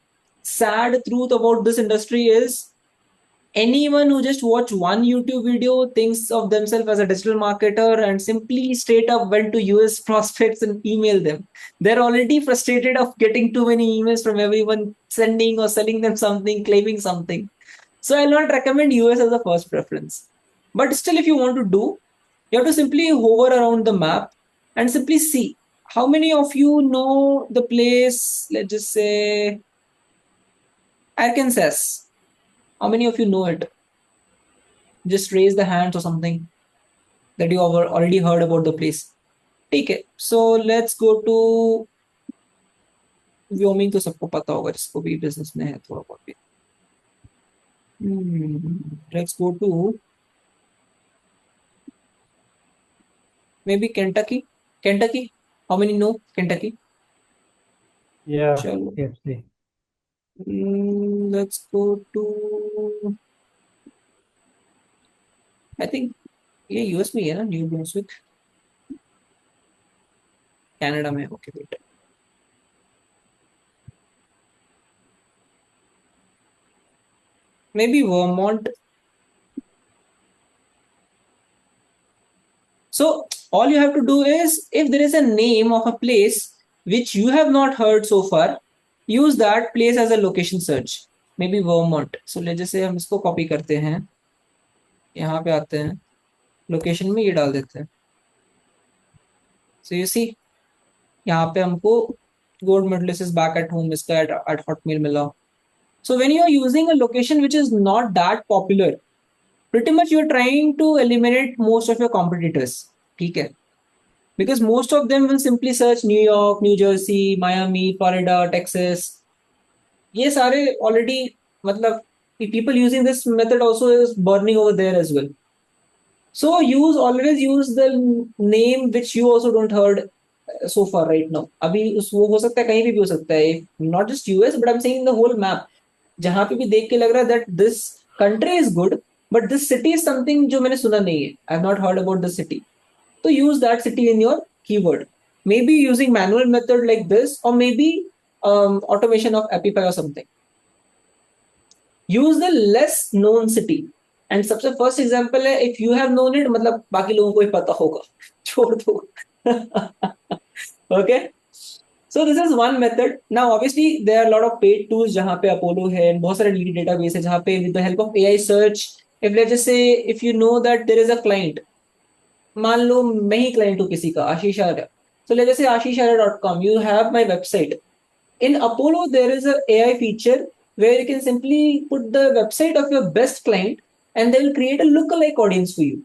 sad truth about this industry is anyone who just watch one YouTube video thinks of themselves as a digital marketer and simply straight up went to US prospects and email them. They're already frustrated of getting too many emails from everyone sending or selling them something, claiming something. So I'll not recommend US as a first preference. But still, if you want to do, you have to simply hover around the map and simply see how many of you know the place, let's just say Arkansas. How many of you know it? Just raise the hands or something that you have already heard about the place. Okay, so let's go to Wyoming. तो सबको पता होगा जिसको भी business में है थोड़ा बहुत भी. Let's go to maybe Kentucky. Kentucky. How many know Kentucky? Yeah. Chalo. Yes. Let's go to, I think ये यूएस में है ना, न्यू ब्रुंसविक. कनाडा में. ओके बेटा. Maybe Vermont. So all you have to do is, if there is a name of a place which you have not heard so far, use that place as a location search. Maybe Vermont. So let's just say हम इसको copy करते हैं, यहाँ पे आते हैं, location में ये डाल देते हैं. So you see, यहाँ पे हमको gold medalist is back at home इसका at Hotmail मिला. So when you are using a location which is not that popular, pretty much you're trying to eliminate most of your competitors. Okay? Because most of them will simply search New York, New Jersey, Miami, Florida, Texas. ये सारे already, मतलब people using this method also is burning over there as well. So always use the name which you also don't heard so far right now. अभी वो हो सकता है कहीं भी हो सकता है, not just US, but I'm saying the whole map. जहाँ पे भी देख के लग रहा है that this country is good, but this city is something जो मैंने सुना नहीं है. I've not heard about the city. So use that city in your keyword. Maybe using manual method like this, or maybe automation of Apify or something. Use the less known city. And सबसे first example है, if you have known it, मतलब बाकी लोगों को ही पता होगा. छोड़ दो. Okay. So this is one method. Now, obviously, there are a lot of paid tools जहाँ पे Apollo है, and बहुत सारे lead database है जहाँ पे with the help of AI search, if let's just say if you know that there is a client मान लो मैं ही क्लाइंट हूँ किसी का, आशीष Arya. So let's say ashisharya.com, you have my website. In Apollo, there is a AI feature where you can simply put the website of your best client and they will create a lookalike audience for you.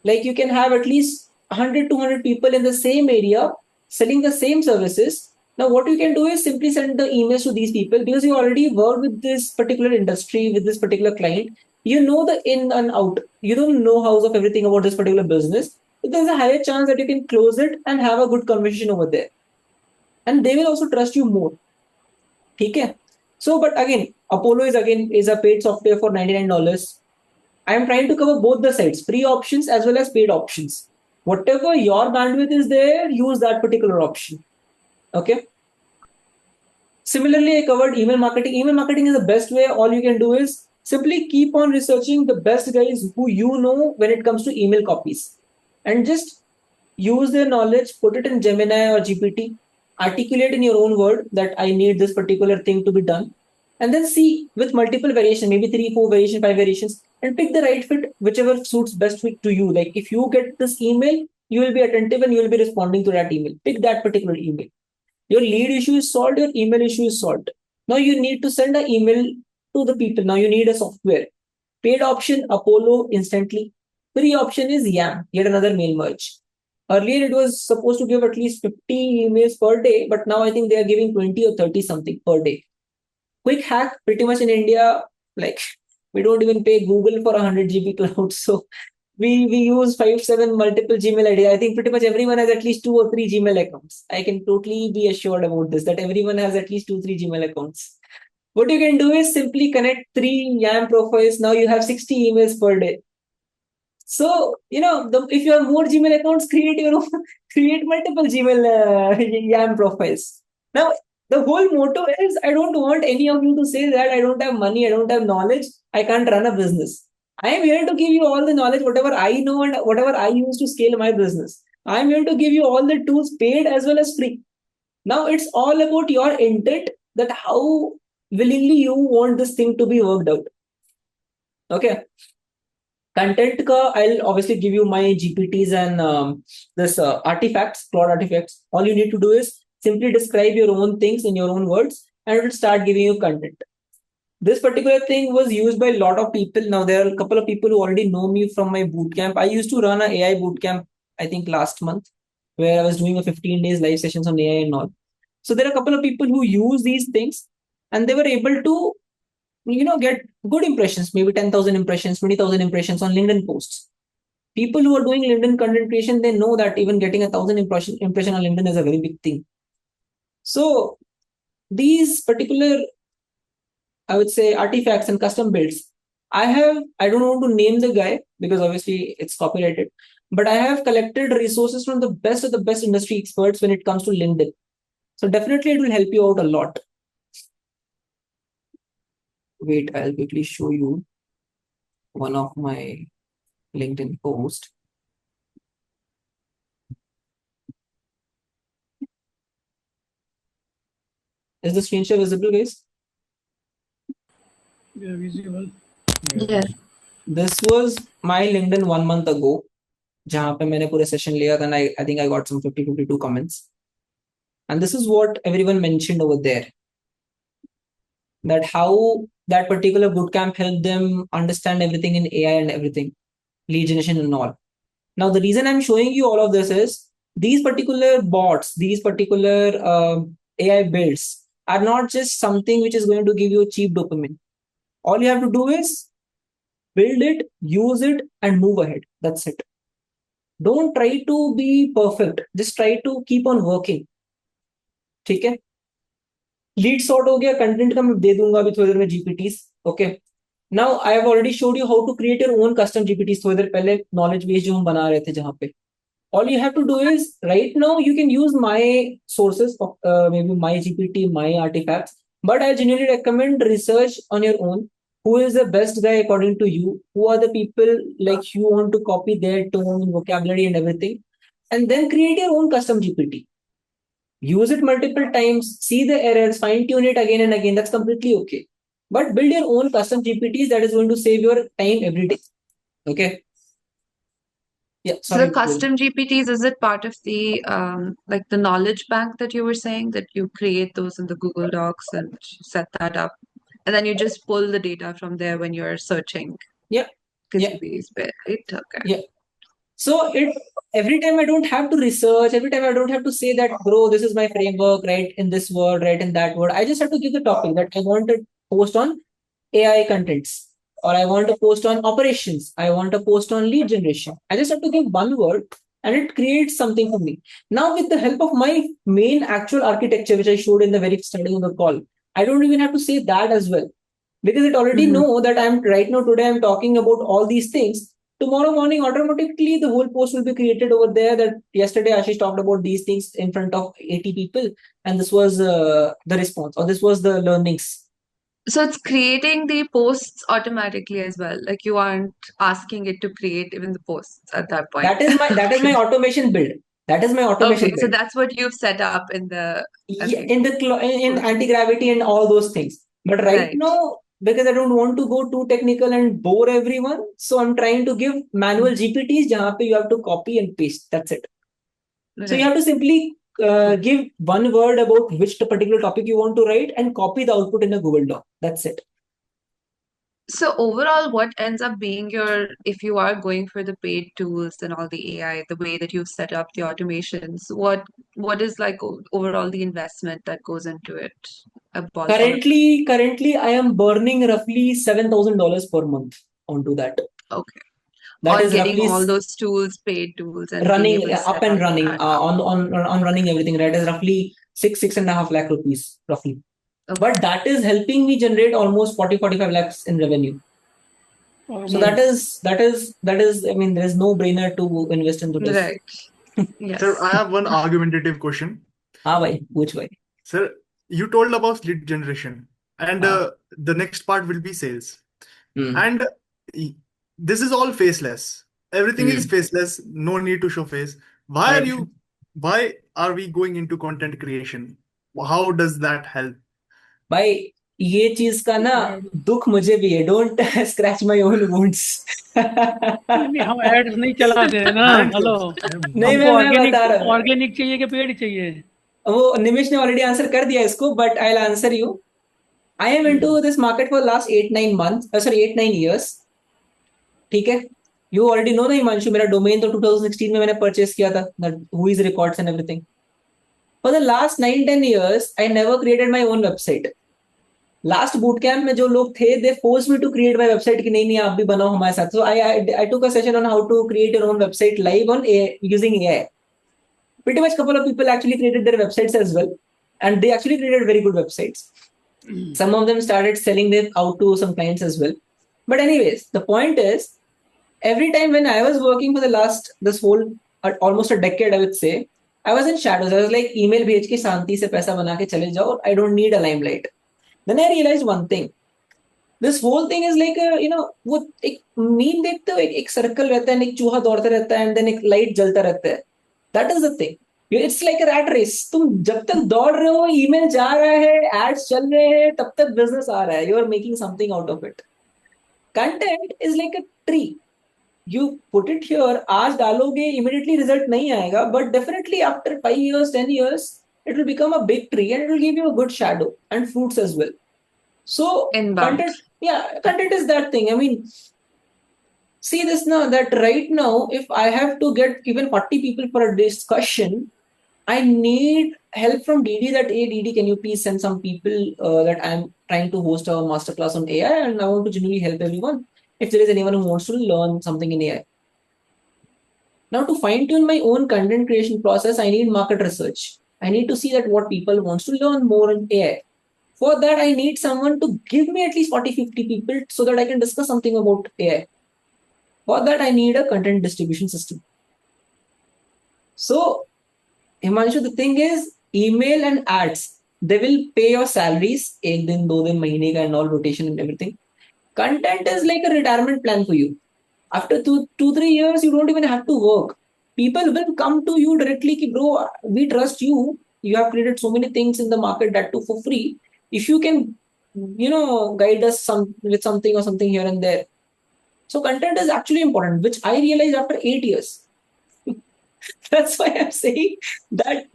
Like you can have at least 100, 200 people in the same area selling the same services. Now, what you can do is simply send the emails to these people because you already work with this particular industry, with this particular client. You know the in and out. You don't know house of everything about this particular business. But there's a higher chance that you can close it and have a good conversation over there. And they will also trust you more. Okay. So, but again, Apollo is a paid software for $99. I am trying to cover both the sides, free options as well as paid options. Whatever your bandwidth is there, use that particular option. Okay. Similarly, I covered email marketing. Email marketing is the best way. All you can do is simply keep on researching the best guys who you know when it comes to email copies and just use their knowledge, put it in Gemini or GPT, articulate in your own word that I need this particular thing to be done, and then see with multiple variations, maybe 3, 4 variations, 5 variations, and pick the right fit, whichever suits best fit to you. Like if you get this email, you will be attentive and you will be responding to that email. Pick that particular email. Your lead issue is solved, your email issue is solved. Now you need to send an email to the people. Now you need a software. Paid option, Apollo instantly. Free option is YAM, yet another mail merge. Earlier, it was supposed to give at least 50 emails per day, but now I think they are giving 20 or 30 something per day. Quick hack, pretty much in India, like we don't even pay Google for 100 GB cloud. So we use 5, 7 multiple Gmail IDs. I think pretty much everyone has at least 2 or 3 Gmail accounts. I can totally be assured about this, that everyone has at least 2, 3 Gmail accounts. What you can do is simply connect 3 YAM profiles. Now you have 60 emails per day. So, if you have more Gmail accounts, create your own, create multiple Gmail YAM profiles. Now, the whole motto is I don't want any of you to say that I don't have money, I don't have knowledge, I can't run a business. I am here to give you all the knowledge, whatever I know and whatever I use to scale my business. I am here to give you all the tools paid as well as free. Now, it's all about your intent, that how willingly you want this thing to be worked out. Okay. Content ka, I'll obviously give you my GPTs and this artifacts, Claude artifacts. All you need to do is simply describe your own things in your own words and it will start giving you content. This particular thing was used by a lot of people. Now, there are a couple of people who already know me from my bootcamp. I used to run an AI bootcamp, I think last month, where I was doing a 15 days live sessions on AI and all. So there are a couple of people who use these things and they were able to get good impressions, maybe 10,000 impressions, 20,000 impressions on LinkedIn posts. People who are doing LinkedIn content creation, they know that even getting 1,000 impression on LinkedIn is a very big thing. So these particular, I would say, artifacts and custom builds, I don't want to name the guy because obviously it's copyrighted, but I have collected resources from the best of the best industry experts when it comes to LinkedIn. So definitely it will help you out a lot. Wait, I'll quickly show you one of my LinkedIn posts. Is the screen share visible, guys? Yeah, visible. Yes. This was my LinkedIn 1 month ago, जहाँ पे मैंने पूरे session लिया था, and I think I got some 52 comments. And this is what everyone mentioned over there. That how that particular bootcamp helped them understand everything in AI and everything, lead generation and all. Now, the reason I'm showing you all of this is these particular bots, these particular AI builds are not just something which is going to give you a cheap dopamine. All you have to do is build it, use it, and move ahead. That's it. Don't try to be perfect. Just try to keep on working. ठीक है? Lead sort हो गया, content का मैं दे दूंगा अभी थोड़ी देर में GPTs. Okay. Now I have already showed you how to create your own custom GPTs. थोड़ी देर पहले knowledge base जो हम बना रहे थे जहाँ पे. All you have to do is right now you can use my sources of maybe my GPT, my artifacts, but I genuinely recommend research on your own. Who is the best guy according to you? Who are the people like you want to copy their tone, vocabulary, and everything, and then create your own custom GPT. Use it multiple times, see the errors, fine tune it again and again. That's completely okay. But build your own custom GPTs that is going to save your time every day. Okay. Yeah, So the sorry. custom GPTs, is it part of the like the knowledge bank that you were saying that you create those in the Google Docs and set that up, and then you just pull the data from there when you're searching Yeah, yeah, these bit, right? Okay. yeah. So every time I don't have to research, every time I don't have to say that, bro, this is my framework, right? In this word, right? In that word. I just have to give the topic that I want to post on AI contents, or I want to post on operations. I want to post on lead generation. I just have to give one word and it creates something for me. Now, with the help of my main actual architecture, which I showed in the very starting of the call, I don't even have to say that as well, because it already Mhm. know that I'm right now today I'm talking about all these things. Tomorrow morning, automatically the whole post will be created over there. That yesterday Ashish talked about these things in front of 80 people, and this was the response, or this was the learnings. So it's creating the posts automatically as well. Like you aren't asking it to create even the posts at that point. That is my automation build. That is my automation Okay, so build. that's what you've set up in the Yeah, okay. in anti-gravity and all those things. But right Right. now, because I don't want to go too technical and bore everyone, so I'm trying to give manual GPTs jahan pe you have to copy and paste. That's it. So you Right. have to simply give one word about which particular topic you want to write and copy the output in a Google Doc. That's it. So overall, what ends up being your, if you are going for the paid tools and all the AI, the way that you've set up the automations, what is like overall the investment that goes into it? A ballpark. Currently, I am burning roughly $7,000 per month onto that. Okay. That On is getting roughly all those tools, paid tools, and being running able to up set and all of running that up. on running everything. That is roughly 6.5 lakh rupees roughly. Okay. But that is helping me generate almost 45 lakhs in revenue. So that is. I mean, there is no brainer to invest into this. Right. Yes. Sir, I have one argumentative question. हाँ भाई, which way? Sir, you told about lead generation, and the next part will be sales. And this is all faceless. Everything is faceless. No need to show face. Right. Why are we going into content creation? How does that help? भाई ये चीज का ना दुख मुझे भी है. Don't scratch my own wounds. नहीं हम एड्स नहीं चलाते हैं ना. I am हेलो, नहीं, हमको मैं बता रहा हूँ. ऑर्गेनिक चाहिए कि पेड चाहिए? वो निमिष ने ऑलरेडी आंसर कर दिया इसको, but I will answer you. I am into this market for last 8-9 months. Sorry, 8-9 years. ठीक है. You already know ना हिमांशु, मेरा डोमेन तो 2016 में मैंने परचेस किया था. Who is records and everything. For the last 9-10 years, I never created my own website. Last boot camp में जो लोग थे, they force me to create my website कि नहीं आप भी बनाओ हमारे साथ. So I took a session on how to create your own website live on using AI. Pretty much couple of people actually created their websites as well, and they actually created very good websites. Some of them started selling them out to some clients as well. But anyways, the point is, every time when I was working for the last this whole almost a decade, I would say, I was in shadows. I was like, email भेज के शांति से पैसा बना के चले जाओ. I don't need a limelight. Then I realized one thing. This whole thing is like वो एक मीम देखते हो, एक सर्कल रहता है, एक चूहा दौड़ता रहता है, एंड देन एक लाइट जलता रहता है. That is the thing. It's like a rat race. तुम जब तक दौड़ रहे हो, ईमेल जा रहा है, एड्स चल रहे हैं, तब तक बिजनेस आ रहा है. You are making something out of it. Content is like a tree. You put it here, आज डालोगे, इमीडिएटली रिजल्ट नहीं आएगा, but definitely after 5 years 10 years it will become a big tree and it will give you a good shadow and fruits as well. So Inbound. content is that thing. I mean, see this now, that right now, if I have to get even 40 people for a discussion, I need help from DD that, hey DD, can you please send some people that I'm trying to host a masterclass on AI and I want to genuinely help everyone. If there is anyone who wants to learn something in AI. Now, to fine tune my own content creation process, I need market research. I need to see that what people wants to learn more in AI. For that, I need someone to give me at least 40-50 people so that I can discuss something about AI. For that, I need a content distribution system. So, Himanshu, the thing is, email and ads, they will pay your salaries, 1 दिन, 2 दिन, महीने का, and all rotation and everything. Content is like a retirement plan for you. After 2-3 years, you don't even have to work. People will come to you directly, ki, bro, we trust you. You have created so many things in the market, that too for free. If you can, guide us with something or something here and there. So content is actually important, which I realized after 8 years. That's why I'm saying that,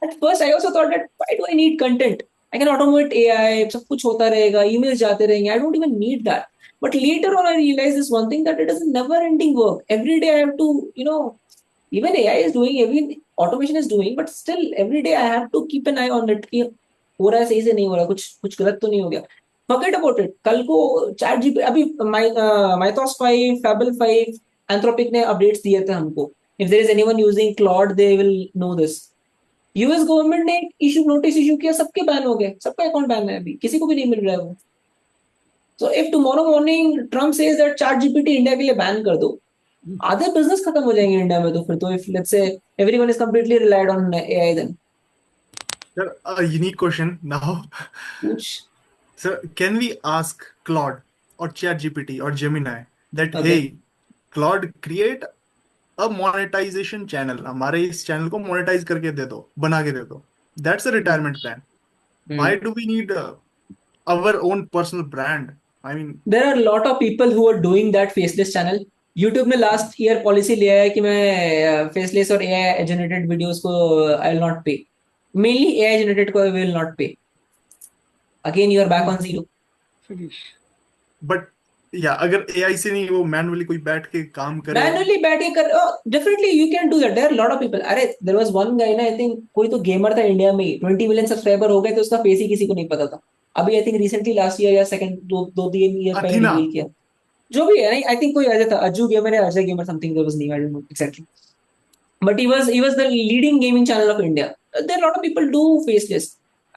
at first I also thought that why do I need content? I can automate AI, सब कुछ होता रहेगा, emails जाते रहेंगे. I don't even need that. But later on, I realized this one thing, that it is a never-ending work. Every day I have to, even AI is doing, even automation is doing, but still every day I have to keep an eye on it. कि हो रहा है सही से नहीं हो रहा, कुछ गलत तो नहीं हो गया. Forget about it. कल को ChatGPT, अभी Mythos 5, Fable 5, Anthropic ने updates दिए थे हमको. If there is anyone using Claude, they will know this. US government ने नोटिस इशू किया, सबके बैन हो गए, सबका अकाउंट बैन है, अभी किसी को भी नहीं मिल रहा है वो. So if tomorrow morning Trump says that chat GPT India के लिए बैन कर दो, आधे बिजनेस खत्म हो जाएंगे इंडिया में. तो फिर तो if let's say everyone is completely relied on AI, then Sir, a unique question now. कुछ. Sir, can we ask Claude or ChatGPT or Gemini that, Okay. hey, Claude, create a monetization channel. हमारे इस channel को monetise करके दे दो, बना के दे दो. That's a retirement plan. Why do we need our own personal brand? I mean, there are a lot of people who are doing that faceless channel. YouTube ने last year policy लिया है कि मैं फेसलेस और AI generated videos को I will not pay. Mainly AI generated को I will not pay. Again you are back on zero. Finish. but yeah, अगर AI से नहीं, वो मैनुअली कोई बैठ के काम करे. मैनुअली बैठ के कर, definitely you can do that. There are lot of people. अरे देयर वाज वन गाय ना, आई थिंक कोई तो गेमर था इंडिया में, 20 मिलियन सब्सक्राइबर हो गए तो उसका फेस ही किसी को नहीं पता था. अभी I think recently last year या सेकंड दो तीन ईयर पहले अथीना. रिवील किया. जो भी है, नहीं आई थिंक कोई अजय था, अज्जू गेमर या Ajay gamer something, there was name, I don't know exactly. But he was the leading gaming channel of India. There are a lot of people do faceless.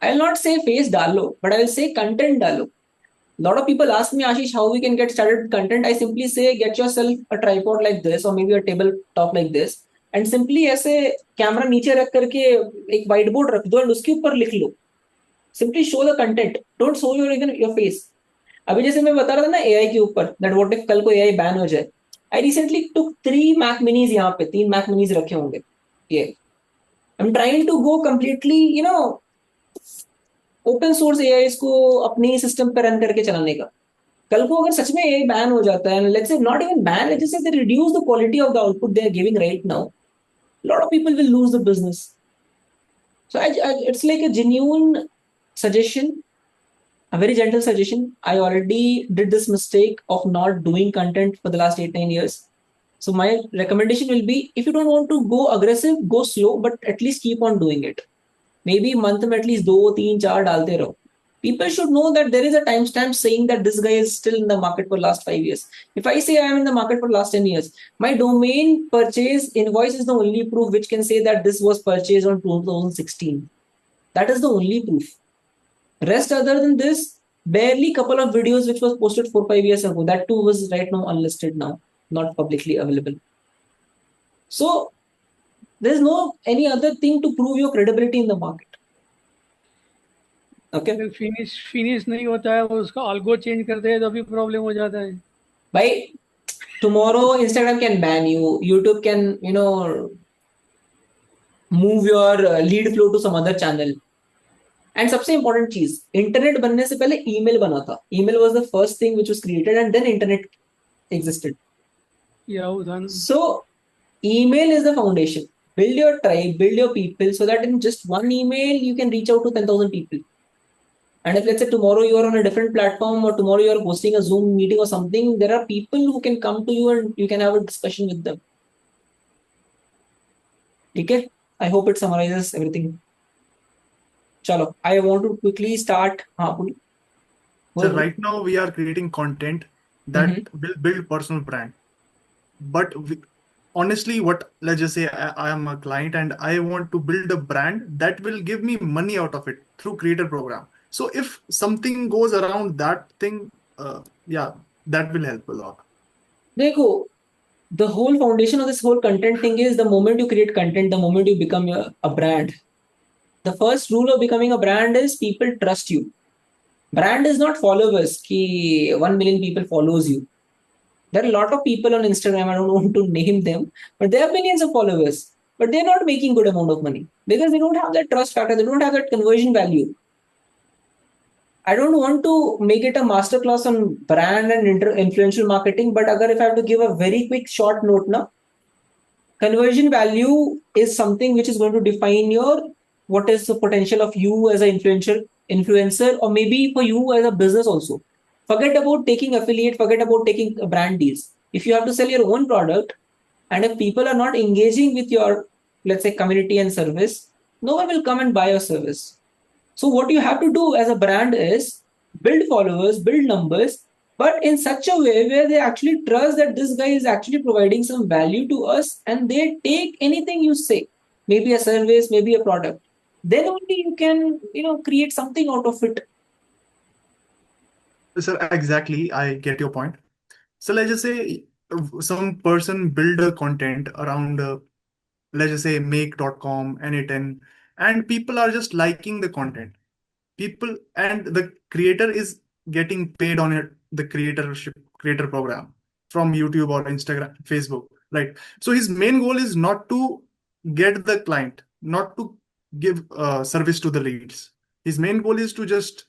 I'll not say face डालो, but I will say content डालो. A lot of people ask me, Ashish, how we can get started with content. I simply say, get yourself a tripod like this or maybe a tabletop like this, and simply ऐसे camera नीचे रख करके एक whiteboard रख दो and उसके ऊपर लिख लो. Simply show the content. Don't show your face. अभी जैसे मैं बता रहा था ना AI के ऊपर, that what if कल को AI बैन हो जाए. I recently took 3 Mac Minis, यहाँ पे 3 Mac Minis रखे होंगे. ये I'm trying to go completely, open source AI को अपनी सिस्टम पे रन करके चलाने का. कल को अगर सच में एआई बैन हो जाता है, लेट्स से not even ban, let's say they reduce the quality of the output they are giving right now, lot of people will lose the business. So it's like a genuine suggestion, a very gentle suggestion. I already did this mistake of not doing content for the last 8-9 years. So my recommendation will be, if you don't want to go aggressive, go slow, but at least keep on doing it. Maybe month में at least 2, 3, 4 डालते रहो. People should know that there is a timestamp saying that this guy is still in the market for last 5 years. If I say I am in the market for last 10 years, my domain purchase invoice is the only proof which can say that this was purchased on 2016. That is the only proof. Rest other than this, barely couple of videos which was posted 4-5 years ago. That too was right now unlisted now, not publicly available. So there's no any other thing to prove your credibility in the market. Okay. अगर finish नहीं होता है, वो उसका algo change करते हैं तो भी प्रॉब्लम हो जाता है. By tomorrow, Instagram can ban you. YouTube can, move your lead flow to some other channel. And सबसे इंपॉर्टेंट चीज, इंटरनेट बनने से पहले ईमेल बना था. Email was the first thing which was created and then internet existed. So email is the foundation. Build your tribe, build your people, so that in just one email you can reach out to 10,000 people. And if let's say tomorrow you are on a different platform or tomorrow you are hosting a Zoom meeting or something, there are people who can come to you and you can have a discussion with them. Okay? I hope it summarizes everything. Chalo, I want to quickly start. So right now we are creating content that will build personal brand. But honestly, let's just say I am a client and I want to build a brand that will give me money out of it through creator program. So if something goes around that thing, that will help a lot. Dekho, the whole foundation of this whole content thing is the moment you create content, the moment you become a brand. The first rule of becoming a brand is people trust you. Brand is not followers, ki 1 million people follows you. There are a lot of people on Instagram, I don't want to name them, but they have millions of followers, but they're not making good amount of money because they don't have that trust factor, they don't have that conversion value. I don't want to make it a masterclass on brand and influential marketing, but if I have to give a very quick short note now, conversion value is something which is going to define what is the potential of you as an influencer, or maybe for you as a business also. Forget about taking affiliate, forget about taking brand deals. If you have to sell your own product, and if people are not engaging with your, let's say, community and service, no one will come and buy your service. So what you have to do as a brand is build followers, build numbers, but in such a way where they actually trust that this guy is actually providing some value to us, and they take anything you say, maybe a service, maybe a product. Then only you can, create something out of it. Sir, exactly. I get your point. So let's just say some person build a content around, let's just say make.com, N8N, and people are just liking the content. People and the creator is getting paid on it, the creator program from YouTube or Instagram, Facebook, right? So his main goal is not to get the client, not to give service to the leads. His main goal is to just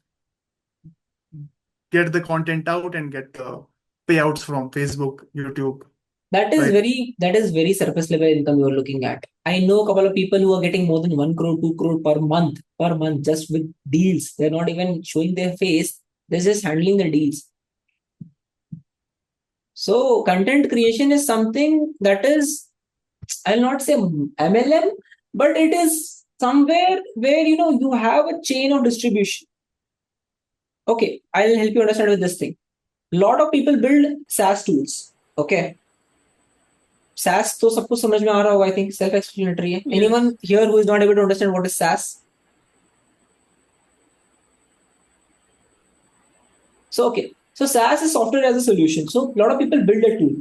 get the content out and get the payouts from Facebook, YouTube, That is right? very surface level income you're looking at. I know a couple of people who are getting more than 1 crore, 2 crore per month just with deals. They're not even showing their face. They're just handling the deals. So content creation is something that is, I'll not say MLM, but it is somewhere where, you have a chain of distribution. Okay, I'll help you understand with this thing. A lot of people build SaaS tools. Okay. SaaS तो सबको समझ में आ रहा होगा, I think self explanatory है. Anyone here who is not able to understand what is SaaS? So okay, so SaaS is software as a solution. So a lot of people build a tool.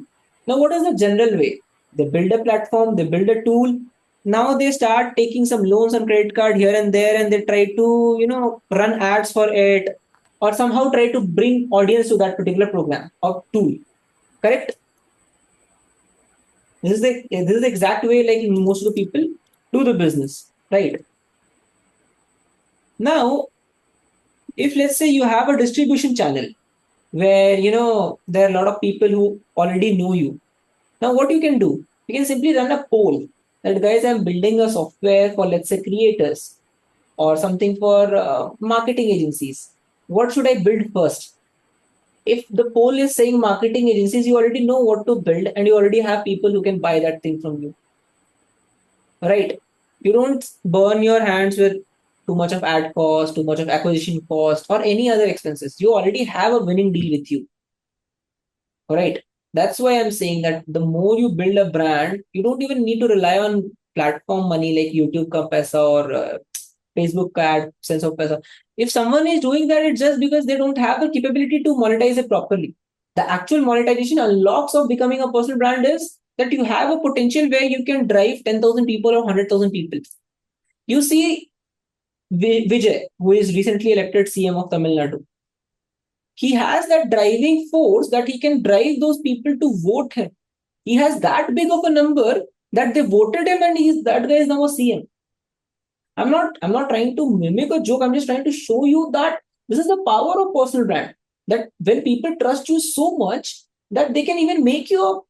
Now what is the general way? They build a platform, they build a tool. Now they start taking some loans on credit card here and there, and they try to run ads for it, or somehow try to bring audience to that particular program or tool. Correct? This is the exact way like most of the people do the business, right? Now, if let's say you have a distribution channel where there are a lot of people who already know you. Now, what you can do? You can simply run a poll that, guys, I'm building a software for, let's say, creators or something for marketing agencies. What should I build first? If the poll is saying marketing agencies, you already know what to build, and you already have people who can buy that thing from you. Right? You don't burn your hands with too much of ad cost, too much of acquisition cost, or any other expenses. You already have a winning deal with you. Right? That's why I'm saying that the more you build a brand, you don't even need to rely on platform money like YouTube ka paisa or Facebook ad sense of paisa. If someone is doing that, it's just because they don't have the capability to monetize it properly. The actual monetization unlocks of becoming a personal brand is that you have a potential where you can drive 10,000 people or 100,000 people. You see Vijay, who is recently elected CM of Tamil Nadu. He has that driving force that he can drive those people to vote him. He has that big of a number that they voted him, and that guy is now a CM. I'm not trying to mimic a joke. I'm just trying to show you that this is the power of personal brand. That when people trust you so much that they can even make you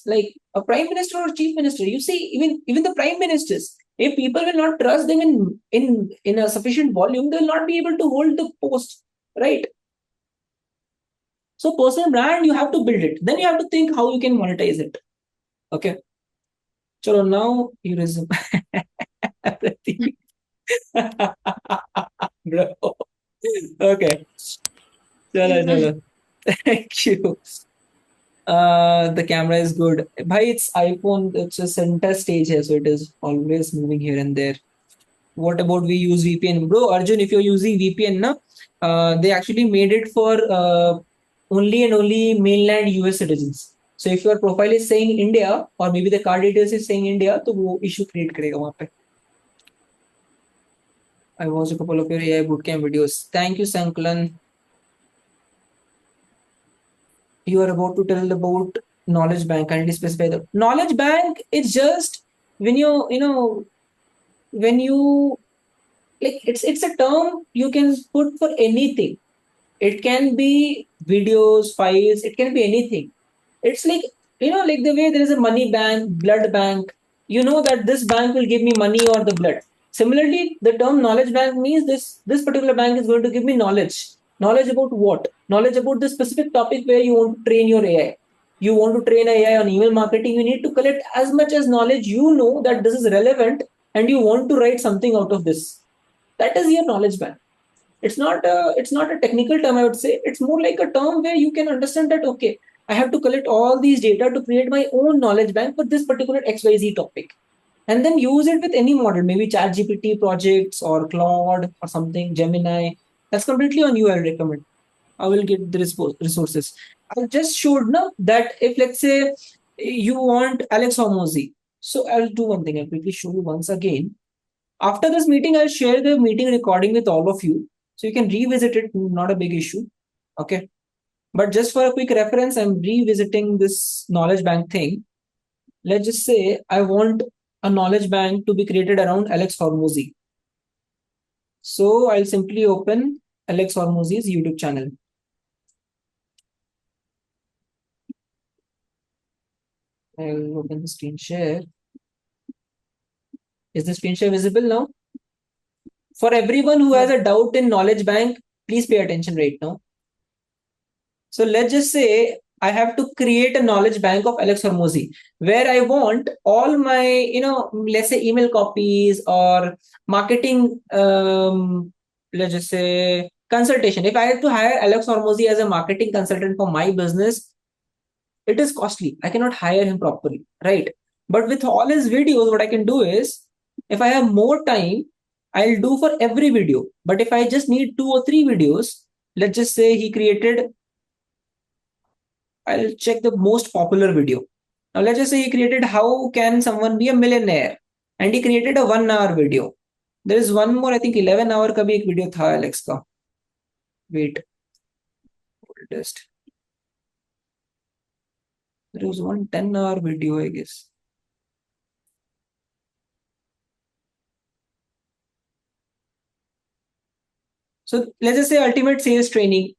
like a prime minister or chief minister. You see, even the prime ministers, if people will not trust them in a sufficient volume, they'll not be able to hold the post, right? So personal brand, you have to build it. Then you have to think how you can monetize it. Okay. So now you resume. Bro. Okay. Chalo. Thank you. The camera is good. Bhai, it's iPhone. It's a center stage here, so it is always moving here and there. What about we use VPN? Bro, Arjun, if you're using VPN, they actually made it for only and only mainland US citizens. So if your profile is saying India, or maybe the card details is saying India, तो वो issue create करेगा वहाँ पे. I watched a couple of your AI bootcamp videos. Thank you, Sankalan. You are about to tell about knowledge bank. Kindly specify the knowledge bank. It's just when when you like it's a term you can put for anything. It can be videos, files, it can be anything. It's like like the way there is a money bank, blood bank, you know that this bank will give me money or the blood. Similarly, the term knowledge bank means this particular bank is going to give me knowledge. Knowledge about what? Knowledge about the specific topic where you want to train your AI. You want to train AI on email marketing, you need to collect as much as knowledge you know that this is relevant and you want to write something out of this. That is your knowledge bank. It's not a technical term, I would say. It's more like a term where you can understand that, okay, I have to collect all these data to create my own knowledge bank for this particular XYZ topic. And then use it with any model, maybe ChatGPT projects or Claude or something, Gemini. That's completely on you, I'll recommend. I will get the resources. I just showed now that if, let's say, you want Alex Hormozi. So I'll do one thing. I'll quickly show you once again. After this meeting, I'll share the meeting recording with all of you. So you can revisit it, not a big issue. Okay. But just for a quick reference, I'm revisiting this knowledge bank thing. Let's just say I want a knowledge bank to be created around Alex Hormozi. So I'll simply open Alex Hormozi's YouTube channel. I'll open the screen share. Is the screen share visible now? For everyone who has a doubt in knowledge bank, please pay attention right now. So let's just say I have to create a knowledge bank of Alex Hormozi where I want all my, let's say email copies or marketing, let's just say consultation. If I had to hire Alex Hormozi as a marketing consultant for my business, it is costly. I cannot hire him properly, right? But with all his videos, what I can do is, if I have more time, I'll do for every video. But if I just need 2 or 3 videos, let's just say he created, I'll check the most popular video. Now let's just say he created how can someone be a millionaire, and he created a 1-hour video. There is one more, I think 11-hour ka bhi ek video tha Alex ka. Wait, oldest. There was one 10-hour video, I guess. So let's just say ultimate sales training.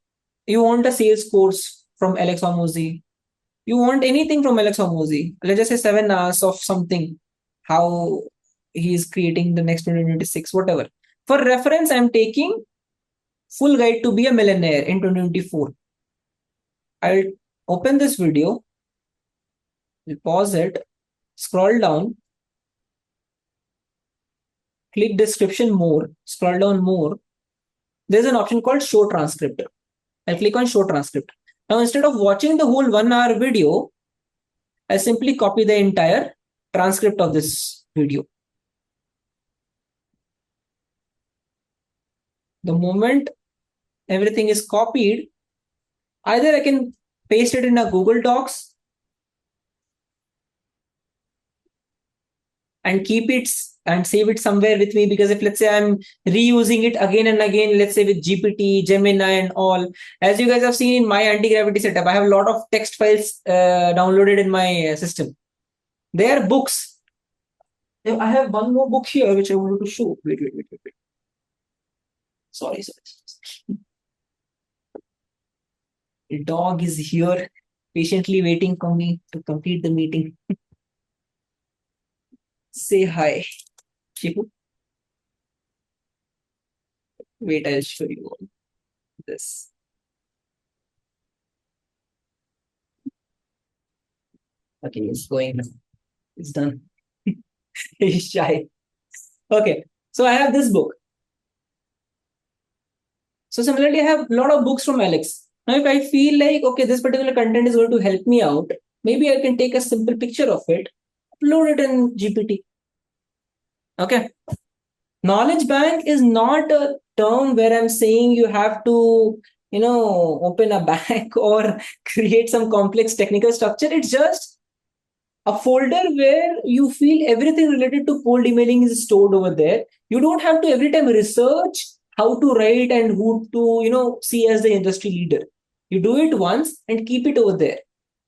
You want a sales course from Alex Hormozi. You want anything from Alex Hormozi. Let's just say 7 hours of something. How he is creating the next 2026, whatever. For reference, I'm taking full guide to be a millionaire in 2024. I'll open this video. I'll pause it. Scroll down. Click description more. Scroll down more. There's an option called show transcript. I'll click on show transcript. Now, instead of watching the whole 1-hour video, I simply copy the entire transcript of this video. The moment everything is copied, either I can paste it in a Google Docs and keep it and save it somewhere with me, because if let's say I'm reusing it again and again, let's say with GPT, Gemini and all, as you guys have seen in my anti-gravity setup, I have a lot of text files downloaded in my system. They are books. I have one more book here which I wanted to show. Wait. Sorry. The dog is here patiently waiting for me to complete the meeting. Say hi, Chipu. Wait, I'll show you all this. Okay, it's going now. It's done. He's shy. Okay, so I have this book. So similarly, I have a lot of books from Alex. Now, if I feel like, okay, this particular content is going to help me out, maybe I can take a simple picture of it, upload it in GPT. Okay. Knowledge bank is not a term where I'm saying you have to, open a bank or create some complex technical structure. It's just a folder where you feel everything related to cold emailing is stored over there. You don't have to every time research how to write and who to, see as the industry leader. You do it once and keep it over there.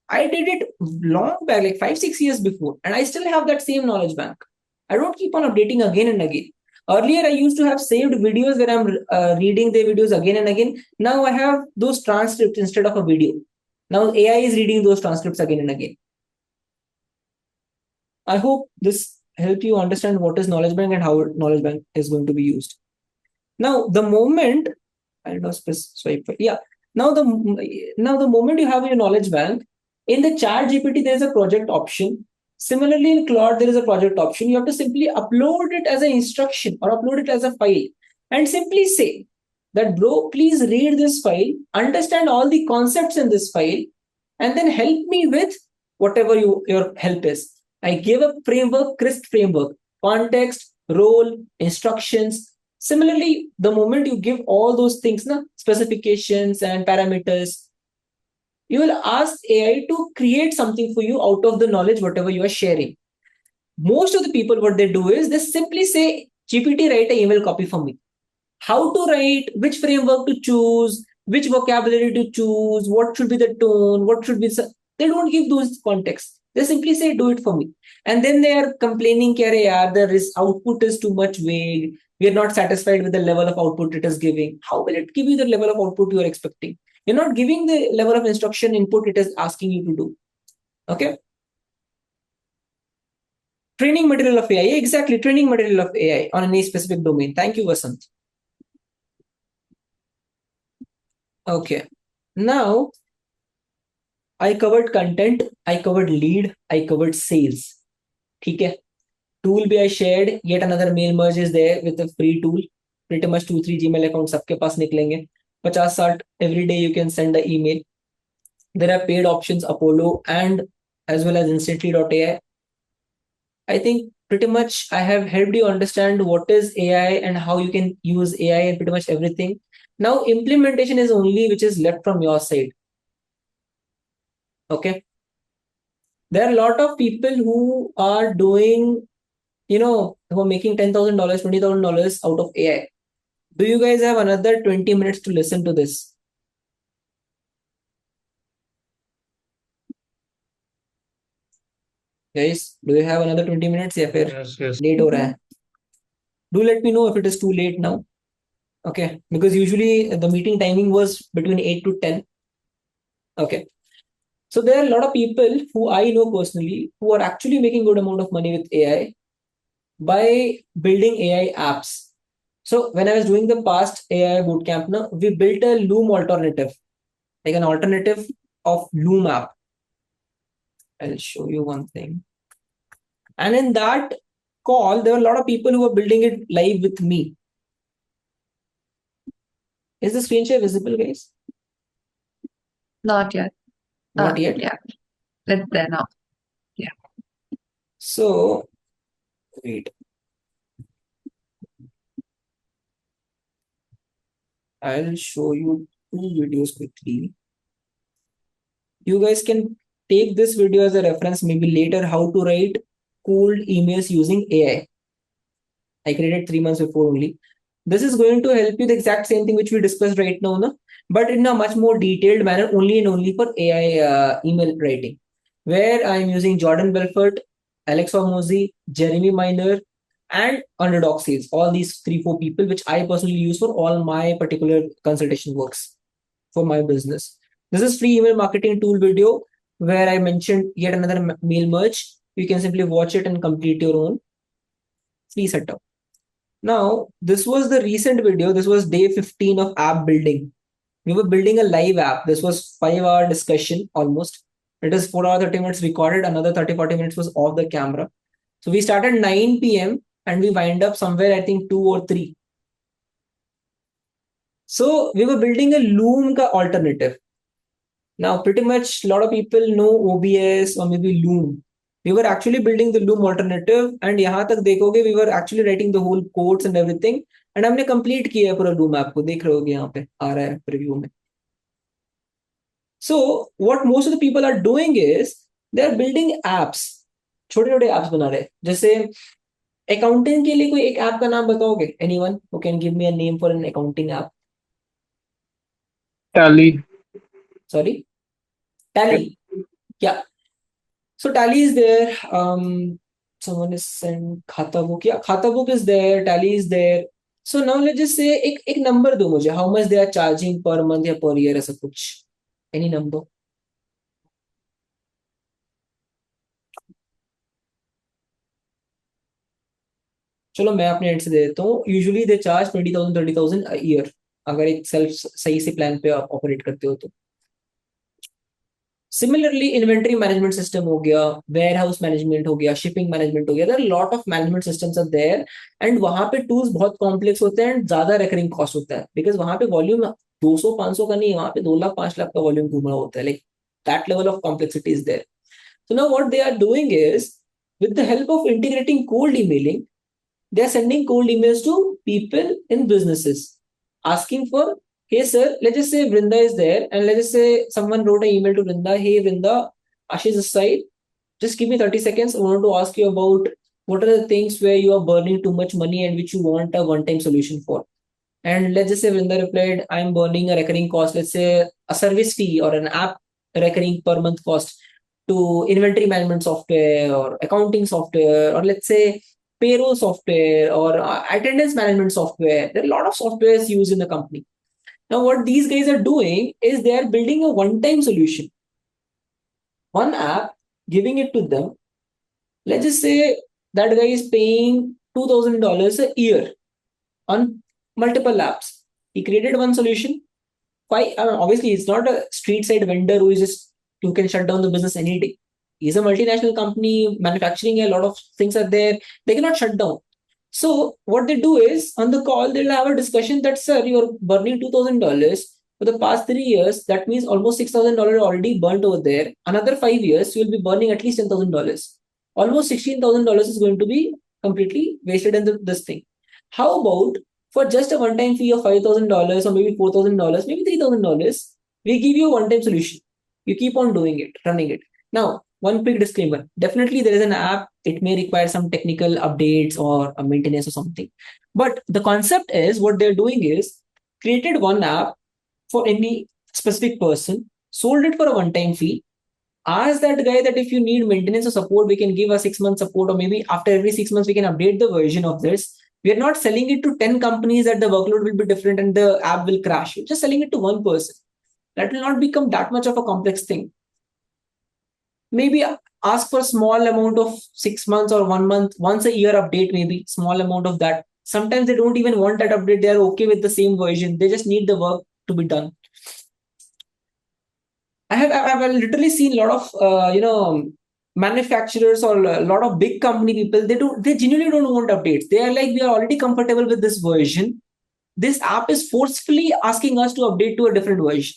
I did it long back, like 5-6 years before, and I still have that same knowledge bank. I don't keep on updating again and again. Earlier, I used to have saved videos where I'm reading the videos again and again. Now I have those transcripts instead of a video. Now AI is reading those transcripts again and again. I hope this helped you understand what is knowledge bank and how knowledge bank is going to be used. Now, the moment I don't know, swipe right. Yeah. Now the moment you have your knowledge bank in the chat GPT, there is a project option. Similarly, in Claude, there is a project option. You have to simply upload it as an instruction or upload it as a file and simply say that, bro, please read this file, understand all the concepts in this file, and then help me with whatever your help is. I give a framework, crisp framework, context, role, instructions. Similarly, the moment you give all those things, specifications and parameters, you will ask AI to create something for you out of the knowledge, whatever you are sharing. Most of the people, what they do is they simply say, GPT, write an email copy for me. How to write, which framework to choose, which vocabulary to choose, what should be the tone, what should be. They don't give those contexts. They simply say, do it for me. And then they are complaining, the output is too much vague. We are not satisfied with the level of output it is giving. How will it give you the level of output you are expecting? You're not giving the level of instruction input it is asking you to do. Okay. Training material of AI. Exactly. Training material of AI on any specific domain. Thank you, Vasant. Okay. Now, I covered content, I covered lead, I covered sales. Okay. Tool be I shared, yet another mail merge is there with a free tool. Pretty much 2-3 Gmail accounts सबके पास निकलेंगे. 50-60 every day you can send an email. There are paid options, Apollo and as well as instantly.ai. I think pretty much I have helped you understand what is AI and how you can use AI and pretty much everything. Now implementation is only which is left from your side. Okay. There are a lot of people who are doing, who are making $10,000, $20,000 out of AI. Do you guys have another 20 minutes to listen to this? Guys, do you have another 20 minutes? Yeah, Yes, yes. Late ho raha hai. Do let me know if it is too late now. Okay, because usually the meeting timing was between 8 to 10. Okay. So there are a lot of people who I know personally who are actually making good amount of money with AI by building AI apps. So when I was doing the past AI bootcamp, we built a Loom alternative, like an alternative of Loom app. I'll show you one thing. And in that call, there were a lot of people who were building it live with me. Is the screen share visible, guys? Not yet. Not yet. Yeah, it's there now. Yeah. So, wait. I'll show you 2 videos quickly. You guys can take this video as a reference, maybe later, how to write cold emails using AI. I created 3 months before only. This is going to help you the exact same thing which we discussed right now, but in a much more detailed manner, only and only for AI email writing, where I'm using Jordan Belfort, Alex Hormozi, Jeremy Miner, and Underdog Sales. All these 3-4 people, which I personally use for all my particular consultation works for my business. This is free email marketing tool video where I mentioned yet another mail merge. You can simply watch it and complete your own free setup. Now, this was the recent video. This was day 15 of app building. We were building a live app. This was 5-hour discussion almost. It is 4 hours, 30 minutes recorded. Another 30-40 minutes was off the camera. So we started 9 p.m. and we wind up somewhere, I think 2 or 3. So we were building a Loom ka alternative. Now, pretty much a lot of people know OBS or maybe Loom. We were actually building the Loom alternative, and यहाँ तक देखोगे we were actually writing the whole codes and everything, and हमने complete किया है पूरा Loom app को. देख रहे होगे यहाँ पे आ रहा है preview में. So what most of the people are doing is they are building apps. छोटे-छोटे apps बना रहे हैं. जैसे accounting के लिए कोई एक app का नाम बताओगे? Anyone who can give me a name for an accounting app? Tally. Sorry, Tally. Yeah. So Tally is there. Someone is sent Khata book. Yeah, Khata book is there. Tally is there. So now let's just say एक number दो मुझे. How much they are charging per month या per year ऐसा कुछ. Any number. चलो मैं अपने and से दे देता हूँ. Usually they charge 20,000 30,000 a year अगर एक सेल्फ सही से प्लान पे आप ऑपरेट करते हो तो. सिमिलरली इन्वेंटरी मैनेजमेंट सिस्टम हो गया, वेयर हाउस मैनेजमेंट हो गया, शिपिंग मैनेजमेंट हो गया, there are lot of management systems are there and वहां पे टूल्स बहुत कॉम्प्लेक्स होते हैं एंड ज्यादा रिकरिंग कॉस्ट होता है बिकॉज वहां पे वॉल्यूम 200-500 का नहीं, वहां पे 2 लाख 5 लाख का वॉल्यूम घूम रहा होता है. Like that level of complexity is there. So now what they are doing is, with the help of integrating cold emailing, they are sending cold emails to people in businesses, asking for, hey sir, let's just say Vrinda is there, and let's just say someone wrote an email to Vrinda, hey Vrinda, Ashish this side, just give me 30 seconds. I want to ask you about what are the things where you are burning too much money and which you want a one-time solution for. And let's just say Vrinda replied, I'm burning a recurring cost, let's say a service fee or an app recurring per month cost to inventory management software or accounting software, or let's say payroll software or attendance management software. There are a lot of softwares used in the company. Now, what these guys are doing is they are building a one-time solution. One app, giving it to them. Let's just say that guy is paying $2,000 a year on multiple apps. He created one solution. Why? Obviously, it's not a street side vendor who can shut down the business any day. He's a multinational company, manufacturing, a lot of things are there. They cannot shut down. So what they do is on the call, they'll have a discussion that, sir, you're burning $2,000 for the past 3 years. That means almost $6,000 already burnt over there. Another 5 years, you'll be burning at least $10,000. Almost $16,000 is going to be completely wasted in this thing. How about for just a one-time fee of $5,000 or maybe $4,000, maybe $3,000, we give you a one-time solution. You keep on doing it, running it. Now, one quick disclaimer. Definitely there is an app. It may require some technical updates or a maintenance or something. But the concept is what they're doing is created one app for any specific person, sold it for a one-time fee, ask that guy that if you need maintenance or support, we can give a 6-month support, or maybe after every 6 months, we can update the version of this. We are not selling it to 10 companies that the workload will be different and the app will crash. We're just selling it to one person. That will not become that much of a complex thing. Maybe ask for a small amount of 6 months or 1 month, once a year update, maybe small amount of that. Sometimes they don't even want that update. They are okay with the same version. They just need the work to be done. I've literally seen a lot of manufacturers or a lot of big company people. They genuinely don't want updates. They are like, we are already comfortable with this version. This app is forcefully asking us to update to a different version.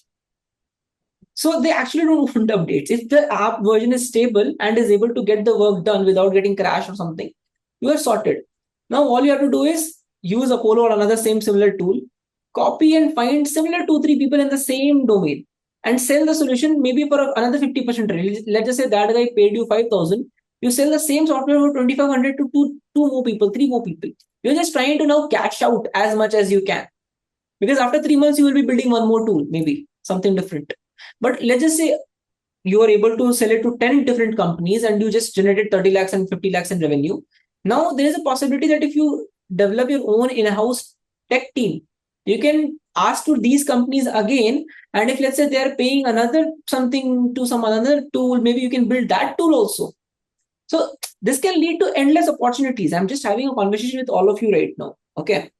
So they actually don't want updates. If the app version is stable and is able to get the work done without getting crashed or something, you are sorted. Now all you have to do is use Apollo or another similar tool, copy and find similar 2-3 people in the same domain and sell the solution maybe for another 50% rate. Let's just say that guy paid you 5,000. You sell the same software for 2,500 to two more people, 3 more people. You're just trying to now cash out as much as you can. Because after 3 months, you will be building one more tool, maybe something different. But let's just say you are able to sell it to 10 different companies and you just generated 30 lakhs and 50 lakhs in revenue. Now there is a possibility that if you develop your own in-house tech team, you can ask to these companies again. And if let's say they are paying another something to some other tool, maybe you can build that tool also. So this can lead to endless opportunities. I'm just having a conversation with all of you right now. Okay.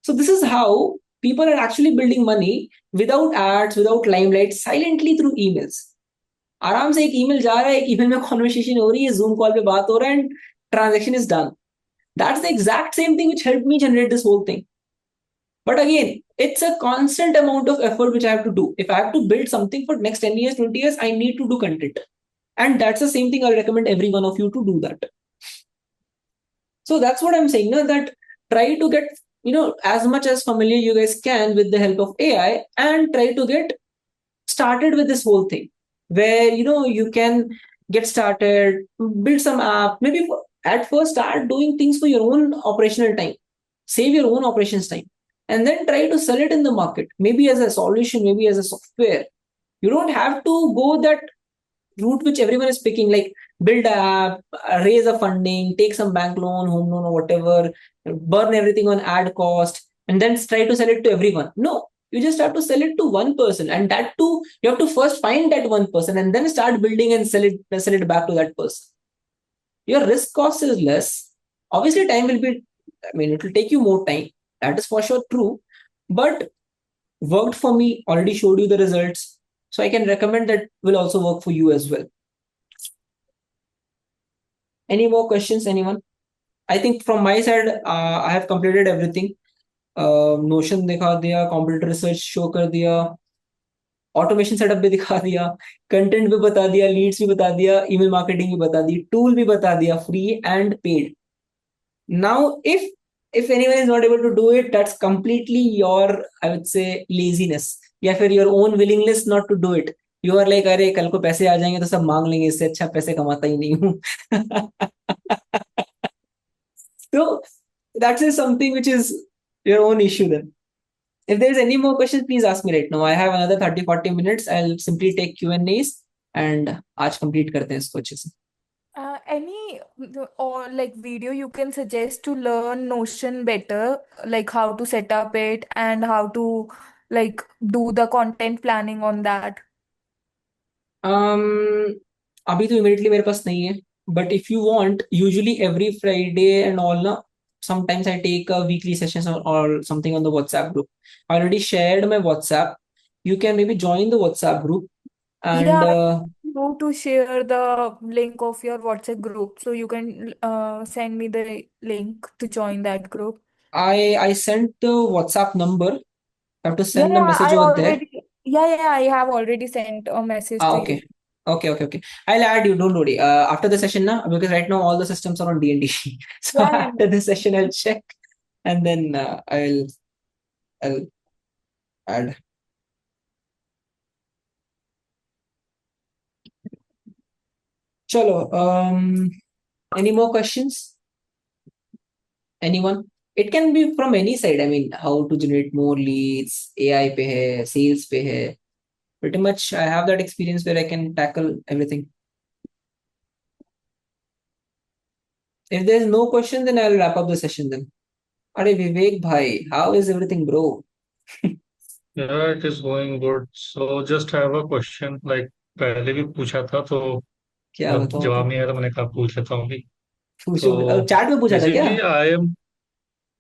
So this is how people are actually building money without ads, without limelight, silently through emails. आराम से एक email जा रहा है, एक email में conversation हो रही है, Zoom call पे बात हो रहा है, and transaction is done. That's the exact same thing which helped me generate this whole thing. But again, it's a constant amount of effort which I have to do. If I have to build something for next 10 years, 20 years, I need to do content. And that's the same thing I'll recommend every one of you to do that. So that's what I'm saying, that try to get as much as familiar you guys can with the help of AI and try to get started with this whole thing where you can get started, build some app, maybe at first start doing things for your own operational time, save your own operations time, and then try to sell it in the market, maybe as a solution, maybe as a software. You don't have to go that route which everyone is picking, like build an app, raise a funding, take some bank loan, home loan or whatever, burn everything on ad cost, and then try to sell it to everyone. No, you just have to sell it to one person, and that too, you have to first find that one person and then start building and sell it back to that person. Your risk cost is less, Obviously, time will be, I mean, it will take you more time. That is for sure true. But worked for me, already showed you the results. So I can recommend that will also work for you as well. Any more questions, anyone? I think from my side, I have completed everything. Notion दिखा दिया, computer research show कर दिया, automation setup भी दिखा दिया, content भी बता दिया, लीड्स भी बता दिया, ईमेल मार्केटिंग भी बता दी, टूल भी बता दिया, free and paid. Now, if anyone is not able to do it, that's completely your, I would say, laziness, या फिर your own willingness not to do it. You are like, अरे कल को पैसे आ जाएंगे तो सब मांग लेंगे, इससे अच्छा पैसे कमाता ही नहीं हूँ. So that is something which is your own issue then. If there is any more questions, please ask me right now. I have another 30-40 minutes. I'll simply take Q&As and आज complete करते हैं इसको अच्छे से. Any or like video you can suggest to learn Notion better, like how to set up it and how to like do the content planning on that? अभी तो immediately मेरे पास नहीं है, but if you want, usually every Friday and all ना, sometimes I take a weekly sessions or something on the WhatsApp group. I already shared my WhatsApp. You can maybe join the WhatsApp group and Yeah, I know to share the link of your WhatsApp group, so you can send me the link to join that group. I sent the WhatsApp number. I have to Yeah, send a message over there. I have already sent a message to you. Okay. Okay. I'll add you. Don't worry. After the session, na, because right now all the systems are on D&D. So Yeah, after the session, I'll check and then I'll add. Chalo. Any more questions? Anyone? It can be from any side. I mean, how to generate more leads, AI pe hai, sales pe hai. Pretty much, I have that experience where I can tackle everything. If there's no question, then I'll wrap up the session then. Are Vivek bhai, how is everything, bro? Yeah, it is going good. So just have a question. Like पहले भी पूछा था तो क्या जब बताओ जवाब तो? नहीं आया तो मैंने कहा पूछ लेता हूँ भी. पूछो. तो चैट में पूछा था क्या? बेसिकली आई एम,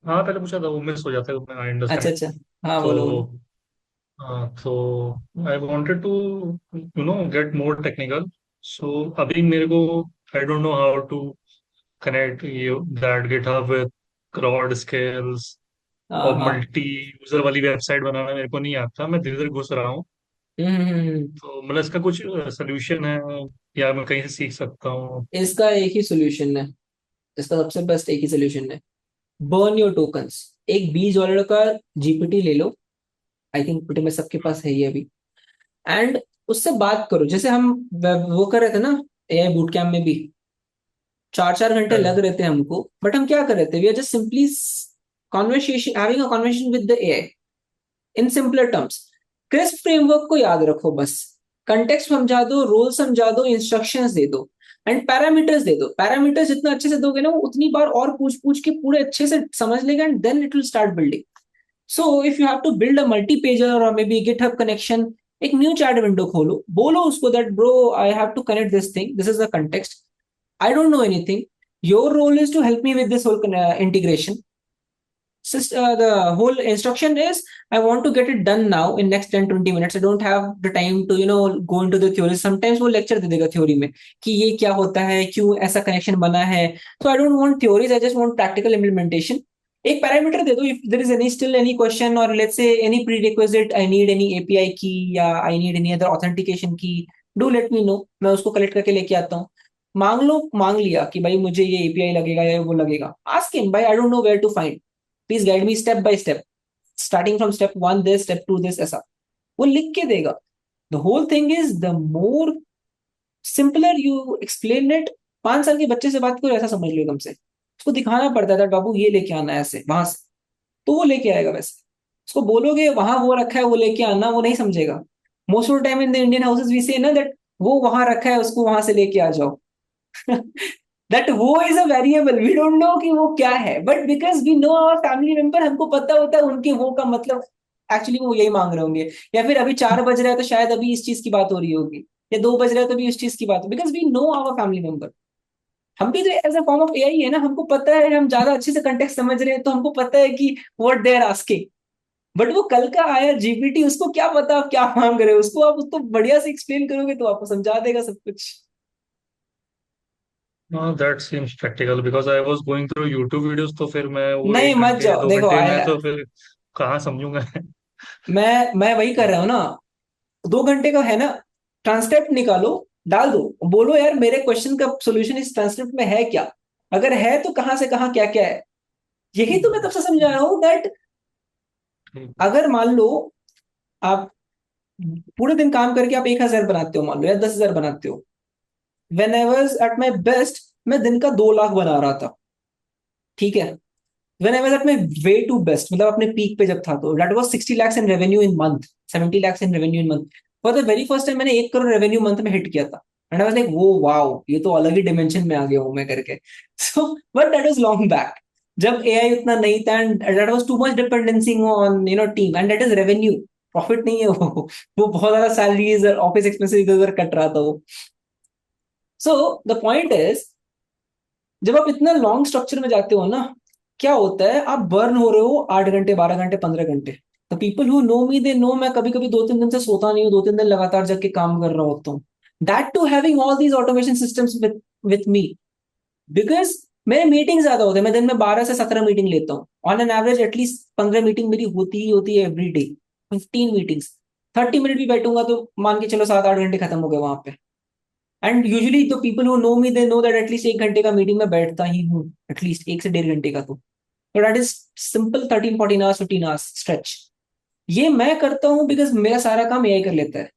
हाँ पहले पूछा था वो मिस हो जाता है, आई अच्छा अंडरस्टैंड. अच्छा. हाँ तो बोलो बोलो. हाँ तो I wanted to get more technical. So अभी मेरे को I don't know how to connect you that GitHub with crowd scales हाँ और हाँ. मल्टी यूजर वाली वेबसाइट बनाना मेरे को नहीं आता. मैं धीरे धीरे घुस रहा हूँ. हम्म. तो मतलब इसका कुछ सोल्यूशन है या मैं कहीं से सीख सकता हूँ? इसका एक ही सोल्यूशन है. इसका सबसे बेस्ट एक ही सोल्यूशन है. Burn your tokens. एक $20 का जीपीटी ले लो. आई थिंक pretty much सबके पास है ये अभी. एंड उससे बात करो जैसे हम वो कर रहे थे ना एआई बूट कैम्प में भी. 4-4 घंटे लग रहे थे हमको, बट हम क्या कर रहे थे? We are just simply conversation, having a conversation with the AI in simpler terms. Crisp framework को याद रखो बस. कंटेक्स्ट समझा दो, रोल समझा दो, इंस्ट्रक्शंस दे दो एंड पैरामीटर्स दे दो. पैरामीटर्स जितना अच्छे से दोगे ना, वो उतनी बार और पूछ पूछ के पूरे अच्छे से समझ लेगा and then it will start building. So if you have to build a multi pager और मे बी गिटहब कनेक्शन, एक न्यू चैट विंडो खोलो, बोलो उसको that bro I have to connect this thing, this is the context, I don't know anything. Your role is to help me with this whole integration. The whole instruction is I want to get it done now in next 10-20 minutes. I don't have the time to go into the theory. Sometimes वो lecture दे देगा theory में कि ये क्या होता है, क्यों ऐसा connection बना है. So I don't want theories. I just want practical implementation. एक parameter दे दो. If there is still any question or let's say any prerequisite, I need any API key या I need any other authentication key, do let me know. मैं उसको collect करके लेके आता हूँ. मांग लिया कि भाई मुझे ये एपीआई लगेगा या वो लगेगा. आस्क हिम भाई I don't know where to find, please guide me step by step, starting from step 1 this, step 2 this, ऐसा वो लिख के देगा. The whole thing is the more simpler you explain it. 5 साल के बच्चे से बात करो ऐसा समझ लो एकदम से. उसको दिखाना पड़ता था बाबू ये लेके आना है ऐसे वहां से, तो वो लेके आएगा. वैसे उसको बोलोगे वहां वो रखा है वो लेके आना, वो नहीं समझेगा. Most of the time in the Indian houses we say ना दैट वो वहां रखा है उसको वहां से लेके आ जाओ. दैट वो is a variable, we don't know कि वो क्या है, but because we know our family member, हमको पता होता है उनके वो का मतलब एक्चुअली वो यही मांग रहे होंगे. या फिर अभी 4 बज रहा है तो शायद अभी इस चीज की बात हो रही होगी, या 2 बज रहा है तो भी इस चीज की बात, because we know our family member. हम भी तो as a form of AI है ना, हमको पता है, हम ज्यादा अच्छे से कंटेक्स्ट समझ रहे हैं, तो हमको पता है कि what they are asking. But वो कल का आया जीपीटी, उसको क्या पता आप क्या मांग रहे हो, उसको आप उसको बढ़िया से एक्सप्लेन करोगे तो आपको समझा देगा सब कुछ। हाँ, that seems practical because I was going through YouTube videos, तो फिर मैं वो नहीं एक मत घंटे जाओ, दो देखो घंटे में तो फिर कहाँ समझूंगा। मैं वही कर रहा हूँ ना, 2 घंटे का है ना, ट्रांसक्रिप्ट निकालो, डाल दो, बोलो यार मेरे क्वेश्चन का सोल्यूशन इस ट्रांसक्रिप्ट में है क्या, अगर है तो कहाँ से कहाँ क्या क्या है। यही तो मैं तब से समझा रहा हूँ दैट अगर मान लो आप पूरे दिन काम करके आप 1,000 बनाते हो मान लो, या 10,000 बनाते हो, when I was at my best मैं दिन का 2 लाख बना रहा था, ठीक है। When I was at my way to best, मतलब अपने पीक पे जब था, तो that was 60 lakhs in revenue in month, 70 lakhs in revenue in month. For the very first time मैंने 1 करोड़ रेवेन्यू मंथ में हिट किया था, and I was like, वो वाओ, ये तो अलग ही डिमेंशन में आ गया हूँ मैं करके। So but that was long back, जब एआई उतना नहीं था, and that was too much dependency on team, and that is revenue, profit नहीं है वो बहुत ज्यादा सैलरीज और ऑफिस एक्सपेंसेस इधर उधर कट रहा था वो। So the point is, जब आप इतना लॉन्ग स्ट्रक्चर में जाते हो ना, क्या होता है, आप बर्न हो रहे हो 8 घंटे 12 घंटे 15 घंटे। The people who know me they know मैं कभी कभी 2-3 दिन से सोता नहीं हूँ, 2-3 दिन लगातार जग के काम कर रहा होता हूँ, that to having all these automation systems with me, because मेरे मीटिंग ज्यादा होते हैं, मैं दिन में 12 से 17 मीटिंग लेता हूँ on an average, at least 15 meeting मेरी होती ही होती है एवरी डे, 15 मीटिंग्स, 30 मिनट भी बैठूंगा तो मान के चलो 7-8 घंटे खत्म हो गए वहां पे। एंड यूजुअली तो people who know me they know that at least 1 घंटे का मीटिंग में बैठता ही हूँ, एटलीस्ट 1 से 1.5 घंटे का, तो that is simple 13-14 hours 15 hours stretch. ये मैं करता हूँ बिकॉज मेरा सारा काम एआई कर लेता है।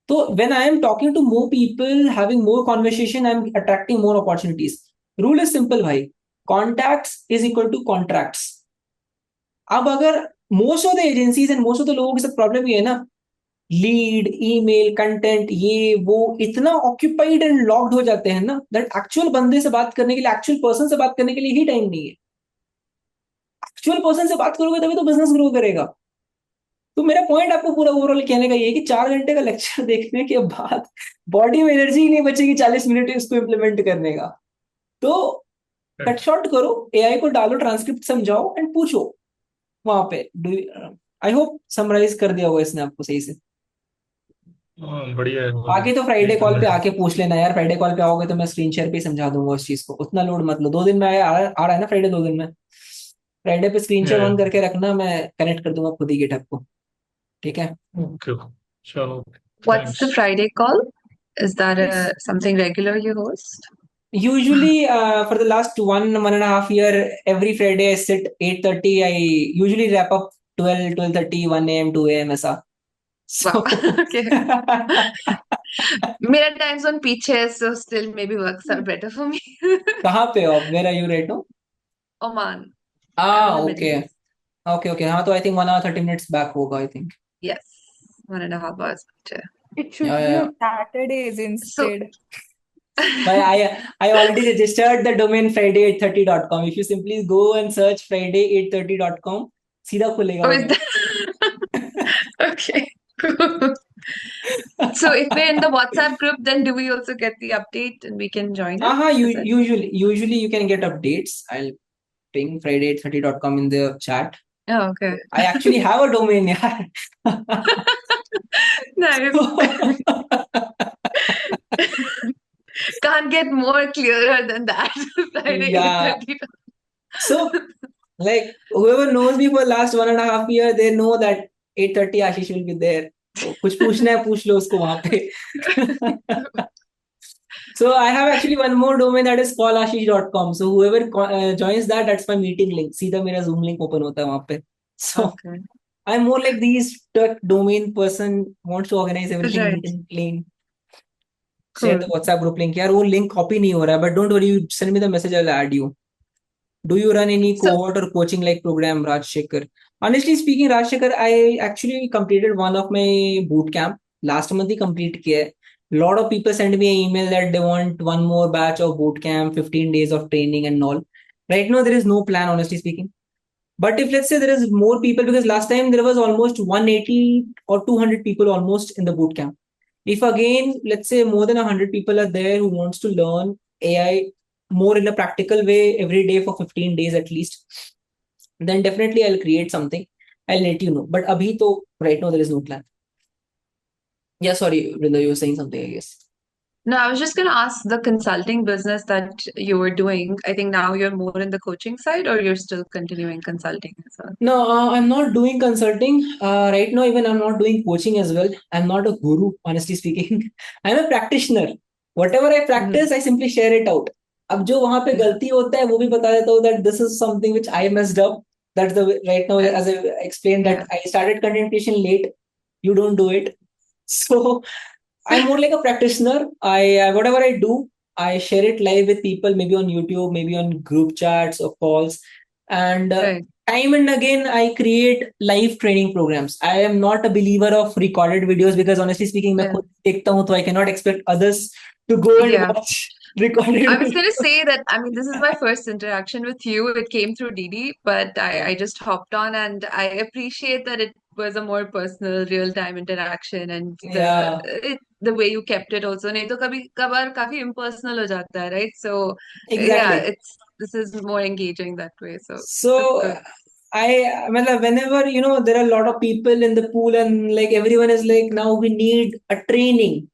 तो when I am talking to more people, having more conversation, I am attracting more opportunities. Rule is simple भाई, contacts is equal to contracts. अब अगर most of the agencies and most of the लोगों के साथ problem ये है ना, lead, email, content, ये वो इतना ऑक्यूपाइड एंड लॉक्ड हो जाते हैं ना, दैट एक्चुअल बंदे से बात करने के लिए, एक्चुअल पर्सन से बात करने के लिए ही टाइम नहीं है। एक्चुअल पर्सन से बात करोगे तभी तो बिजनेस ग्रो करेगा। तो मेरा पॉइंट आपको पूरा ओवरऑल कहने का ये है कि 4 घंटे का लेक्चर देखने के बाद बॉडी में एनर्जी ही नहीं बचेगी 40 मिनट इसको इम्प्लीमेंट करने का। तो कट शॉर्ट करो, एआई को डालो, ट्रांसक्रिप्ट समझाओ एंड पूछो वहां पे। आई होप समराइज कर दिया होगा इसने आपको सही से। बढ़िया है बाकी तो फ्राइडे कॉल पे आके पूछ लेना यार, फ्राइडे कॉल पे आओगे तो मैं स्क्रीन शेयर पे ही समझा दूंगा उस चीज को, उतना लोड मत लो। 2 दिन में आ रहा है ना फ्राइडे, 2 दिन में फ्राइडे पे स्क्रीन शेयर ऑन करके रखना, मैं कनेक्ट कर दूंगा खुद ही गिटहब को, ठीक है। ओके, चलो, What's the thanks. Friday call? Is that something regular you host? Usually, for the last 1.5 year, every Friday I sit 8:30. I usually wrap up 12:30, 1 a.m., 2 a.m. ऐसा. Wow. So, Okay. मेरा time zone पीछे है, so still maybe works out better for me. कहाँ पे हो आप? Where are you right now? Oman. I'm in the Middle Okay. East. Okay. हाँ तो I think 1 hour 30 minutes back होगा I think. Yes. 1.5 hours पीछे. It should Yeah, be yeah. on Saturdays So, instead. But I already registered the domain friday830.com. If you simply go and search friday830.com, सीधा खुलेगा oh, is वो. that okay? Cool. So if we're in the WhatsApp group, then do we also get the update and we can join it? Is it? Usually you can get updates. I'll ping friday830.com in the chat. Oh, okay. I actually have a domain, yeah. Nice. Can't get more clearer than that. Friday Yeah. 8:30. So, like, whoever knows me for the last 1.5 year, they know that 8:30 Ashish will be there. So, कुछ पूछना है पूछ लो उसको वहां पे. So I have actually one more domain that is callashish.com. So whoever joins that, that's my meeting link. सीधा मेरा Zoom link open होता है वहां पे. So Okay. I'm more like these tech domain person wants to organize everything Right. neat and clean. Cool. Share the WhatsApp group link. यार वो link copy नहीं हो रहा है, but don't worry, you send me the message, I'll add you. Do you run any So, cohort or coaching like program, Rajshekhar? Honestly speaking, Rajshekhar, I actually completed one of my boot camp. Last month he complete किया है. Lot of people send me an email that they want one more batch of boot camp, 15 days of training and all. Right now, there is no plan, honestly speaking. But if let's say there is more people, because last time there was almost 180 or 200 people almost in the boot camp. If again, let's say more than 100 people are there who wants to learn AI more in a practical way every day for 15 days at least, then definitely I'll create something. I'll let you know. But abhi to right now there is no plan. Yeah, sorry, Vrinda, you were saying something, I guess. No, I was just going to ask the consulting business that you were doing. I think now you're more in the coaching side, or you're still continuing consulting as well? No, I'm not doing consulting. Right now, even I'm not doing coaching as well. I'm not a guru, honestly speaking. I'm a practitioner. Whatever I practice, I simply share it out. अब जो वहां पे गलती होता है वो भी बता देता हूँ that this is something which I messed up. That's the way, right now, as I explained, that I started content creation late. You don't do it. So I'm more like a practitioner. I whatever I do, I share it live with people, maybe on YouTube, maybe on group chats or calls, and time and again I create live training programs. I am not a believer of recorded videos because honestly speaking, मैं खुद देखता हूँ, so I cannot expect others to go and watch recorded. I was going to say that, I mean, this is my first interaction with you. It came through DD, but I just hopped on, and I appreciate that it was a more personal, real-time interaction, and the way you kept it also. नहीं तो कभी कभार काफी impersonal हो जाता है, right? So Exactly. this is more engaging that way. So So whenever there are a lot of people in the pool and like everyone is like now we need a training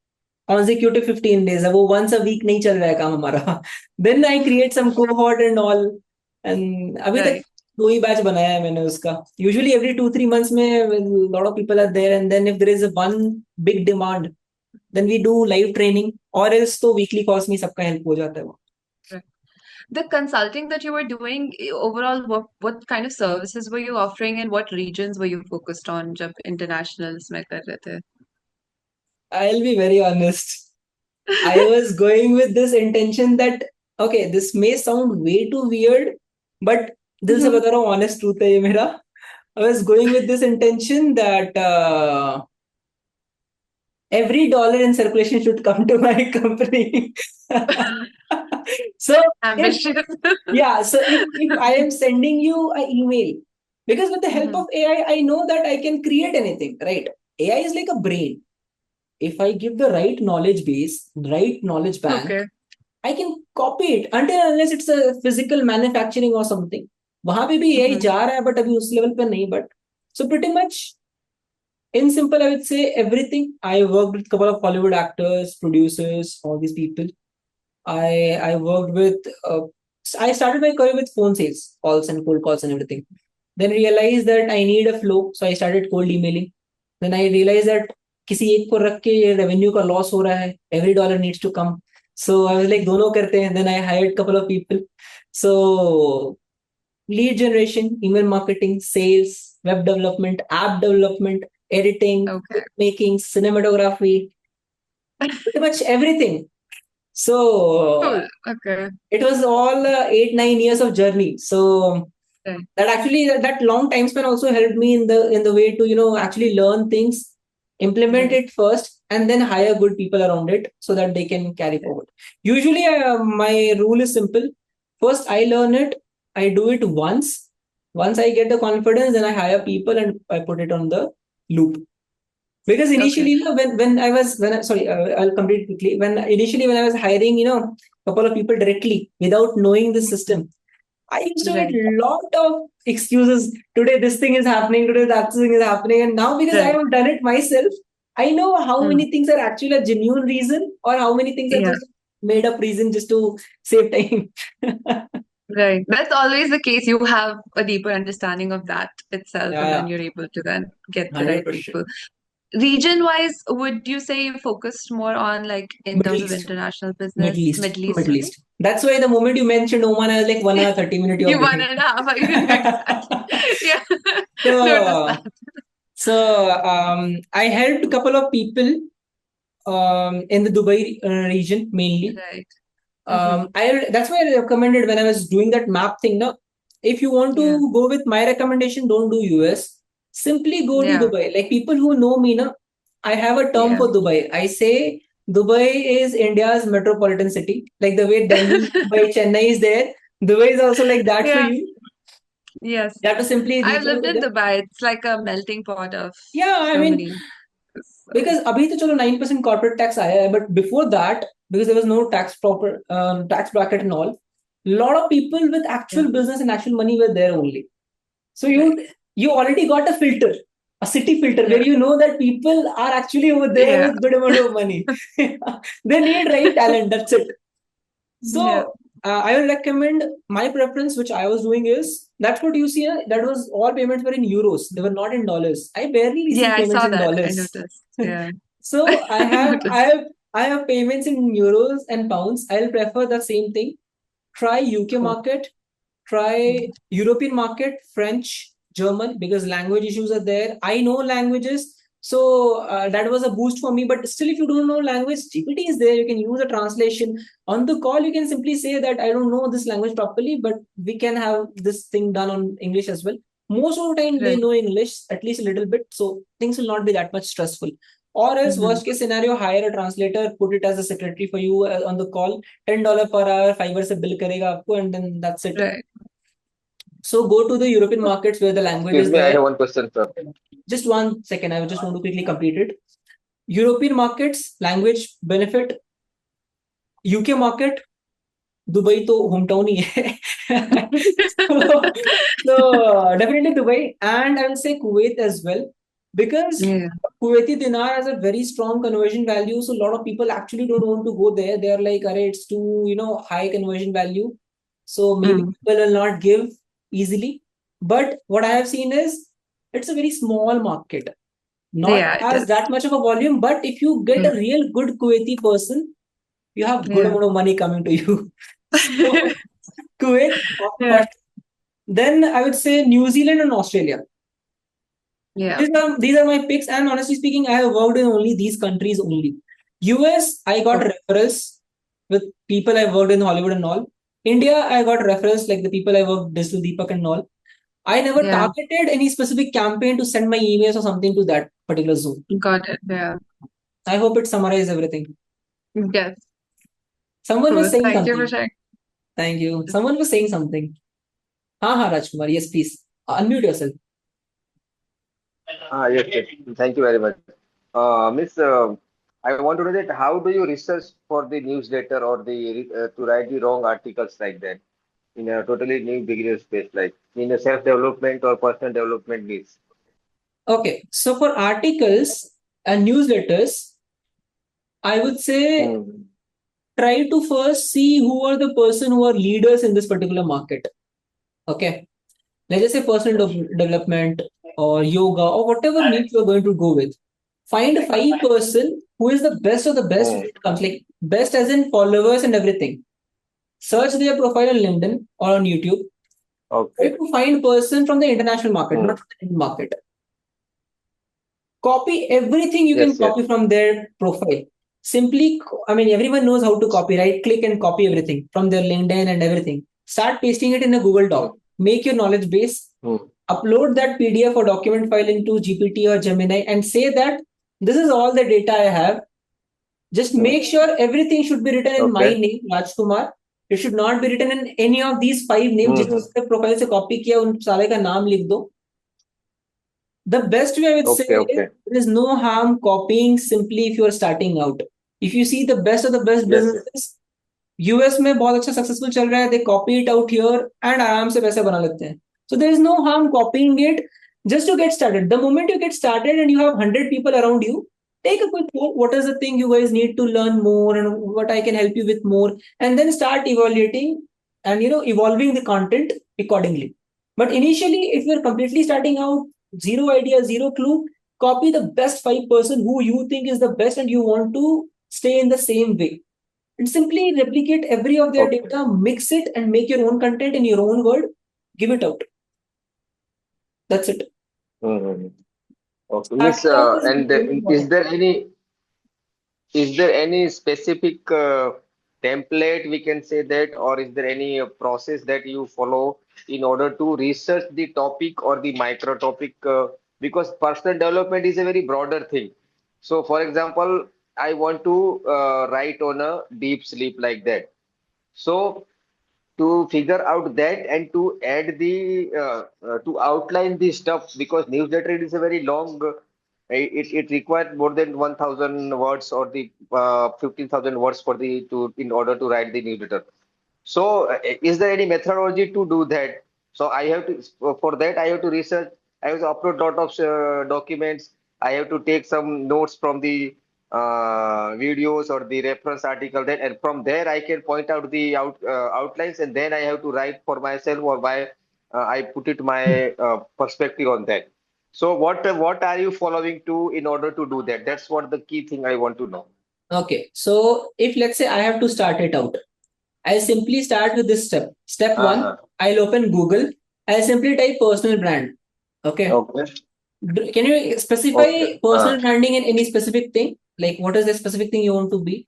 consecutive 15 days. अब वो once a week नहीं चल रहा है काम हमारा. Then I create some cohort and all, and अभी तक 2 ही बैच बनाया है मैंने उसका. Usually every 2-3 months में a lot of people are there, and then if there is a one big demand, then we do live training, or else तो weekly course में सबका help हो जाता है वो. The consulting that you were doing, overall, what kind of services were you offering, and what regions were you focused on जब internationals में कर रहे थे? I'll be very honest. I was going with this intention that, okay, this may sound way too weird, but दिल से बता रहा हूँ, honest truth है ये मेरा. I was going with this intention that every dollar in circulation should come to my company. So ambitious. So if I am sending you an email, because with the help of AI, I know that I can create anything, right? AI is like a brain. If I give the right knowledge base, right knowledge bank, I can copy it until unless it's a physical manufacturing or something. वहां पे भी AI जा रहा है, but अभी उस level पे नहीं. But so pretty much, in simple, I would say everything. I worked with a couple of Hollywood actors, producers, all these people. I worked with. I started my career with phone sales, calls and cold calls and everything. Then realized that I need a flow, so I started cold emailing. Then I realized that किसी एक को रख के revenue का loss हो रहा है. Every dollar needs to come. So I was like दोनों करते हैं. Then I hired a couple of people. So lead generation, email marketing, sales, web development, app development, editing, making, cinematography, pretty much everything. So it was all 8-9 years of journey. So that actually that long time span also helped me in the way to actually learn things, implement it first, and then hire good people around it so that they can carry forward. Usually my rule is simple. First I learn it, I do it once I get the confidence, then I hire people and I put it on the loop. Because initially I'll complete quickly. When I was hiring couple of people directly without knowing the system, I used to get a lot of excuses. Today this thing is happening, today that thing is happening. And now because I have done it myself, I know how many things are actually a genuine reason or how many things are just made up reason just to save time. Right. That's always the case. You have a deeper understanding of that itself, and then you're able to then get the right people. Region-wise, would you say you focused more on like in terms of international business? Middle East. That's why the moment you mentioned Oman, I was like 1 hour 30 minutes. You 1.5 exactly. So I helped a couple of people in the Dubai region mainly. Right. That's why I recommended when I was doing that map thing. No, if you want to go with my recommendation, don't do US. Simply go to Dubai. Like people who know me, I have a term for Dubai. I say Dubai is India's metropolitan city. Like the way Delhi, Mumbai, Chennai is there, Dubai is also like that for you. Yes. You have to simply. I've lived in Dubai. It's like a melting pot of. Yeah, I mean, because अभी तो चलो 9% corporate tax आया है, but before that, because there was no tax tax bracket and all, a lot of people with actual business and actual money were there only. So you already got a filter, a city filter, where you know that people are actually over there with good amount of money. They need right talent. That's it. So I will recommend my preference, which I was doing is that's what you see. That was all payments were in euros. They were not in dollars. I barely receive I payments saw in that. I dollars. noticed. Yeah. So I noticed. have payments in euros and pounds. I'll prefer the same thing. Try UK market, try European market, French, German, because language issues are there. I know languages, so that was a boost for me. But still, if you don't know language, GPT is there. You can use a translation. On the call, you can simply say that I don't know this language properly, but we can have this thing done on English as well. Most of the time, they know English at least a little bit, so things will not be that much stressful. Or else, worst case scenario, hire a translator, put it as a secretary for you on the call. $10 per hour, Fiverr se bill karega aapko, and then that's it. Right. So go to the European markets where the language Excuse is me, I there. have one question, sir. Just 1 second, I just want to quickly complete it. European markets, language benefit. UK market, Dubai to hometown ही है. so definitely Dubai, and I will say Kuwait as well, because Kuwaiti dinar has a very strong conversion value. So a lot of people actually don't want to go there. They are like, it's too high conversion value. So maybe people will not give easily. But what I have seen is it's a very small market, not as that much of a volume. But if you get a real good Kuwaiti person, you have good amount of money coming to you. So Kuwait, first. Then I would say New Zealand and Australia. These are my picks, and honestly speaking, I have worked in only these countries only. US, I got referrals with people I worked in Hollywood and all. India, I got referrals like the people I worked Digital Deepak and all. I never targeted any specific campaign to send my emails or something to that particular zone. Got it. Yeah. I hope it summarizes everything. Yes. Someone was saying Thank something. you for sharing. Thank you. Someone was saying something. Rajkumar. Yes, please. Unmute yourself. Yes. Thank you very much. Miss, I want to know that how do you research for the newsletter or the to write the wrong articles like that in a totally new beginner space, like in a self-development or personal development needs? Okay, so for articles and newsletters, I would say try to first see who are the person who are leaders in this particular market. Okay, let's just say personal development or yoga or whatever niche you're going to go with. Find 5 person who is the best of the best when it comes, like best as in followers and everything. Search their profile on LinkedIn or on YouTube. Try to find person from the international market, not from the Indian market. Copy everything you can copy from their profile. Simply, everyone knows how to copy, right? Click and copy everything from their LinkedIn and everything. Start pasting it in a Google Doc. Make your knowledge base. Upload that PDF or document file into GPT or Gemini and say that this is all the data I have. Just make sure everything should be written in my name, Rajkumar. It should not be written in any of these 5 names. जिसने profile से copy किया उन सारे का नाम लिख दो. The best way I would say is there is no harm copying simply if you are starting out. If you see the best of the best businesses, US में बहुत अच्छा successful चल रहा है, they copy it out here and आराम से पैसे बना लेते हैं. So there is no harm copying it just to get started. The moment you get started and you have 100 people around you, take a quick look. What is the thing you guys need to learn more and what I can help you with more, and then start evaluating and evolving the content accordingly. But initially, if you're completely starting out, zero idea, zero clue, copy the best 5 person who you think is the best and you want to stay in the same way. And simply replicate every of their data, mix it and make your own content in your own word, give it out. That's it. Okay. Miss, and is there any specific template we can say that, or is there any process that you follow in order to research the topic or the micro topic? Because personal development is a very broader thing. So, for example, I want to write on a deep sleep like that. So, to figure out that and to add the to outline the stuff, because newsletter is a very long it required more than 1,000 words or the 15,000 words for the to in order to write the newsletter. So, is there any methodology to do that? So, I have to for that I have to research. I have to upload lot of documents. I have to take some notes from the videos or the reference article. Then, and from there I can point out the outlines, and then I have to write for myself or by I put it my perspective on that. So, what are you following to in order to do that? That's what the key thing I want to know. Okay, so if let's say I have to start it out, I'll simply start with this step. Step one, Uh-huh. I'll open Google. I'll simply type personal brand. Okay. Okay. Can you specify Okay. personal branding in any specific thing? Like what is the specific thing you want to be?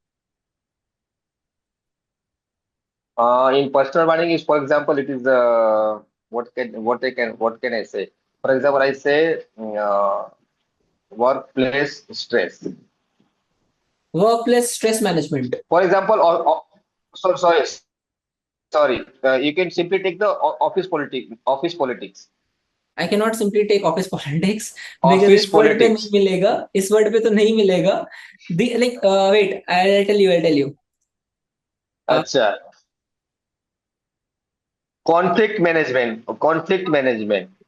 In personal branding is, for example, it is what can I say? For example, I say workplace stress. Workplace stress management. For example, sorry. You can simply take the office politics. Office politics. I cannot simply take office politics because Office इस word पे politics. नहीं मिलेगा. इस word पे तो नहीं मिलेगा. Wait, I'll tell you. Acha. Conflict management.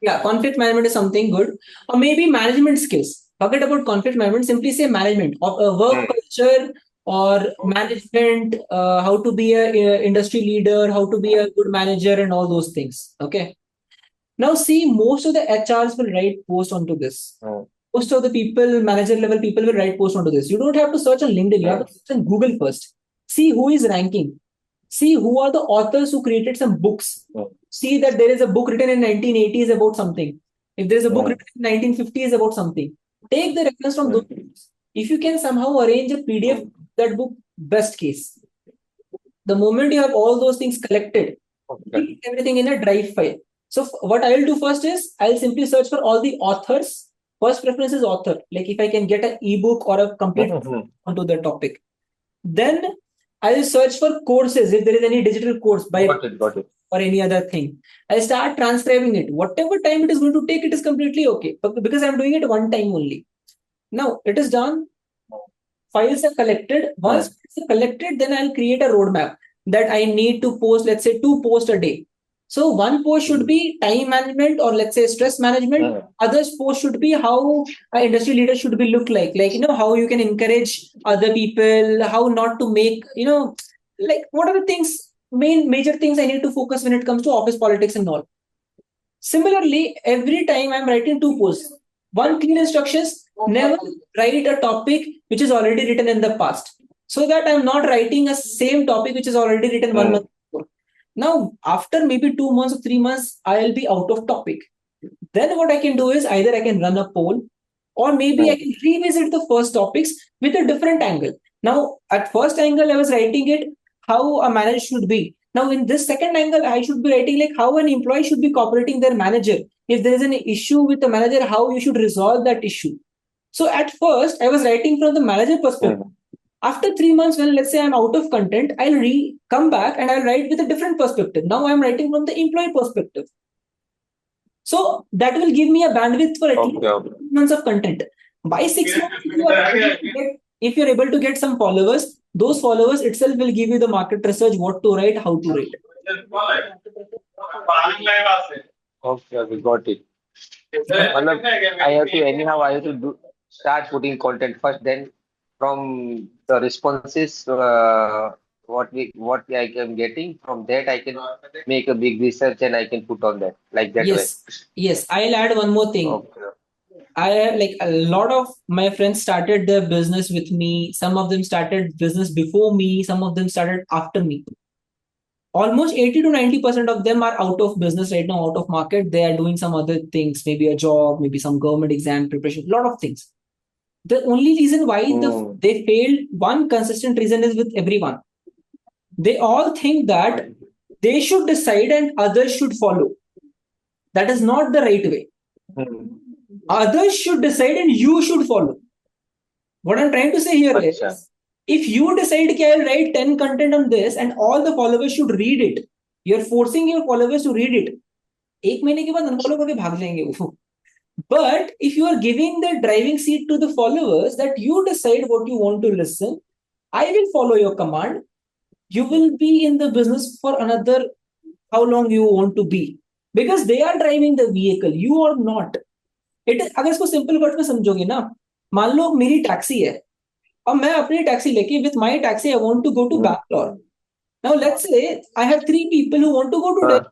Yeah, conflict management is something good. Or maybe management skills. Forget about conflict management, simply say management of work culture or management, how to be a industry leader, how to be a good manager and all those things. Okay. Now see, most of the HRs will write post onto this. Most of the people, manager level people will write post onto this. You don't have to search on LinkedIn, you have to search on Google first. See who is ranking. See who are the authors who created some books. See that there is a book written in 1980s about something. If there is a book written in 1950s about something, take the reference from those books. If you can somehow arrange a PDF of that book, best case. The moment you have all those things collected, keep everything in a drive file. So what I will do first is I'll simply search for all the authors. First preference is author. Like if I can get an ebook or a complete onto the topic. Then I'll search for courses if there is any digital course by Got it. or any other thing. I'll start transcribing it. Whatever time it is going to take, it is completely okay. But because I'm doing it one time only. Now it is done. Files are collected. Once files are collected, then I'll create a roadmap that I need to post, let's say 2 posts a day. So one post should be time management or let's say stress management. Others post should be how an industry leader should be look like how you can encourage other people, how not to make, like what are the things, major things I need to focus when it comes to office politics and all. Similarly, every time I'm writing 2 posts, one clear instructions, never write a topic which is already written in the past, so that I'm not writing a same topic which is already written 1 month before. Now, after maybe 2 months or 3 months, I'll be out of topic. Then what I can do is either I can run a poll or maybe I can revisit the first topics with a different angle. Now, at first angle, I was writing it how a manager should be. Now, in this second angle, I should be writing like how an employee should be cooperating their manager. If there is an issue with the manager, how you should resolve that issue. So at first, I was writing from the manager perspective. After 3 months, when let's say I'm out of content, I'll come back and I'll write with a different perspective. Now I'm writing from the employee perspective. So that will give me a bandwidth for at least 6 months of content. By 6 months, if you're able to get some followers, those followers itself will give you the market research, what to write, how to write. Okay, got it. I have to start putting content first, then from the responses, what I am getting from that, I can make a big research and I can put on that like that way. Yes. I'll add one more thing. Okay. I have like a lot of my friends started their business with me. Some of them started business before me. Some of them started after me. Almost 80 to 90% of them are out of business right now, out of market. They are doing some other things, maybe a job, maybe some government exam preparation, a lot of things. The only reason why they failed, one consistent reason is with everyone. They all think that they should decide and others should follow. That is not the right way. Others should decide and you should follow. What I'm trying to say here is, if you decide that I'll write 10 content on this and all the followers should read it, you're forcing your followers to read it. 1 महीने के बाद unfollow करके भाग जाएंगे वो. But if you are giving the driving seat to the followers, that you decide what you want to listen, I will follow your command. You will be in the business for another how long you want to be, because they are driving the vehicle, you are not. It अगर इसको simple word में समझोगे ना, मान लो मेरी taxi है और मैं अपनी टैक्सी लेके with my taxi I want to go to Bangalore. Now let's say I have 3 people who want to go to हाँ, Delhi.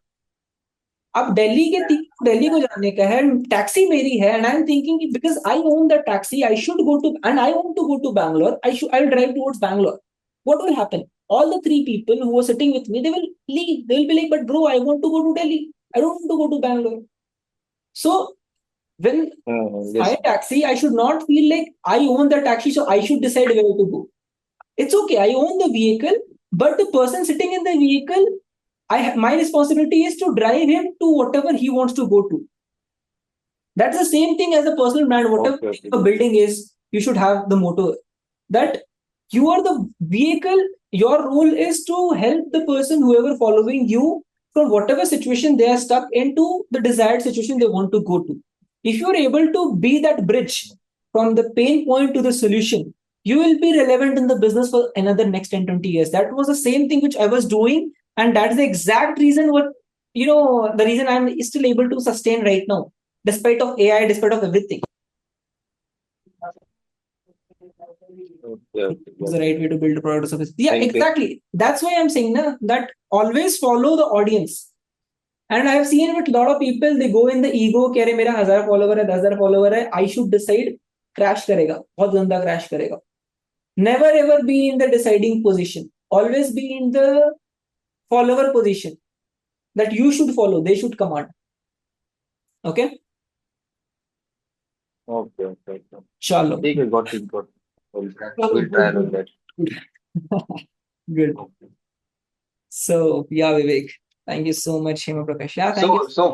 अब दिल्ली के 3 दिल्ली को जाने का है, टैक्सी मेरी है and I am thinking because I own the taxi I should go to and I want to go to Bangalore, I will drive towards Bangalore. What will happen? All the 3 people who were sitting with me, they will leave. They will be like, but bro, I want to go to Delhi. I don't want to go to Bangalore. So when my yes. taxi, I should not feel like I own the taxi, so I should decide where to go. It's okay, I own the vehicle, but the person sitting in the vehicle, my responsibility is to drive him to whatever he wants to go to. That's the same thing as a personal brand. Whatever Okay. a building is, you should have the motto that you are the vehicle. Your role is to help the person, whoever following you, from whatever situation they are stuck into the desired situation they want to go to. If you are able to be that bridge from the pain point to the solution, you will be relevant in the business for another next 10, 20 years. That was the same thing which I was doing. And that's the exact reason the reason I'm still able to sustain right now, despite of AI, despite of everything. Okay. It's the right way to build a product or service. Yeah, Thank you. exactly. That's why I'm saying that always follow the audience. And I've seen with a lot of people, they go in the ego, कि अरे मेरा 1000 follower है, 10,000 follower है, I should decide, crash करेगा, बहुत गंदा crash करेगा. Never ever be in the deciding position. Always be in the follower position. That you should follow, they should command. Okay? Okay. Chalo. ठीक है, got it. We'll try on that. Good. Okay. So yeah, Vivek, thank you so much, Hema Prakash. Yeah, thank you. So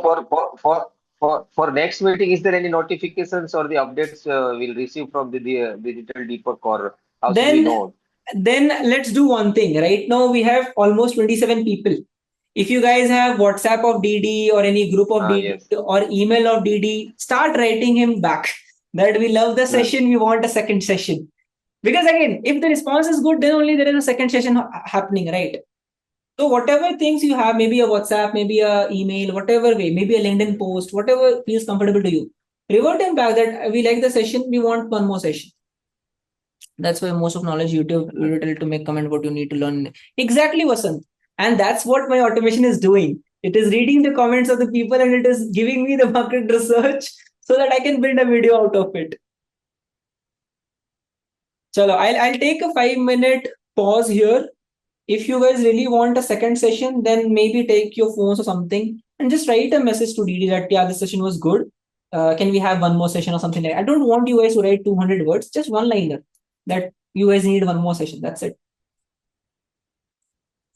for next meeting, is there any notifications or the updates we'll receive from the digital Deepak, or how should we know? Then let's do one thing. Right now we have almost 27 people. If you guys have WhatsApp of DD or any group of DD Yes. or email of DD, start writing him back that we love the session, we want a second session. Because again, if the response is good, then only there is a second session happening, right? So whatever things you have, maybe a WhatsApp, maybe a email, whatever way, maybe a LinkedIn post, whatever feels comfortable to you, revert him back that we like the session, we want one more session. That's why most of knowledge YouTube will tell to make comment what you need to learn. Exactly, Vasant. And that's what my automation is doing. It is reading the comments of the people and it is giving me the market research so that I can build a video out of it. Chalo, I'll take a 5-minute pause here. If you guys really want a second session, then maybe take your phones or something and just write a message to DD that, yeah, this session was good. Can we have one more session or something like that? I don't want you guys to write 200 words, just one liner that you guys need one more session. That's it.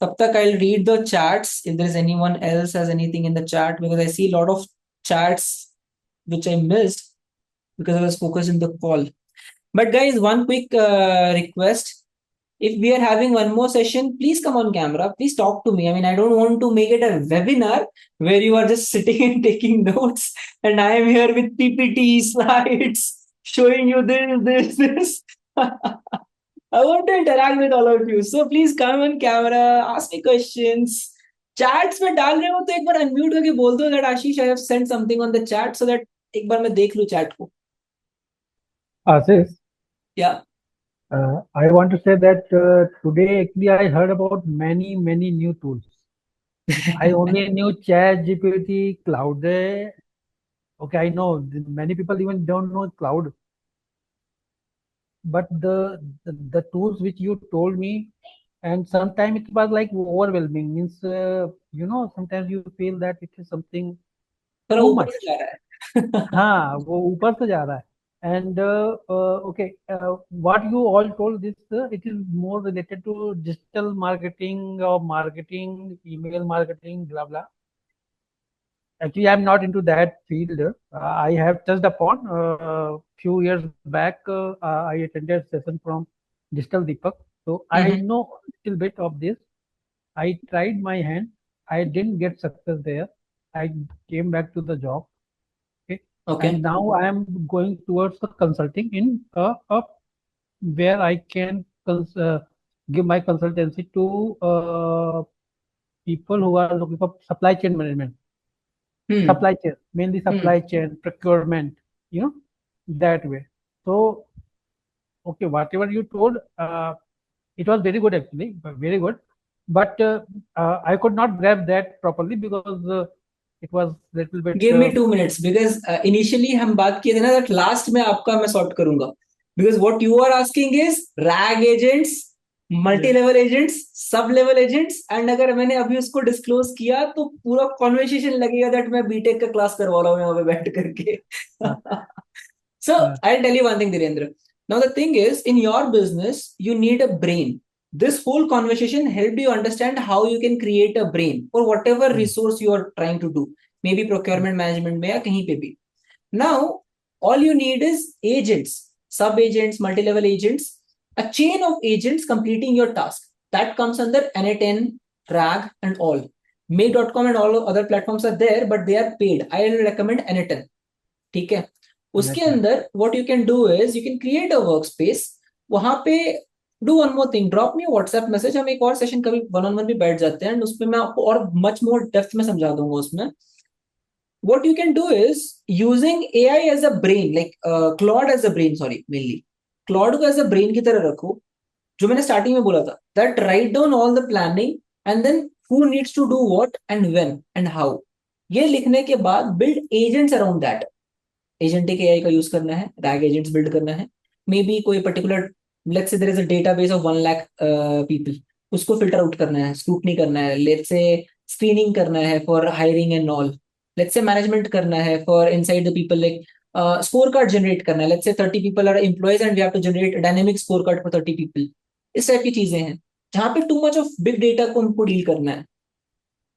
Tab tak I'll read the chats if there's anyone else has anything in the chat, because I see a lot of chats which I missed because I was focused in the call. But guys, one quick request. If we are having one more session, please come on camera. Please talk to me. I mean, I don't want to make it a webinar where you are just sitting and taking notes and I am here with PPT slides showing you this. I want to interact with all of you. So please come on camera, ask me questions. Chats में डाल रहे हो तो एक बार unmute करके बोल दो that Ashish, I have sent something on the chat so that एक बार मैं देख लूँ chat को. Ashish, Yeah. I want to say that today actually I heard about many new tools. I only knew ChatGPT, Claude. Okay, I know many people even don't know Claude. But the tools which you told me, and sometimes it was like overwhelming. Means sometimes you feel that it is something थोड़ा too ऊपर much. से जा रहा है. हाँ, वो ऊपर से जा रहा है. And okay, what you all told this, it is more related to digital marketing or marketing, email marketing, blah blah. Actually, I'm not into that field. I have touched upon few years back. I attended a session from Digital Deepak, so I know a little bit of this. I tried my hand. I didn't get success there. I came back to the job. Okay, Okay. And now I am going towards the consulting in where I can give my consultancy to people who are looking for supply chain management, supply chain, mainly supply chain, procurement, that way. So, okay, whatever you told, it was very good actually, very good. But I could not grab that properly because it was little bit. Give me 2 minutes because initially हम बात किए थे ना that last में आपका मैं sort करूंगा because what you are asking is RAG agents, multi-level agents, sub-level agents and अगर मैंने अभी उसको disclose किया तो पूरा conversation लगेगा that मैं बीटेक का क्लास करवा रहा हूँ यहाँ पे बैठ करके. So I'll tell you one thing, Dhirendra. Now the thing is, in your business, you need a brain. This whole conversation helped you understand how you can create a brain for whatever resource you are trying to do. Maybe procurement management में या कहीं पे भी. Now, all you need is agents, sub-agents, multi-level agents, a chain of agents completing your task. That comes under N8N, RAG and all. Make.com and all other platforms are there, but they are paid. I will recommend N8N. ठीक है. उसके अंदर what you can do is you can create a workspace. वहां पे do one more thing, drop me a WhatsApp message. हम एक और session कभी one-on-one भी बैठ जाते हैं and उसमें मैं आपको और much more depth में समझा दूंगा उसमें. What you can do is using AI as a brain, like Claude as a brain, mainly. Claude को as a brain की तरह रखो. जो मैंने starting में बोला था, that write down all the planning and then who needs to do what and when and how. ये लिखने के बाद build agents around that. Agentic AI का यूज करना है, रैग एजेंट्स बिल्ड करना है, मे बी कोई particular let's say there is a database of 1 lakh people, उसको फिल्टर आउट करना है, स्क्रूटनी करना है, लेट्स से स्क्रीनिंग करना है for hiring and all, let's say management करना है for inside the people, like score card generate करना है, let's say 30 people are employees and we have to generate dynamic score card for 30 people. इस type की चीजें हैं जहां पे too much of big data को हमको डील करना है,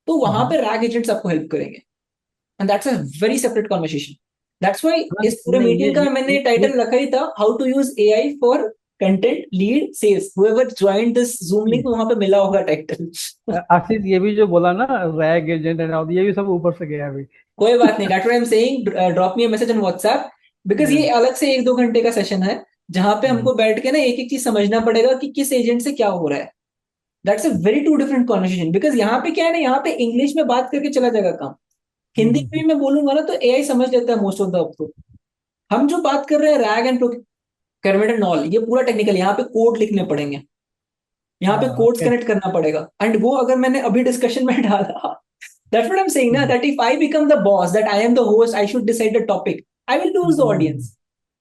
तो वहां पे रैग एजेंट्स आपको हेल्प करेंगे and that's a very separate conversation. That's why इस पूरे मीटिंग का मैंने टाइटल रखा ही था how to use AI for content lead sales. whoever joined this Zoom link वहां पे मिला होगा टाइटल. आशीष ये भी जो बोला ना रैग एजेंट एंड ऑल, ये भी सब ऊपर से गया अभी. कोई बात नहीं, that's what I'm saying. Drop me a message on WhatsApp because ये अलग से 1-2 घंटे का सेशन है जहां पे हमको बैठ के ना एक एक चीज समझना पड़ेगा कि किस एजेंट से क्या हो रहा है. That's a very two different conversation because यहाँ पे क्या है ना, यहाँ पे इंग्लिश में बात करके चला जाएगा काम. हिंदी में मैं बोलूंगा ना तो एआई समझ लेता है मोस्ट ऑफ द अब. तो हम जो बात कर रहे हैं rag and procurement and all, ये पूरा टेक्निकल, यहाँ पे कोड लिखने पड़ेंगे, यहाँ पे कोड्स कनेक्ट करना पड़ेगा एंड वो अगर मैंने अभी डिस्कशन में डाला, that's what I'm saying ना, that if I become the boss, that I am the host, I should decide the topic, I will lose the audience.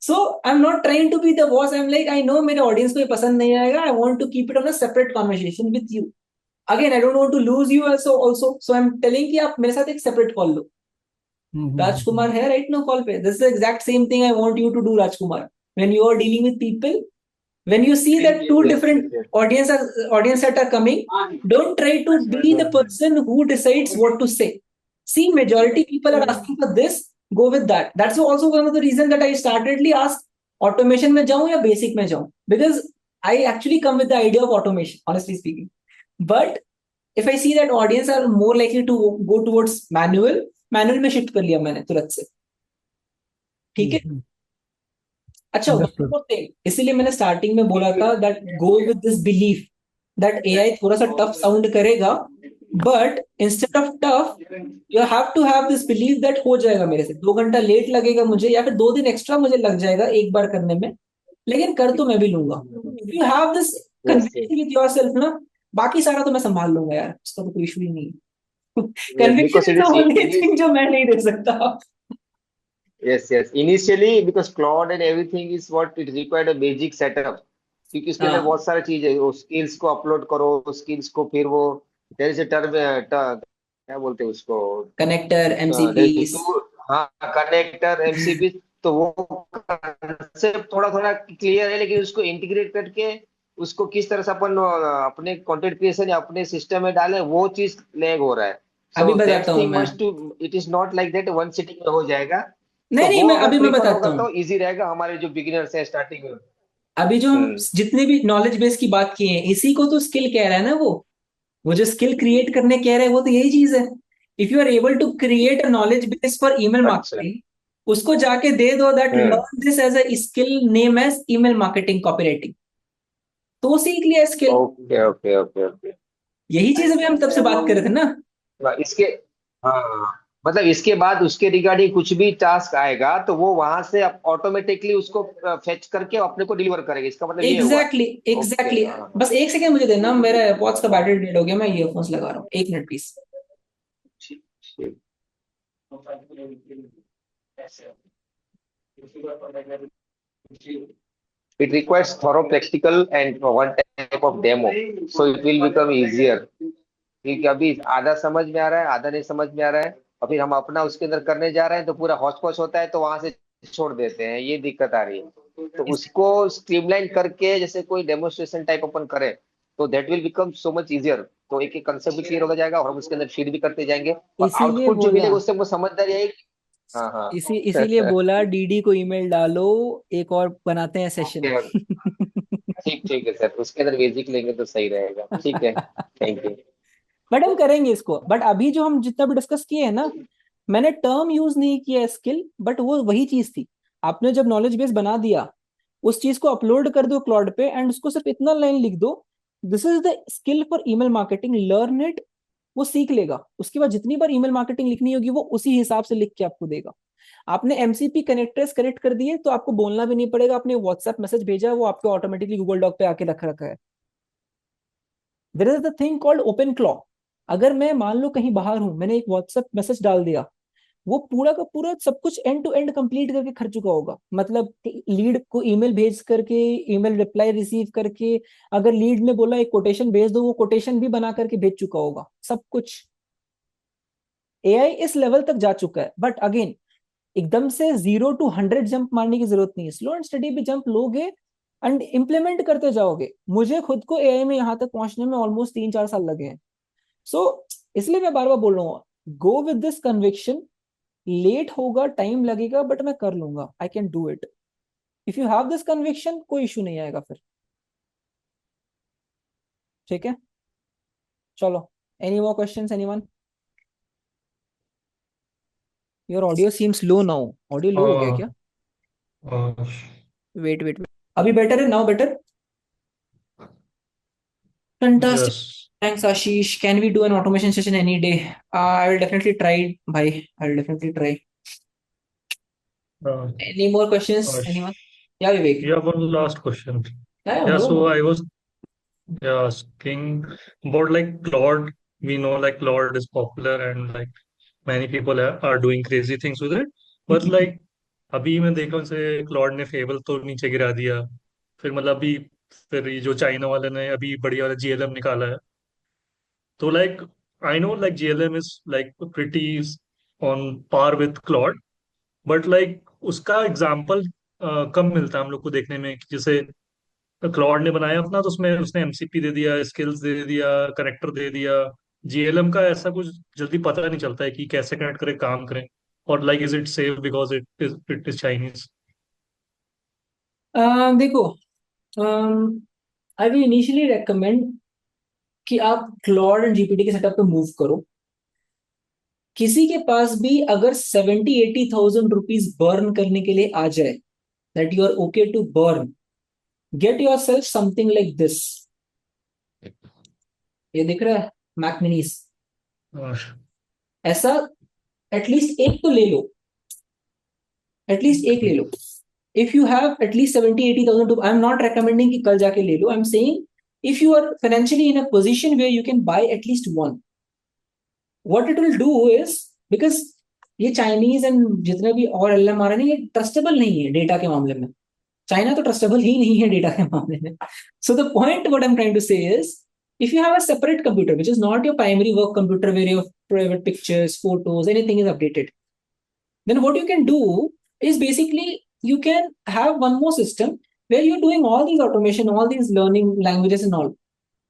So I'm not trying to be the boss. I'm like, I know मेरे audience को ये पसंद नहीं आएगा, I want to keep it on a separate conversation with you. Again, I don't want to lose you also. So I'm telling कि आप मेरे साथ एक separate call लो. राजकुमार है right now call पे. This is the exact same thing I want you to do, Rajkumar. When you are dealing with people, when you see that two different audience that are coming, don't try to be the person who decides what to say. See, majority people are asking for this, go with that. That's also one of the reasons that I startedly asked automation में जाऊं या basic में जाऊं, because I actually come with the idea of automation, honestly speaking. But if I see that audience are more likely to go towards manual में shift कर लिया मैंने तुरंत से. ठीक है. अच्छा, इसीलिए मैंने स्टार्टिंग में बोला था that go with this belief that AI थोड़ा सा टफ साउंड करेगा, but instead of tough you have to have this belief that हो जाएगा मेरे से. 2 घंटा लेट लगेगा मुझे या फिर 2 दिन एक्स्ट्रा मुझे लग जाएगा एक बार करने में, लेकिन कर तो मैं भी लूंगा. You have this conviction with yourself ना, बाकी सारा तो मैं संभाल लूंगा यार, उसका तो कोई इशू ही नहीं. Conviction is the only thing जो मैं नहीं दे सकता. Yes. Initially, because Claude and everything is what it required a basic setup. क्योंकि उसके अंदर बहुत सारी चीज है, वो स्किल्स को अपलोड करो, स्किल्स को फिर वो there is a term क्या बोलते हैं उसको, कनेक्टर, एमसीपीस. हाँ, कनेक्टर, एमसीपी. तो वो कंसेप्ट थोड़ा थोड़ा क्लियर है, लेकिन उसको इंटीग्रेट करके उसको किस तरह से अपन अपने कंटेंट क्रिएशन या अपने सिस्टम में डाले, वो चीज लैग हो रहा है. अभी बताता हूँ मैं. It is not like that one sitting में हो जाएगा. नहीं, मैं अभी मैं बताता हूँ. इजी रहेगा हमारे जो बिगिनर्स हैं स्टार्टिंग में. अभी जो हम जितने भी नॉलेज बेस की बात की है, इसी को तो स्किल कह रहा है ना. वो जो स्किल क्रिएट करने कह रहा है वो तो यही चीज है. If you are able to create a knowledge base for email marketing, उसको जाके दे दो that learn this as a skill name as email marketing copywriting, तो सीख लिया skill. Okay okay okay okay. यही चीज अभी हम तब से बात कर रहे थे ना। इसके हाँ, मतलब इसके बाद उसके रिगार्डिंग कुछ भी टास्क आएगा तो वो वहां से ऑटोमेटिकली उसको फेच करके अपने को डिलीवर करेगा, इसका मतलब ये हुआ। Exactly okay exactly. हाँ। बस एक सेकंड मुझे देना, मेरा एयरपॉड्स का बैटरी डेड हो गया, मैं ईयरफोन्स लगा रहा हूँ, 1 मिनट प्लीज। ठीक ठीक। It requires thorough practical and one type of demo, so it will become easier. क्योंकि अभी आधा समझ में आ रहा है, आधा नहीं समझ में आ रहा है, और फिर हम अपना उसके अंदर करने जा रहे हैं तो पूरा हौच पौच होता है, तो वहां से छोड़ देते हैं, ये दिक्कत आ रही है। तो उसको स्ट्रीमलाइन करके जैसे कोई डेमोन्स्ट्रेशन टाइप अपन करें तो that will become so much easier. तो एक एक कंसेप्ट भी क्लियर हो जाएगा और हम उसके अंदर फीड भी करते जाएंगे, और इसीलिए आउटपुट जो बोला, मिलेगा उससे हमको समझदारी आएगी। हाँ हाँ। इसीलिए बोला डीडी को ईमेल डालो, एक और बनाते हैं सेशन। ओके, ठीक ठीक है सर, उसके अंदर बेसिक लेंगे तो सही रहेगा, ठीक है, थैंक यू। बट हम करेंगे इसको। बट अभी जो हम जितना भी डिस्कस किए हैं ना, मैंने टर्म यूज नहीं किया स्किल, बट वो वही चीज थी। आपने जब नॉलेज बेस बना दिया, उस चीज को अपलोड कर दो क्लॉड पे एंड उसको सिर्फ इतना लाइन लिख दो, this is the skill for email marketing, learn it. वो सीख लेगा, उसके बाद जितनी बार ईमेल मार्केटिंग लिखनी होगी वो उसी हिसाब से लिख के आपको देगा। आपने एमसीपी कनेक्टर्स कनेक्ट कर दिए तो आपको बोलना भी नहीं पड़ेगा, आपने व्हाट्सएप मैसेज भेजा, वो आपको ऑटोमेटिकली गूगल डॉक पे आके रख रखा है। There is the thing called OpenClaw. अगर मैं मान लो कहीं बाहर हूं, मैंने एक व्हाट्सएप मैसेज डाल दिया, वो पूरा का पूरा सब कुछ एंड टू एंड कंप्लीट करके कर चुका होगा। मतलब लीड को ईमेल भेज करके, ईमेल रिप्लाई रिसीव करके, अगर लीड ने बोला एक कोटेशन भेज दो, वो कोटेशन भी बना करके भेज चुका होगा, सब कुछ। एआई इस लेवल तक जा चुका है। बट अगेन, एकदम से 0 to 100 जंप मारने की जरूरत नहीं है, स्लो एंड स्टडी भी जंप लोगे एंड इम्प्लीमेंट करते जाओगे। मुझे खुद को एआई में यहां तक पहुंचने में ऑलमोस्ट 3-4 साल लगे हैं। सो इसलिए मैं बार बार बोल रहा हूँ, go with this conviction. Late होगा, टाइम लगेगा, बट मैं कर लूंगा, I can do it. If you have this conviction, कोई इशू नहीं आएगा फिर। ठीक है, चलो। Any more questions anyone? Your audio seems low now. Audio low हो गया क्या? वेट वेट, अभी बेटर है? Now better? Fantastic. Yes. Thanks, Ashish. Can we do an automation session any day? I will definitely try. Bye. I will definitely try. Uh, Any more questions? Anyone? Yeah, Vivek. yeah, one last question. Yeah, Yeah, no, so no. I was asking about like Claude. We know like Claude is popular and like many people are doing crazy things with it. But like अभी मैं देख रहा हूँ जैसे Claude ने fable तो नीचे गिरा दिया, फिर मतलब अभी फिर ये जो चाइना वाले ने अभी बढ़िया वाला जीएलएम निकाला है। तो like I know like GLM is like pretty on par with Claude, but like उसका एग्जाम्पल कम मिलता है हम लोग को देखने में कि जैसे क्लॉड ने बनाया अपना तो उसमें उसने एमसीपी दे दिया, स्किल्स दे दिया, कनेक्टर दे दिया। जीएलएम का ऐसा कुछ जल्दी पता नहीं चलता है कि कैसे कनेक्ट करें, काम करें, और like is it safe because it is Chinese. देखो, आई विल इनिशियली रेकमेंड कि आप क्लॉड एंड जीपीटी के सेटअप पे मूव करो। किसी के पास भी अगर 70-80 थाउजेंड रुपीज बर्न करने के लिए आ जाए, that you are okay to burn, get yourself something like this. ये दिख रहा है? Mac minis. ऐसा एटलीस्ट एक तो ले लो, एटलीस्ट एक ले लो। If you have at least 70-80 thousand, I am not recommending कि कल जाके ले लो, I am saying if you are financially in a position where you can buy at least one, what it will do is, because ये Chinese and जितने भी और LM आ रहे हैं, ये ट्रस्टेबल नहीं है डेटा के मामले में। चाइना तो ट्रस्टेबल ही नहीं है डेटा के मामले में। So the point what I am trying to say is, if you have a separate computer which is not your primary work computer where your private pictures, photos, anything is updated, then what you can do is basically you can have one more system where you're doing all these automation, all these learning languages and all.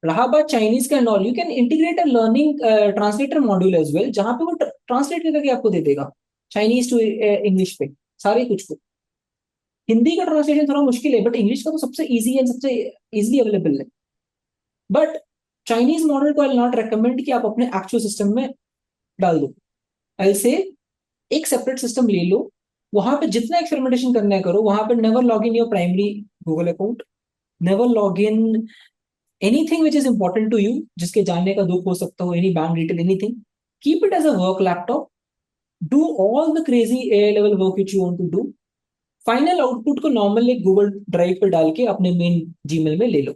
रहा बात Chinese का and all, you can integrate a learning translator module as well, जहां पे वो translate करके आपको दे देगा Chinese to English पे सारे कुछ को। हिंदी का ट्रांसलेशन थोड़ा मुश्किल है, बट इंग्लिश का तो सबसे इजी है, सबसे इजीली अवेलेबल है। बट चाइनीज मॉडल को आई नॉट रेकमेंड कि आप अपने एक्चुअल सिस्टम में डाल दो। आई से एक सेपरेट सिस्टम ले लो वहां पे जितना एक्सपेरिमेंटेशन करना है करो, वहां पे never log in your primary Google account, never log in anything which is important to you, जिसके जानने का दुख हो सकता हो, any bank detail, anything, keep it as a work laptop, do all the crazy A level work which you want to do, final output को normal एक Google drive पे डाल के अपने मेन जीमेल में ले लो,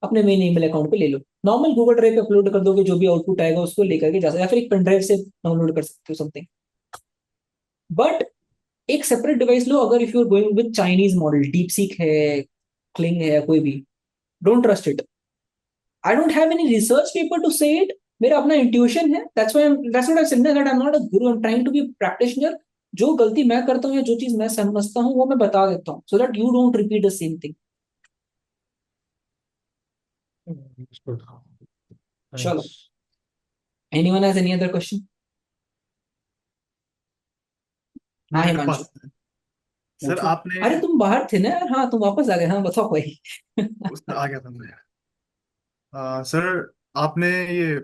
अपने मेन ईमेल अकाउंट पे ले लो, नॉर्मल गूगल ड्राइव पे अपलोड कर दोगे, जो भी आउटपुट आएगा उसको लेकर के जा सकते, या फिर एक पेन ड्राइव से डाउनलोड कर सकते हो समथिंग, बट एक सेपरेट डिवाइस लो। अगर if you are going with Chinese model, DeepSeek है, क्लिंग है, कोई भी, don't trust it. I don't have any research paper to say it, मेरा अपना इंट्यूशन है, that's what I said that I am not a guru, I am trying to be practitioner. जो गलती मैं करता हूँ या जो चीज मैं समझता हूँ वो मैं बता देता हूँ, so that you don't repeat the same thing. Understood. चलो, Thanks. Anyone has any other question? हाँ मेरे हिमांशु, पास सर पूछो। आपने अरे तुम बाहर थे ना यार, हाँ तुम वापस आ गए, हाँ बताओ भाई। उसमें आ गया था मैं। सर आपने ये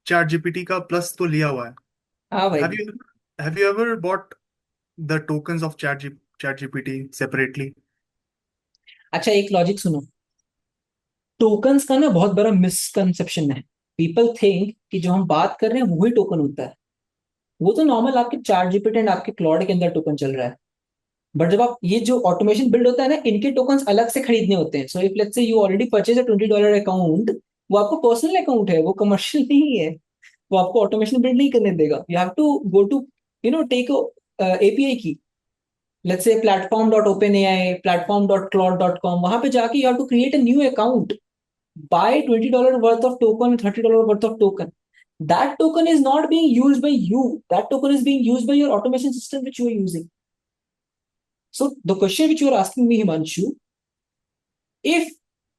चैट जीपीटी का प्लस तो लिया हुआ है। हाँ हैव भाई। You have you ever bought the tokens of chat GPT separately? अच्छा एक लॉजिक सुनो, टोकन्स का ना बहुत बड़ा मिसकंसेप्शन है। पीपल थिंक कि जो हम बात कर रहे हैं वही टोकन होता है, वो तो नॉर्मल आपके चैट जीपीटी एंड आपके क्लॉड के अंदर टोकन चल रहा है, बट जब आप ये जो ऑटोमेशन बिल्ड होता है ना, इनके टोकन्स अलग से खरीदने होते हैं। सो इफ लेट्स से you already purchase a $20 account, वो आपको पर्सनल अकाउंट है, वो कमर्शियल नहीं है, वो आपको ऑटोमेशन बिल्ड नहीं करने देगा। You have to go to take API की, लेट्स से platform.openai, platform.claude.com, वहां पे जाके you have to create a new account, buy $20 worth of token, $30 worth of token. That token is not being used by you. That token is being used by your automation system which you are using. So the question which you are asking me, Himanshu, if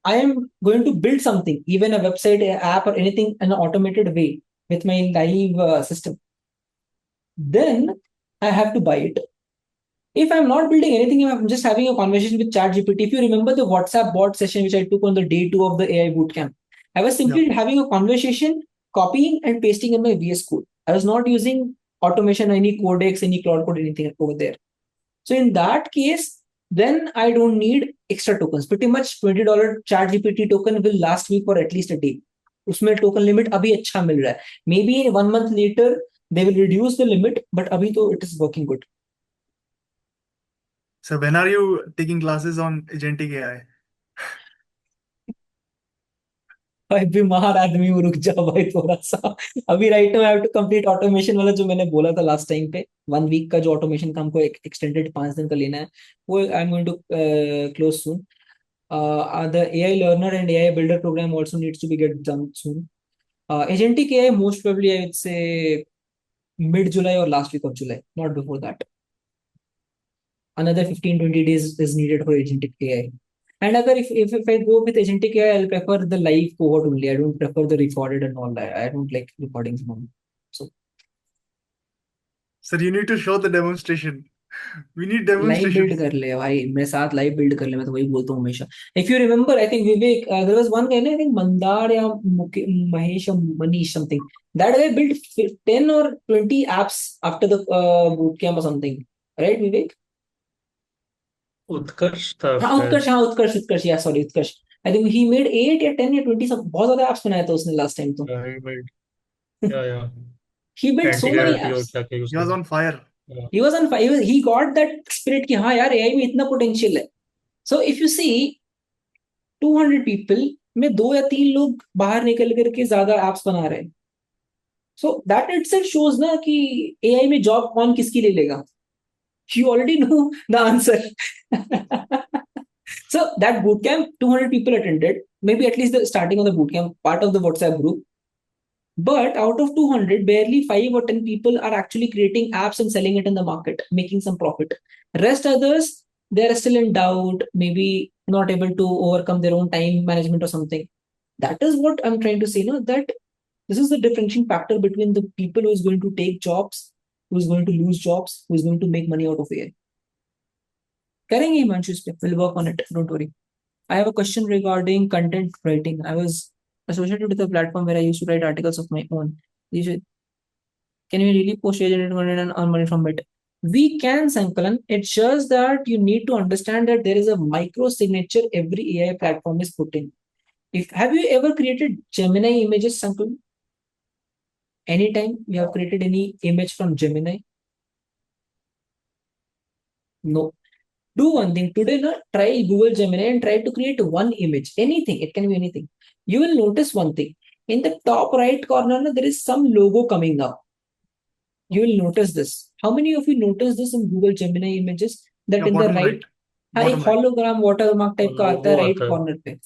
I am going to build something, even a website, an app, or anything in an automated way with my live system, then I have to buy it. If I'm not building anything, I'm just having a conversation with ChatGPT. If you remember the WhatsApp bot session which I took on the day 2 of the AI bootcamp, I was Yeah. simply having a conversation, copying and pasting in my VS Code. I was not using automation, any codex, any Cloud Code, anything over there. So in that case, then I don't need extra tokens. Pretty much $20 ChatGPT token will last me for at least a day. उसमें token limit अभी अच्छा मिल रहा है, may be 1 month later they will reduce the limit, but अभी तो it is working good. So when are you taking classes on agentic AI? भाई बीमार आदमी हूँ, रुक जा भाई थोड़ा सा। अभी right now I have to complete automation वाला जो मैंने बोला था लास्ट टाइम पे, 1 week का जो ऑटोमेशन का हमको एक्सटेंडेड 5 दिन का लेना है, वो I am going to close soon. The AI learner and AI builder program also needs to be get done soon. Agentic AI most probably I would say mid-July or last week of July, not before that. Another 15-20 days is needed for agentic AI. And agar if I go with agentic AI, I'll prefer the live cohort only. I don't prefer the recorded and all that. I don't like recordings more. So Sir, you need to show the demonstration. We need live demonstration. Build कर ले भाई, मेरे साथ live build कर ले, मैं तो वही बोलता हूँ हमेशा। If you remember, I think Vivek, there was one guy ना, आई थिंक मंदार या महेश या Manish something, that guy build 10 or 20 apps after the boot camp or something, right विवेक? उत्कर्ष था हाँ शायद। उत्कर्ष, हाँ उत्कर्ष, उत्कर्ष या sorry Utkarsh, I think he made 8 या 10 या 20 सब, बहुत ज्यादा एप्स बनाया था उसने लास्ट टाइम तो। या he built so anti many gravity और apps. क्या क्या यूज He was किया। on fire. He was on fire. He got that spirit कि हाँ यार एआई में इतना पोटेंशियल है। So if you see 200 people में 2 या 3 लोग बाहर निकल करके ज्यादा एप्स बना रहे हैं, सो दैट इटसेल्फ शोज ना कि एआई में जॉब कौन किसकी ले लेगा। You already know the answer. So that bootcamp, 200 people attended, maybe at least the starting of the bootcamp, part of the WhatsApp group. But out of 200, barely 5 or 10 people are actually creating apps and selling it in the market, making some profit. Rest others, they are still in doubt, maybe not able to overcome their own time management or something. That is what I'm trying to say, no, that this is the differentiating factor between the people who is going to take jobs, who is going to lose jobs, who is going to make money out of AI. करेंगे हिमांशु इस पे, we'll work on it, don't worry. I have a question regarding content writing. I was associated with a platform where I used to write articles of my own. You should, can we really post AI generated content and earn money from it? We can, Sankalan. It shows that you need to understand that there is a micro signature every AI platform is putting. Have you ever created Gemini images, Sankalan? Anytime you have created any image from Gemini? No. Do one thing today. Try Google Gemini and try to create one image. Anything. It can be anything. You will notice one thing. In the top right corner, there is some logo coming up. You will notice this. How many of you notice this in Google Gemini images? That in the right, एक hologram watermark type का आता है right corner पे.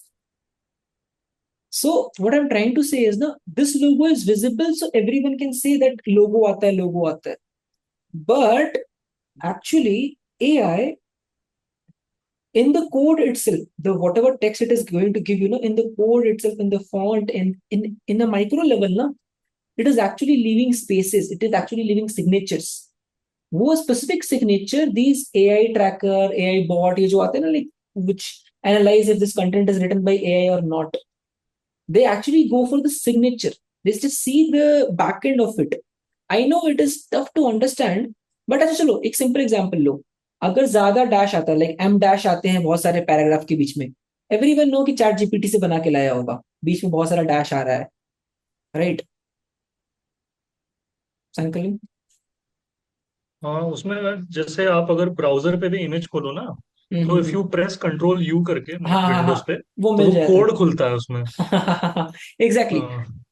So what I'm trying to say is, this logo is visible, so everyone can say that logo आता है. But actually, AI in the code itself, the whatever text it is going to give, in the code itself, in the font, and in the micro level, it is actually leaving spaces. It is actually leaving signatures. वो specific signature, these AI tracker, AI bot, ये जो आते हैं ना, like which analyze if this content is written by AI or not, they actually go for the signature. They just see the back end of it. I know it is tough to understand, but अच्छा चलो एक simple example लो. अगर ज्यादा dash आता है, like m dash आते हैं बहुत सारे पैराग्राफ के बीच में, everyone know कि चैट जीपीटी से बना के लाया होगा, बीच में बहुत सारा डैश आ रहा है, right? संकलन? हाँ, उसमें जैसे आप अगर ब्राउजर पे भी इमेज खोलो ना, तो if you press control you करके विंडोज पे, वो तो मिल वो जाएगा. कोड खुलता है उसमें. Exactly.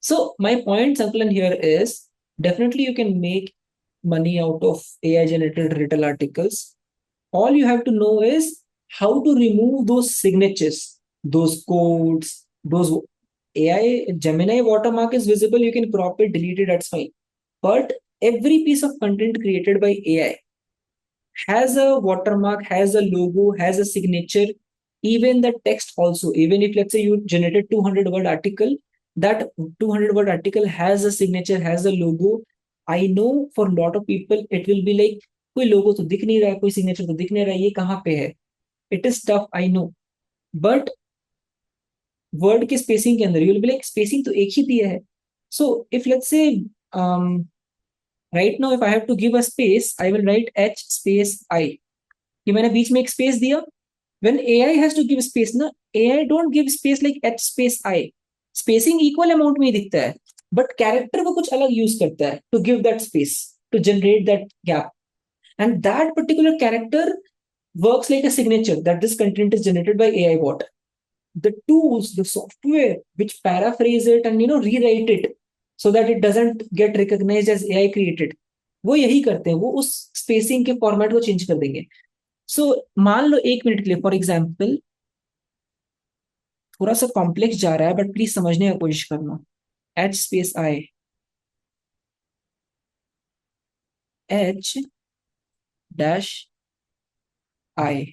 So my point, Sankalan, here is definitely you can make money out of AI generated written articles. All you have to know is how to remove those signatures, those codes, those AI Gemini watermark is visible. You can crop it, delete it, that's fine. But every piece of content created by AI has a watermark, has a logo, has a signature, even the text also. Even if let's say you generated 200-word article, that 200-word article has a signature, has a logo. I know for a lot of people it will be like कोई logo तो दिख नहीं रहा है, कोई signature तो दिख नहीं रहा है, ये कहाँ पे है? It is tough, I know. But word के spacing के अंदर you will be like spacing तो एक ही दिया है. So if let's say right now if I have to give a space, I will write H space I. कि मैंने बीच में एक space दिया. When AI has to give space, AI don't give space like H space I. Spacing equal amount में ही दिखता है, but character वो कुछ अलग use करता है to give that space, to generate that gap. And that particular character works like a signature that this content is generated by AI bot. The tools, the software which paraphrase it and rewrite it so that it doesn't get recognized as AI created, वो यही करते हैं, वो उस spacing के format को change कर देंगे. So मान लो एक मिनट के लिए, फॉर एग्जाम्पल, थोड़ा सा कॉम्प्लेक्स जा रहा है बट प्लीज समझने की कोशिश करना. H space I, H dash I.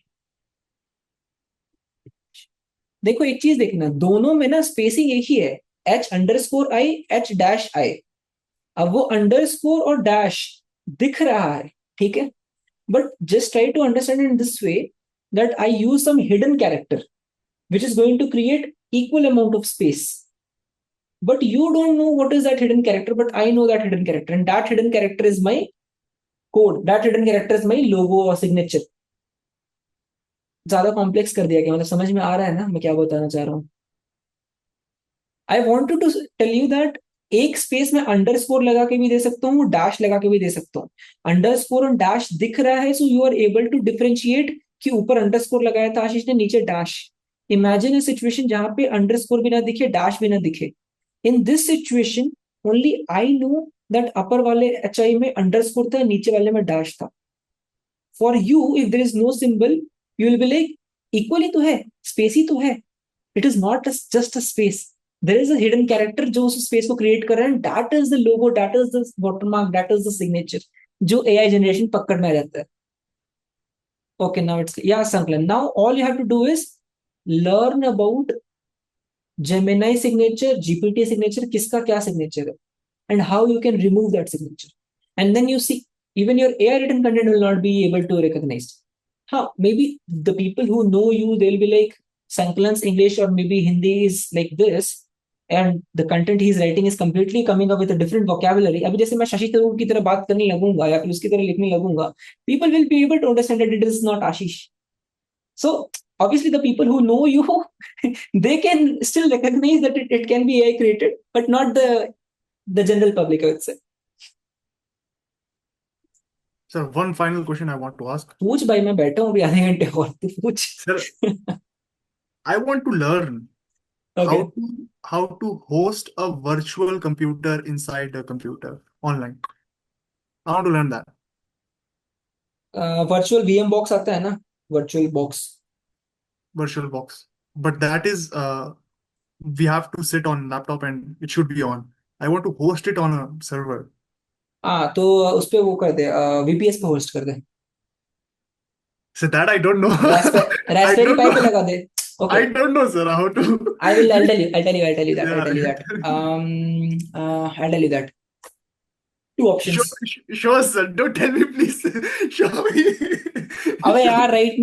देखो एक चीज देखना, दोनों में ना स्पेसिंग एक ही है, H_I, H-I. अब वो अंडरस्कोर और डैश दिख रहा है, ठीक है, but just try to understand in this way that I use some hidden character which is going to create equal amount of space. But you don't know what is that hidden character, but I know that hidden character, and that hidden character is my code. That hidden character is my logo or signature. ज्यादा complex कर दिया क्या? मतलब समझ में आ रहा है ना मैं क्या बताना चाह रहा हूँ? I want to tell you that एक स्पेस में अंडरस्कोर लगा के भी दे सकता हूँ, डैश लगा के भी दे सकता हूँ. अंडरस्कोर और डैश दिख रहा है, so you are able to differentiate कि ऊपर अंडरस्कोर लगाया था आशीष ने, नीचे डैश. इमेजिन ए सिचुएशन जहां पे अंडरस्कोर भी ना दिखे, डैश भी ना दिखे. In this situation only I know that upper वाले HI में अंडरस्कोर था, नीचे वाले में डैश था. For you if there is no symbol, you will be like equally तो है, स्पेस ही तो है. It is not just a space. There is a hidden character जो उस स्पेस को क्रिएट कर रहा है, that is the logo, that is the watermark, that is the signature जो AI generation पकड़ में आ जाता है. Okay, now it's yeah, Sankalan. Now all you have to do is learn about Gemini signature, GPT signature, किसका क्या signature है, and how you can remove that signature. And then you see, even your AI written content will not be able to recognize. Maybe the people who know you, they'll be like, Sankalan's English or maybe Hindi is like this. and the content he's writing is completely coming up with a different vocabulary. अभी जैसे मैं शशि तरूर की तरह बात करने लगूंगा या फिर उसकी तरह लिखने लगूंगा, people will be able to understand that it is not Ashish. So obviously the people who know you, they can still recognize that it can be AI created, but not the general public, I would say. Sir, one final question I want to ask. पूछ भाई, मैं बैठा हूँ अभी आधे घंटे और, तू पूछ. Sir, I want to learn Okay. how to host a virtual computer inside a computer online. I want to learn that. Virtual VM box आता है ना, virtual box. Virtual box. But that is we have to sit on laptop and it should be on. I want to host it on a server. तो उस पे वो कर दे, VPS पे host कर दे. So that I don't know. Raspberry Pi पे लगा दे. Okay. I don't know, sir, how to. I'll tell you that. Yeah. I'll tell you that. Two options. Sure, sir. Don't tell me, please. Show me. अबे यार, right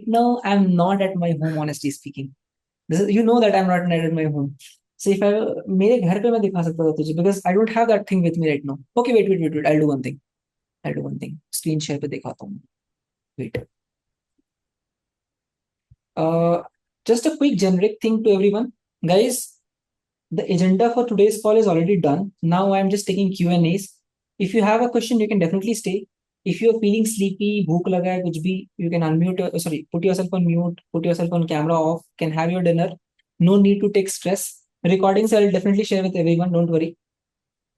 now I'm not at my home, honestly speaking. You know that I'm not at my home. So if मेरे घर पे मैं दिखा सकता था तुझे, because I don't have that thing with me right now. Okay, wait. I'll do one thing. Screen share पे दिखाता हूँ. Wait. Just a quick generic thing to everyone, guys. The agenda for today's call is already done. Now I'm just taking Q&As. If you have a question, you can definitely stay. If you're feeling sleepy, भूख लगा है कुछ भी, you can unmute. Put yourself on mute. Put yourself on camera off. Can have your dinner. No need to take stress. Recordings I'll definitely share with everyone. Don't worry.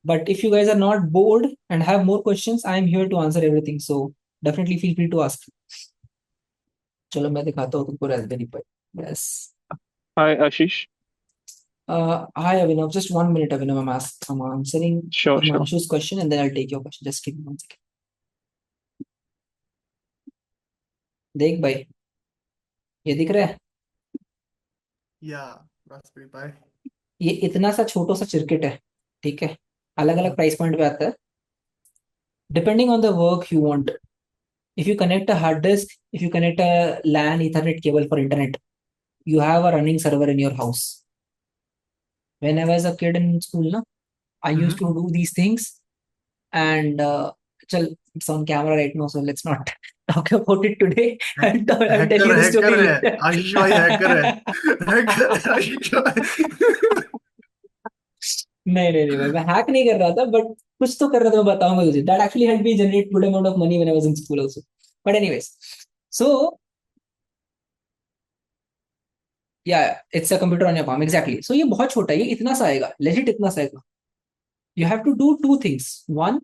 But if you guys are not bored and have more questions, I am here to answer everything. So definitely feel free to ask. चलो मैं दिखाता हूँ तुमको Raspberry Pi. Yes. Hi, Ashish. Hi Abhinav, just 1 minute, Abhinav. I'm answering Sure. Ashu's question and then I'll take your question. Just give me 1 second. देख भाई, ये दिख रहा है? Yeah, Raspberry Pi. ये इतना सा छोटा सा चिरकिट है, ठीक है? अलग अलग प्राइस पॉइंट पे आता है, depending on the work you want. If you connect a hard disk, if you connect a LAN Ethernet cable for internet, you have a running server in your house. When I was a kid in school, I used to do these things, and it's on camera right now, so let's not talk about it today. I'll tell you the story later. Ashish bhai hacker hai. Ashish bhai. नहीं मैं hack नहीं कर रहा था, but कुछ तो कर रहा था, मैं बताऊंगा तुझे. That actually helped me generate good amount of money when I was in school also. But anyways, so yeah, it's a computer on your palm, exactly. So ये बहुत छोटा है, ये इतना सा आएगा, legit इतना सा आएगा. You have to do two things. One,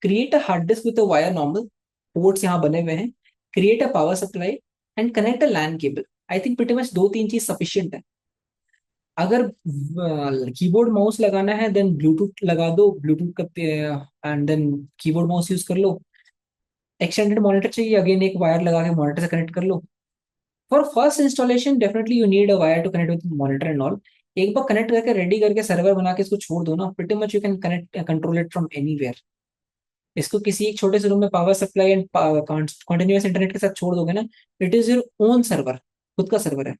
create a hard disk with a wire normal. Ports यहाँ बने हुए हैं. Create a power supply and connect a LAN cable. I think pretty much 2-3 चीज sufficient है. अगर कीबोर्ड माउस लगाना है, then Bluetooth लगा दो, ब्लूटूथ का and then keyboard mouse use कर लो. एक्सटेंडेड मॉनिटर चाहिए, अगेन एक वायर लगा के मॉनिटर से कनेक्ट कर लो. For first installation definitely you need a wire to connect with monitor and all. एक बार कनेक्ट करके रेडी करके सर्वर बना के इसको छोड़ दो ना, pretty much you can connect control it from anywhere. इसको किसी एक छोटे से रूम में power supply and continuous internet के साथ छोड़ दोगे ना, it is your own server, खुद का सर्वर है.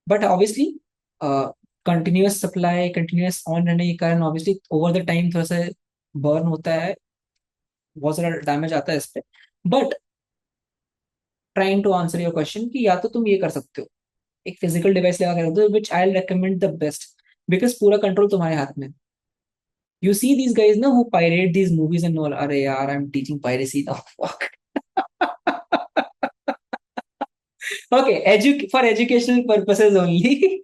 But obviously continuous supply, continuous on रहने के कारण ऑब्वियसली ओवर द टाइम थोड़ा सा बर्न होता है, बहुत सारा डैमेज आता है इस पे. But trying to answer your question कि या तो तुम ये कर सकते हो, एक फिजिकल डिवाइस लगा कर दो, which I recommend the best, because पूरा कंट्रोल तुम्हारे हाथ में. You see these guys now who pirate these movies and all. Arya, yaar, I'm teaching piracy now. Fuck. Okay, for educational purposes only.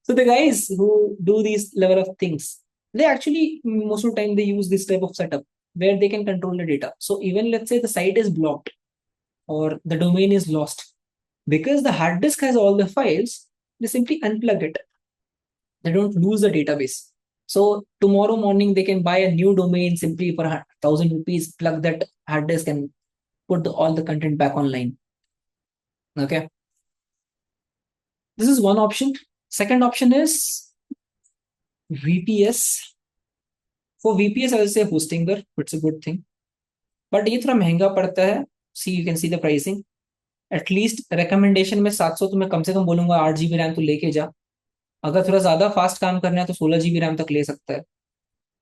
So the guys who do these level of things, they actually most of the time they use this type of setup where they can control the data. So even let's say the site is blocked or the domain is lost, because the hard disk has all the files, they simply unplug it. They don't lose the database. So tomorrow morning they can buy a new domain simply for 1,000 rupees, plug that hard disk and put all the content back online. Okay. This is one option. Second option is VPS. For VPS, I will say Hostinger. It's a good thing. But ये थोड़ा महंगा पड़ता है. See, you can see the pricing. At least recommendation में 700 तो मैं कम से कम बोलूंगा, 8 GB RAM तो लेके जा. अगर थोड़ा ज्यादा फास्ट काम करना है तो 16 GB रैम तक ले सकता है।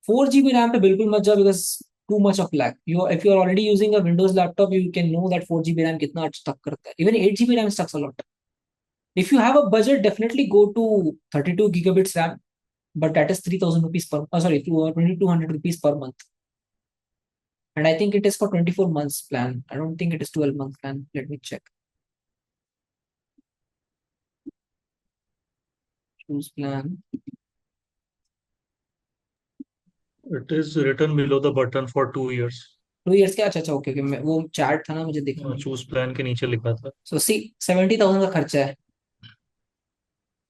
4 GB रैम पे बिल्कुल मत जाओ, because too much of lag. You if you are already using a Windows laptop, you can know that 4 GB RAM कितना स्टक करता है। Even 8 GB RAM stucks a lot. If you have a budget, definitely go to 32 gigabits RAM, but that is 3,000 rupees per, sorry, 2,200 rupees per month. And I think it is for 24 months plan. I don't think it is 12-month plan. Let me check. Choose plan. It is written below the button for 2 years. 2 years क्या? अच्छा अच्छा, okay okay, मैं वो chart था ना, मुझे देखना। Choose plan के नीचे लिखा था। So see, 70,000 का खर्चा है।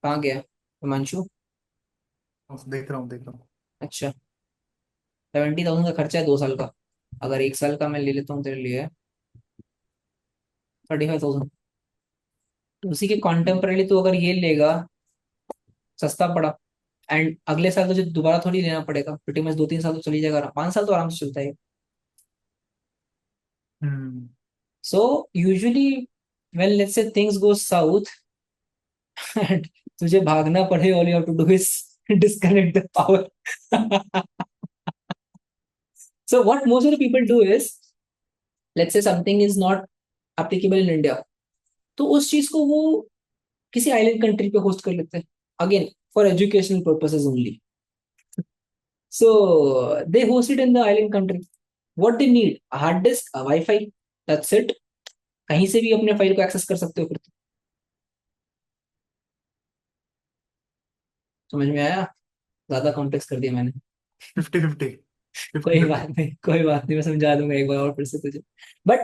कहाँ गया हिमांशु? देख रहा हूँ देख रहा हूँ। अच्छा, 70,000 का खर्चा है 2 साल का। अगर 1 साल का मैं ले लेता हूँ तेरे लिए 35,000। तो उसी के कॉन्टेम्परेली तो अगर ये लेगा सस्ता पड़ा। एंड अगले साल तुझे दोबारा थोड़ी लेना पड़ेगा, प्रीटी मच 2-3 साल तो चली जाएगा, 5 साल तो आराम से चलता है। So usually when let's say things go south and तुझे भागना पड़े, all you have to do is disconnect the power. So what most of the people do is, let's say something is not applicable in India, तो उस चीज को वो किसी island country पे होस्ट कर लेते हैं, again for educational purposes only. So they host it in the island country. What they need? A hard disk, a Wi-Fi. That's it. कहीं से भी अपने फाइल को एक्सेस कर सकते हो फिर तो। समझ में आया? ज्यादा कॉम्प्लेक्स कर दिया मैंने। 50-50 कोई बात नहीं, कोई बात नहीं, मैं समझा दूंगा एक बार और फिर से तुझे। बट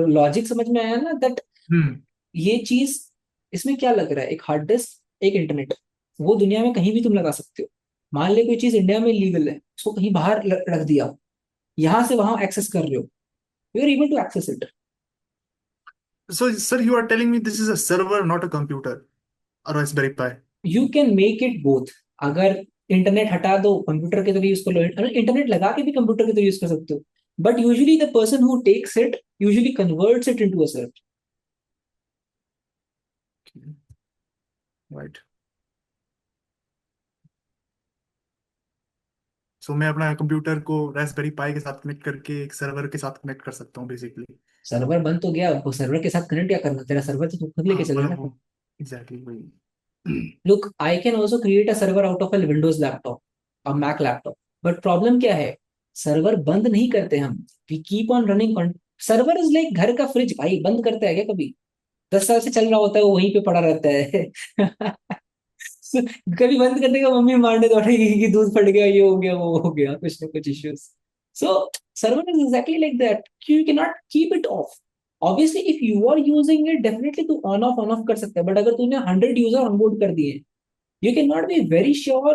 लॉजिक समझ में आया ना, दैट ये चीज इसमें क्या लग रहा है, एक हार्ड डिस्क एक इंटरनेट, वो दुनिया में कहीं भी तुम लगा सकते हो। मान ले कोई चीज इंडिया में लीगल है, उसको कहीं बाहर रख दिया, यहां से वहां एक्सेस कर रहे हो, you are able to access it. So, sir, you are telling me this is a server, not a computer, or Raspberry Pi. You can make it both. अगर इंटरनेट हटा दो, कंप्यूटर के तरह यूज कर लो, internet लगा के भी computer के तरह यूज कर सकते हो, but usually the person who takes it usually converts it into a server. Right. So मैं अपना कंप्यूटर को रास्पबेरी पाई के साथ कनेक्ट करके एक सर्वर के साथ कनेक्ट कर सकता हूँ बेसिकली। सर्वर बंद तो गया, वो सर्वर के साथ कनेक्ट क्या करना, तेरा सर्वर तो तू खुद लेके चल रहा है। एग्जैक्टली वही। Look, I can also create a server out of a Windows laptop, a Mac laptop. But problem क्या है? सर्वर बंद नहीं करते हम। We keep on running on. Server is like घर का फ्रिज भाई, बंद करता है क्या कभी? 10 साल से चल रहा होता है, वो वहीं पे पड़ा रहता है। कभी बंद करने का मम्मी मारने दौड़ेगी कि दूध फट गया, ये हो गया, वो हो गया, कुछ ना कुछ issues. So server is exactly like that, you can not keep it off. Obviously if you are using it, definitely तू ऑन ऑफ कर सकता है, बट अगर तूने 100 यूजर ऑनबोर्ड कर दिए, you cannot be very sure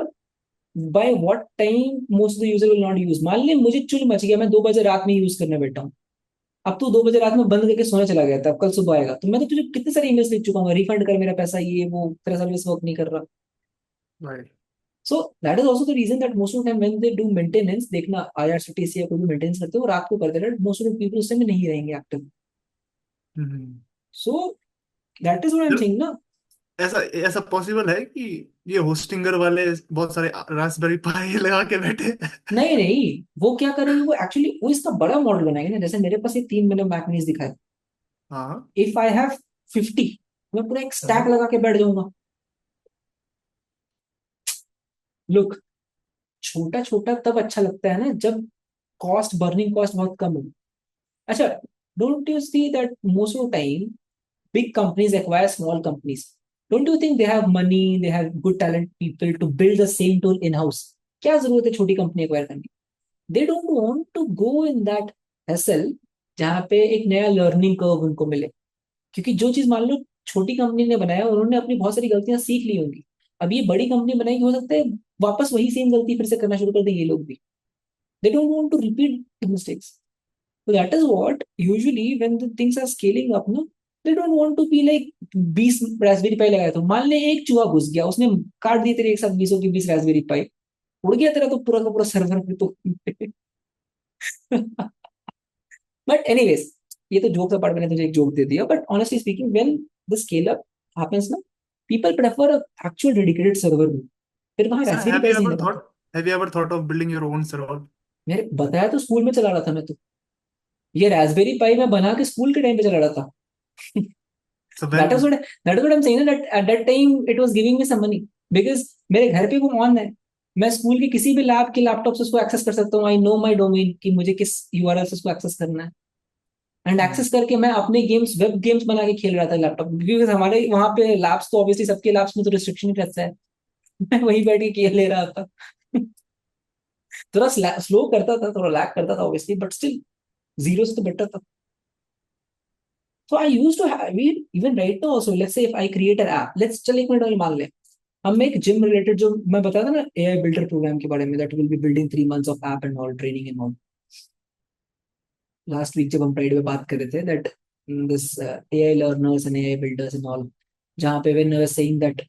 by what time most of the user will not use। मान ले मुझे चुल मच गया, मैं 2 बजे रात में यूज करने बैठा हूँ, अब तू 2 बजे रात में बंद करके सोने चला गया था, अब कल सुबह आएगा, तो मैं तो तुझे कितने सारे ईमेल्स लिख चुका हूँ, रिफंड कर मेरा पैसा, ये वो, तेरा सर्विस वर्क नहीं कर रहा। Right. So that is also the reason that most of time when they do maintenance, देखना IRCTC या कोई भी मेंटेनेंस करते हो, वो रात को करते हैं, मोस्ट ऑफ द पीपल उस टाइम में नहीं रहेंगे active. So that is what I am saying ना। ऐसा ऐसा पॉसिबल है कि ये होस्टिंगर वाले बहुत सारे रास्पबेरी पाई लगा के बैठे? नहीं नहीं, वो क्या करेंगे, वो एक्चुअली वो इसका बड़ा मॉडल बनाएंगे ना, जैसे मेरे पास ये 3 मैंने मैकनीज दिखाए। हाँ। इफ आई हैव 50, मैं पूरा एक स्टैक हाँ। लगा के बैठ जाऊंगा। लुक, छोटा छोटा तब अच्छा लगता है ना जब कॉस्ट, बर्निंग कॉस्ट बहुत कम हो। अच्छा, don't you see that most of time big companies acquire small companies? Don't you think they have money, they have good talent people to build the same tool in house? क्या जरूरत है छोटी company acquire करने की? They don't want to go in that hassle जहाँ पे एक नया लर्निंग कर्व उनको मिले, क्योंकि जो चीज मान लो छोटी कंपनी ने बनाया, उन्होंने अपनी बहुत सारी गलतियां सीख ली होंगी, अब ये बड़ी कंपनी बनाएगी, हो सकता है वापस वही सेम गलती फिर से करना शुरू कर दें ये लोग भी। They don't want to repeat the mistakes. So that is what usually when the things are scaling up, no, they don't want to be like 20 Raspberry पाई लगाया, तो मान ले एक चूहा घुस गया, उसने काट दिए तेरे एक साथ 20 की 20 रास्पबेरी पाई, उड़ गया तेरा तो पूरा का पूरा सर्वर पे तो। बट एनीवेज, ये तो जोक का पार्ट, मैंने तुझे एक जोक दे दिया, but honestly speaking when the scale up happens ना, People prefer a actual dedicated server. फिर वहाँ Sir, रास्पबेरी पाई नहीं लगा। have you ever thought of building your own server? मेरे बताया तो स्कूल में चला रहा था मैं तो, ये रास्पबेरी पाई मैं बना के स्कूल के टाइम पे चला रहा था। So that is when what I'm saying, that at that time it was giving me some money because मेरे घर पे वो ऑन है, मैं स्कूल के किसी भी लैब के लैपटॉप से उसको एक्सेस कर सकता हूँ। आई नो माई डोमेन कि मुझे किस यूआरएल से उसको एक्सेस करना है, एंड एक्सेस करके मैं अपने गेम्स, वेब गेम्स बना के खेल रहा था लैपटॉप, क्योंकि हमारे वहाँ पे लैब्स तो ऑब्वियसली सबके लैब्स में तो रिस्ट्रिक्शन ही रहता है। मैं वहीं बैठ के खेल ले रहा था। थोड़ा स्लो करता था, थोड़ा लैग करता था ऑब्वियसली, बट स्टिल जीरो से तो बेटर था। So I used to have, even right now also, let's say if I create an app, let's चल एक मिनट वाले मान ले, हम एक जिम रिलेटेड जो मैं बताया था ना AI बिल्डर प्रोग्राम के बारे में, that will be building 3 months of app and all training and all. Last week जब हम फ्राइडे पे बात कर रहे थे that this AI learners and AI builders and all, जहाँ पे when I was saying that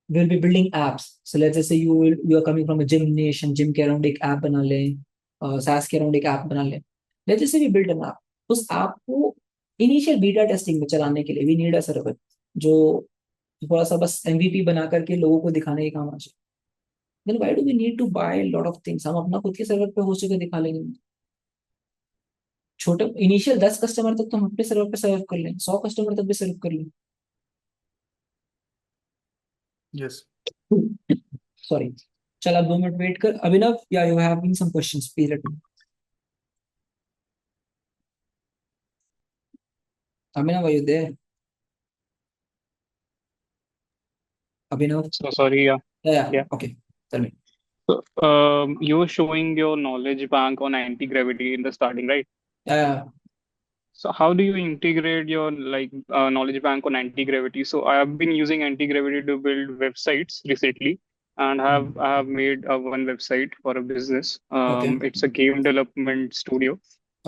we'll be building apps. So let's just say you are coming from a gym nation, gym के around एक app बना ले, SaaS के around एक app बना ले। Let's just say we build an app. उस app को इनिशियल बीटा टेस्टिंग में चलाने के लिए वी नीड अ सर्वर जो थोड़ा सा बस MVP बना करके लोगों को दिखाने के काम आ जाए। Then why do we need to buy lot of things? हम अपना खुद के सर्वर पे होस्ट करके दिखा लेंगे। छोटे इनिशियल 10 कस्टमर तक तो हम अपने सर्वर पे सर्व कर लें, 100 कस्टमर तक भी सर्व कर लें। yes, सॉरी, चल अब 2 मिनट वेट कर। अभिनव, या you having some questions, please let me. Abhinav, are you there? Abhinav? So sorry, yeah. Yeah. Okay. Tell me. So, you were showing your knowledge bank on anti-gravity in the starting, right? Yeah. So how do you integrate your like knowledge bank on anti-gravity? So I have been using anti-gravity to build websites recently, and I have made one website for a business. Okay. It's a game development studio.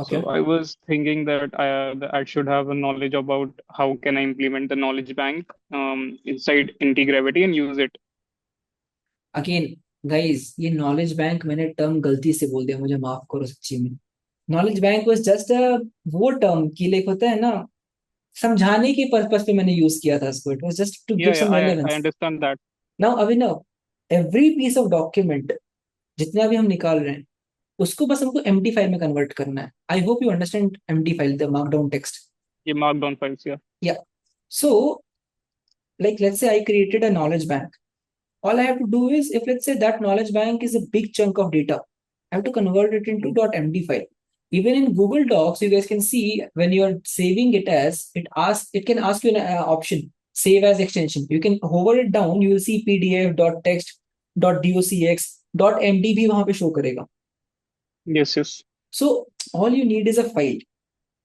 Okay. So I was thinking that I should have a knowledge about how can I implement the knowledge bank inside anti-gravity and use it. Again, guys, ये knowledge bank मैंने term गलती से बोल दिया, मुझे माफ करो सच्ची में। knowledge bank was just a वो टर्म की लाइक होता है ना, समझाने के पर्पस पे मैंने यूज किया था इसको। It was just to give some I relevance. understand that. Now Abhinav, every piece of document जितना भी हम निकाल रहे हैं उसको बस हमको empty फाइल में कन्वर्ट करना है। I hope you understand empty file, the markdown text. ये markdown files, yeah. Yeah. So, like let's say I created a knowledge bank. All I have to do is, if let's say that knowledge bank is a big chunk of data, I have to convert it into .md file. Even in Google Docs, you guys can see when you're saving it as, it can ask you an option, save as extension. You can hover it down, you will see PDF, .text, .docx, .md भी वहाँ पे show करेगा. Yes, yes. So all you need is a file.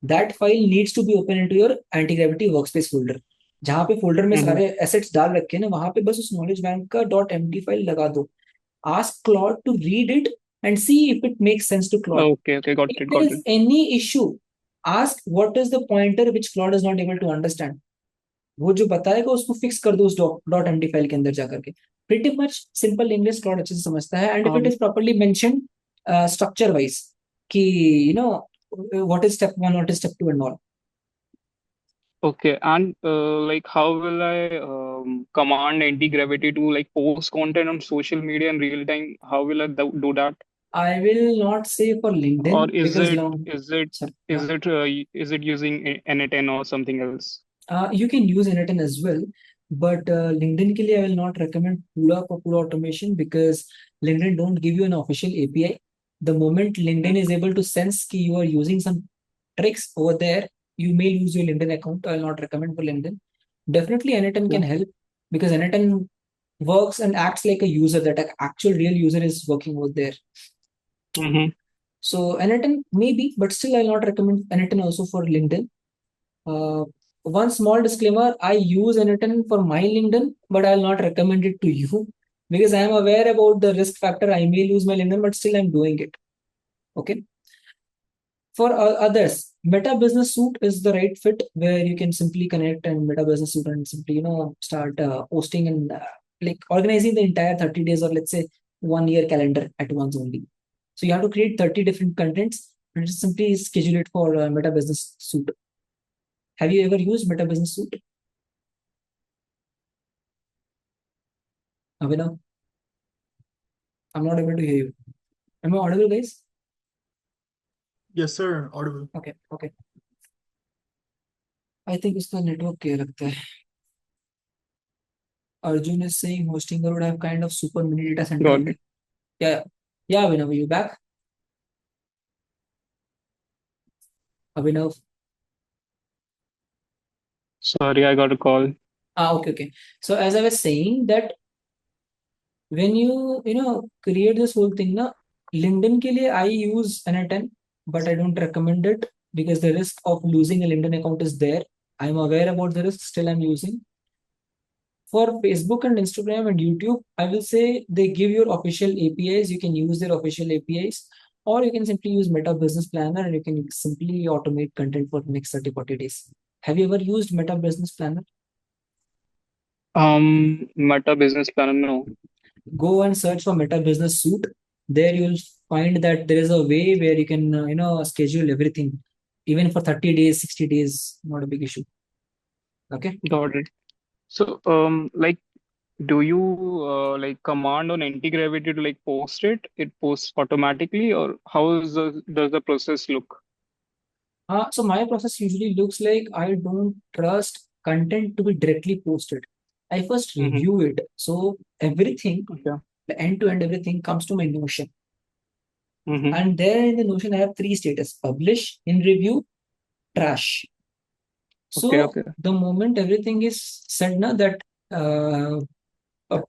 That file needs to be open into your anti-gravity workspace folder. जहाँ पे folder में सारे assets डाल रखे हैं ना, वहां पे बस उस नॉलेज बैंक का .md फाइल लगा दो. Ask Claude to read it and see if it makes sense to Claude. Okay, got If it, there got is it. any issue, ask what is the pointer which Claude is not able to understand. वो जो बताएगा उसको fix कर दो उस .md file के अंदर जाकर के. Pretty much simple English Claude अच्छे से समझता है, and if it is properly mentioned structure wise कि you know what is step 1, what is step 2 and all. Okay, and like how will I command anti-gravity to like post content on social media in real time? How will I do that? I will not say for LinkedIn, Or is because is it using N10 or something else? You can use N10 as well, but LinkedIn के लिए I will not recommend पूरा का पूरा automation, because LinkedIn don't give you an official API. The moment LinkedIn is able to sense कि you are using some tricks over there, you may lose your LinkedIn account. I will not recommend for LinkedIn. Definitely N10 can help, because N10 works and acts like a user, that an actual real user is working over there. So N10 maybe, but still I will not recommend N10 also for LinkedIn. One small disclaimer, I use N10 for my LinkedIn, but I will not recommend it to you, because I am aware about the risk factor. I may lose my LinkedIn, but still I'm doing it. Okay. For others, Meta Business Suite is the right fit, where you can simply connect and Meta Business Suite and simply, start posting and like organizing the entire 30 days or let's say 1 year calendar at once only. So you have to create 30 different contents and just simply schedule it for Meta Business Suite. Have you ever used Meta Business Suite? Abhinav, I'm not able to hear you. Am I audible, guys? Yes, sir. Audible. Okay, okay. I think इसका network क्या लगता है? Arjun is saying hosting would have kind of super mini data center. Got it. Yeah, yeah, Abhinav, are you back? Abhinav. Sorry, I got a call. Okay. So as I was saying that when you create this whole thing, na, LinkedIn के लिए I use N10, but I don't recommend it because the risk of losing a LinkedIn account is there. I'm aware about the risk, still I'm using. For Facebook and Instagram and YouTube, I will say they give your official APIs. You can use their official APIs, or you can simply use Meta Business Planner and you can simply automate content for the next 30, 40 days. Have you ever used Meta Business Planner? Meta Business Planner, no. Go and search for Meta Business Suite. There you'll find that there is a way where you can schedule everything, even for 30 days, 60 days, not a big issue. Okay. Got it. So, like, do you like command on anti-gravity to like post it? It posts automatically, or does the process look? So my process usually looks like I don't trust content to be directly posted. I first Mm-hmm. review it. So everything, Okay. the end to end everything comes to my Notion. Mm-hmm. And there in the Notion, I have three status: publish, in review, trash. Okay, So okay. the moment everything is said now that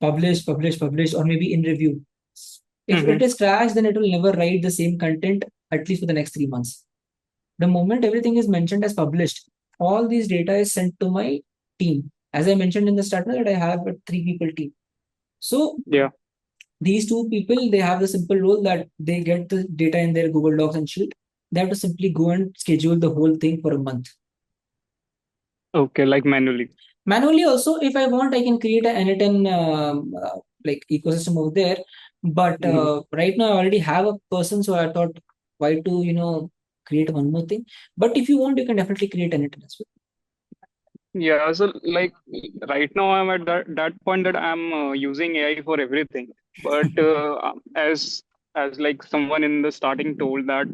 publish, or maybe in review. If Mm-hmm. it is trash, then it will never write the same content at least for the next 3 months. The moment everything is mentioned as published, all these data is sent to my team. As I mentioned in the start, that I have a 3 people team. So Yeah. these 2 people, they have the simple role that they get the data in their Google Docs and Sheet. They have to simply go and schedule the whole thing for a month. Okay, like manually. Manually also, if I want, I can create an N10 like ecosystem over there. But right now I already have a person, so I thought why to create one more thing. But if you want, you can definitely create N10 as well. Yeah, so like right now I'm at that point that I'm using AI for everything. But as like someone in the starting told that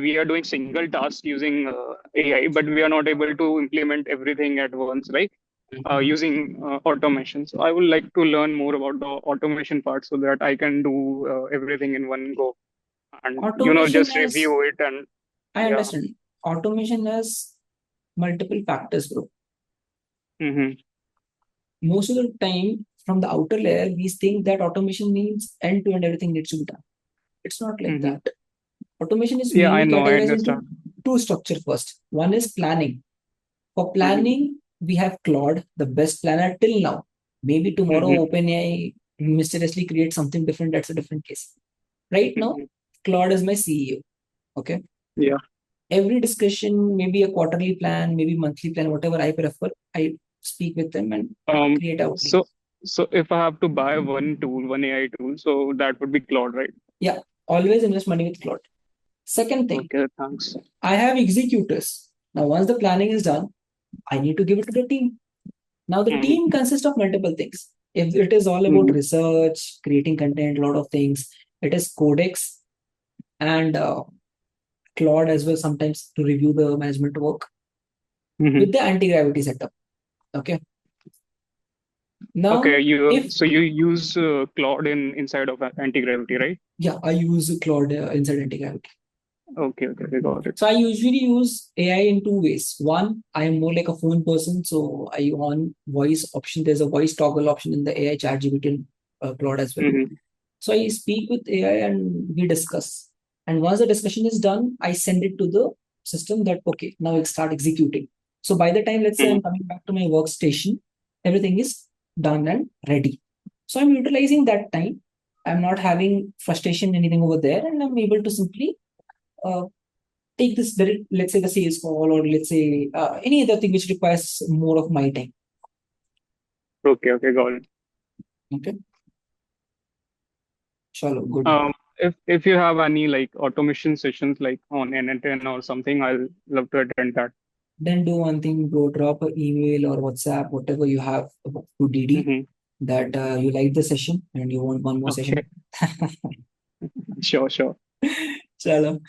we are doing single task using AI, but we are not able to implement everything at once, right? Using automation. So I would like to learn more about the automation part so that I can do everything in one go and Automation just has, review it and I yeah. understand. Automation has multiple factors, bro. Mm-hmm. Most of the time, from the outer layer, we think that automation means end to end everything needs to be done. It's not like Mm-hmm. that. Automation is Yeah, I mainly know, I categorized into understand. two structures first. One is planning. For Mm-hmm. planning, we have Claude, the best planner till now. Maybe tomorrow Mm-hmm. OpenAI mysteriously creates something different. That's a different case. Right now, Mm-hmm. Claude is my CEO. Okay. Yeah. Every discussion, maybe a quarterly plan, maybe monthly plan, whatever I prefer, I speak with them and create outline. So if I have to buy one tool, one AI tool, so that would be Claude, right? Yeah, always invest money with Claude. Second thing, Okay, thanks. I have executors. Now, once the planning is done, I need to give it to the team. Now, the Mm-hmm. team consists of multiple things. If it is all about Mm-hmm. research, creating content, a lot of things, it is Codex and Claude as well, sometimes to review the management work Mm-hmm. with the anti-gravity setup. Okay. Now, Okay, if so you use Claude inside of anti-gravity, right? yeah, I use Claude inside anti-gravity. Okay, got it. So I usually use AI in two ways. One, I am more like a phone person, so I on voice option. There's a voice toggle option in the AI ChatGPT Claude as well. Mm-hmm. So I speak with AI and we discuss. And once the discussion is done, I send it to the system that okay, now it start executing. So by the time, let's say I'm coming back to my workstation, everything is done and ready. So I'm utilizing that time. I'm not having frustration anything over there, and I'm able to simply take this, let's say the sales call, or let's say any other thing which requires more of my time. Okay, got it. Okay. Chalo, good. If you have any like automation sessions like on N10 or something, I'll love to attend that. Then do one thing, bro, drop an email or WhatsApp, whatever you have to DD. Mm-hmm. that you like the session and you want one more session. Sure. Chalo.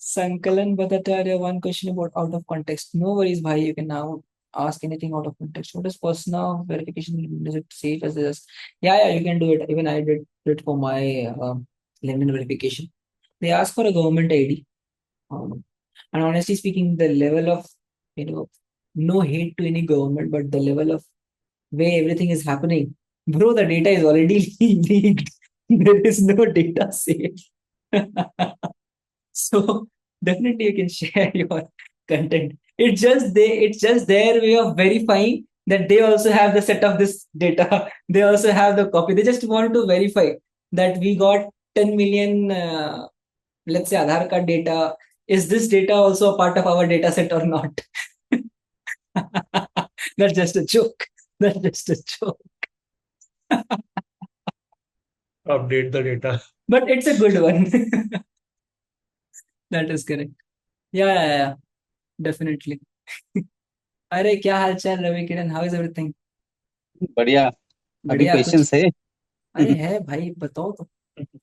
Sankalan Bhattacharya, one question about out of context. No worries, bhai. You can now ask anything out of context. What is persona verification? Is it safe as this? Yeah, you can do it. Even I did it for my LinkedIn verification. They ask for a government ID. And honestly speaking, the level of, no hate to any government, but the level of way everything is happening, bro, the data is already leaked. There is no data safe. So definitely you can share your content. It's just their way of verifying that they also have the set of this data. They also have the copy. They just want to verify that we got 10 million, let's say, Aadhaar card data. Is this data also a part of our data set or not? That's just a joke. That's just a joke. Update the data. But it's a good one. That is correct. Yeah. Definitely. अरे क्या हाल चाल रवि किरण, how is everything? बढ़िया। अभी बढ़िया कुछ? Questions है? अरे है भाई, बताओ तो।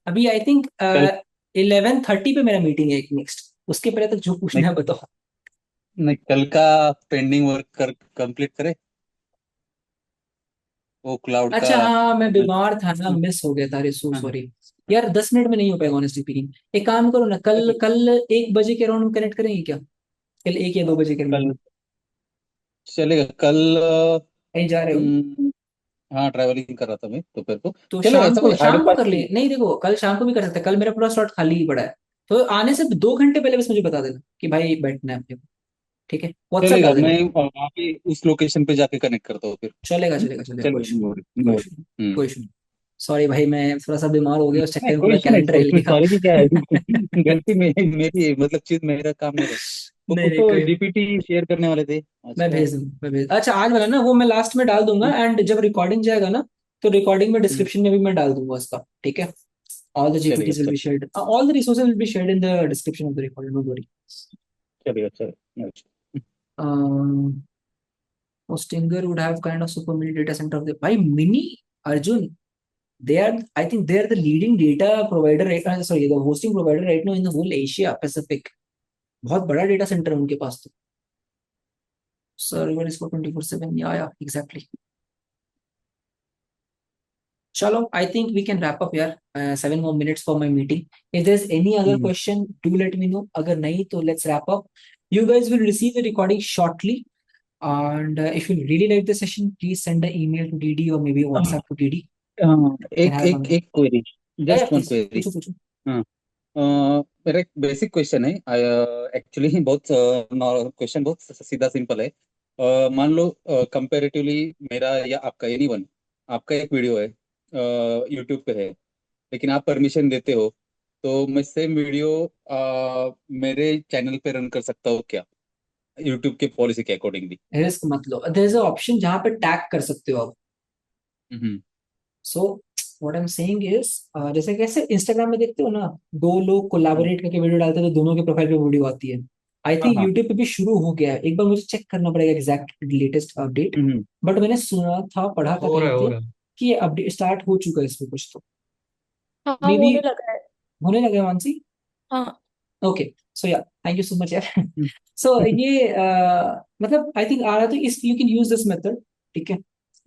अभी आई थिंक कल 11:30 पे मेरा मीटिंग है एक नेक्स्ट, उसके पहले तक जो पूछना नहीं है बताओ। नहीं, कल का पेंडिंग वर्क कर कंप्लीट करे वो क्लाउड का। अच्छा हाँ, मैं बीमार था ना, मिस हो गया था। अरे सो हाँ, सॉरी यार, 10 मिनट में नहीं हो पाएगा ऑनेस्टली स्पीकिंग। एक काम करो ना, कल चलो, कल 1 बजे के अराउंड कनेक्ट करेंगे क्या? कल 1 या 2 बजे के कल अराउंड? चलेगा। कल कहीं जा रहे हो? हाँ, ट्रैवलिंग कर रहा था मैं दोपहर को। तो चलो, शाम ऐसा को कोई हार्ड शाम को फास्ट कर ले। नहीं देखो, कल शाम को भी कर सकते हैं। कल मेरा पूरा स्लॉट खाली ही पड़ा है। तो आने से 2 घंटे पहले बस मुझे बता देना कि भाई बैठना है अपने को। ठीक है, व्हाट्सएप चलेगा। डाल देना। मैं वहाँ पे उस लोकेशन पे जाके कनेक्ट करता हूँ फिर। चलेगा चलेगा चलेगा, कोई चलो, इशू नो नहीं, वरी, नो कोई वरी। इशू नहीं, कोई इशू नहीं। सॉरी भाई, मैं थोड़ा सा बीमार हो गया, उस चक्कर नहीं, में कोई पूरा इशू नहीं। कैलेंडर हिल उसमें गया। सॉरी की क्या है? गलती मेरी है, मतलब चीज मेरा काम नहीं है। वो नहीं कुछ नहीं, तो कोई। जीपीटी शेयर करने वाले थे आज मैं का। भेज दूंगा, मैं भेज। अच्छा, आज वाला ना वो मैं लास्ट में डाल दूंगा, एंड जब रिकॉर्डिंग जाएगा ना, तो रिकॉर्डिंग में हम्म, डिस्क्रिप्शन में भी मैं डाल दूंगा उसका। ठीक है? ऑल द चलेगा GPTs will be shared, all the resources will be shared in the description of the recording, don't worry. चलेगा चलेगा। Stinger would have kind of super mini data center of the by mini Arjun. They are, I think, they are the leading data provider right now. Sorry, the hosting provider right now in the whole Asia Pacific. बहुत बड़ा data centre है उनके पास तो। Server is for 24/7। या exactly. चलो, I think we can wrap up यार। 7 more minutes for my meeting. If there's any other question, do let me know. अगर नहीं तो let's wrap up. You guys will receive the recording shortly. And if you really like the session, please send an email to DD or maybe WhatsApp to DD. Can एक have एक one. एक query, Yeah, just one please. Query. पूछो पूछो। हाँ, मेरा एक basic question है। Actually बहुत क्वेश्चन बहुत सीधा सिंपल है। मान लो कंपैरेटिवली मेरा या आपका एनी वन, आपका एक वीडियो है, यूट्यूब पे है, लेकिन आप परमिशन देते हो, तो मैं सेम वीडियो मेरे चैनल पे रन कर सकता हूँ क्या, यूट्यूब के पॉलिसी के अकॉर्डिंगली? रिस्क मत लो। There's an option जहाँ पे टैग कर सकते हो आप। हम्म। So what I'm saying is, जैसे कैसे इंस्टाग्राम में देखते हो ना, दो लोग कोलैबोरेट करके वीडियो डालते हैं तो दोनों के प्रोफाइल पे वीडियो आती है। आई हाँ थिंक हाँ। यूट्यूब पे भी शुरू हो गया है। एक बार मुझे चेक करना पड़ेगा exact latest update. Hmm. But मैंने सुना था, पढ़ा था हो रहा कहीं है, हो पे रहा है। कि ये अपडेट स्टार्ट हो चुका है इसमें कुछ तो। हाँ, मे बी होने लगा है। होने लगे मानसी। हाँ। ओके, सो या थैंक यू सो मच यार। हम्म, सो ये मतलब आई थिंक आ रहा, तो इस you can use this method. ठीक है?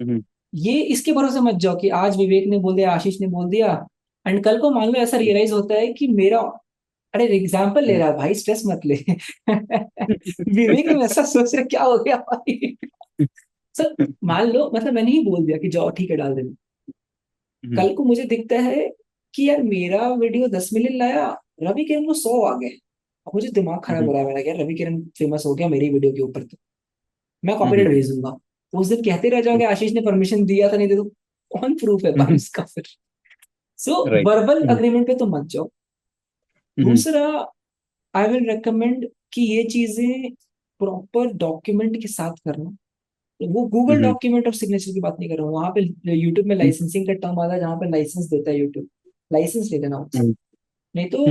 हम्म, ये इसके भरोसे मत जाओ कि आज विवेक ने बोल दिया, आशीष ने बोल दिया, एंड कल को मान लो ऐसा रियलाइज होता है कि मेरा, अरे एग्जाम्पल ले हम्म। रहा भाई, स्ट्रेस मत ले। विवेक ने ऐसा सोच रहा क्या हो गया भाई। सर मान लो, मतलब मैंने ही बोल दिया कि जाओ ठीक है डाल देना। हम्म, कल को मुझे दिखता है कि यार मेरा वीडियो 10 मिलियन लाया, रवि किरण को 100 आ गए। अब मुझे दिमाग खराब हो हम्म, रहा है मेरा, यार रवि किरण फेमस हो गया मेरी वीडियो के ऊपर, तो मैं हम्म, कॉपीराइट भेज दूंगा। उस दिन कहते रह जाओगे आशीष ने परमिशन दिया था, नहीं दे तो कौन प्रूफ है भाई हम्म। उसका फिर? सो राइट। वर्बल अग्रीमेंट पे तो मत जाओ। हम्म, दूसरा, आई विल रिकमेंड कि ये चीजें प्रॉपर डॉक्यूमेंट के साथ करना। वो गूगल हम्म, डॉक्यूमेंट और सिग्नेचर की बात नहीं कर रहा हूँ, वहां पे यूट्यूब में लाइसेंसिंग का टर्म आता है जहाँ पे लाइसेंस देता है यूट्यूब। लाइसेंस ले लेना उनसे। हम्म, नहीं तो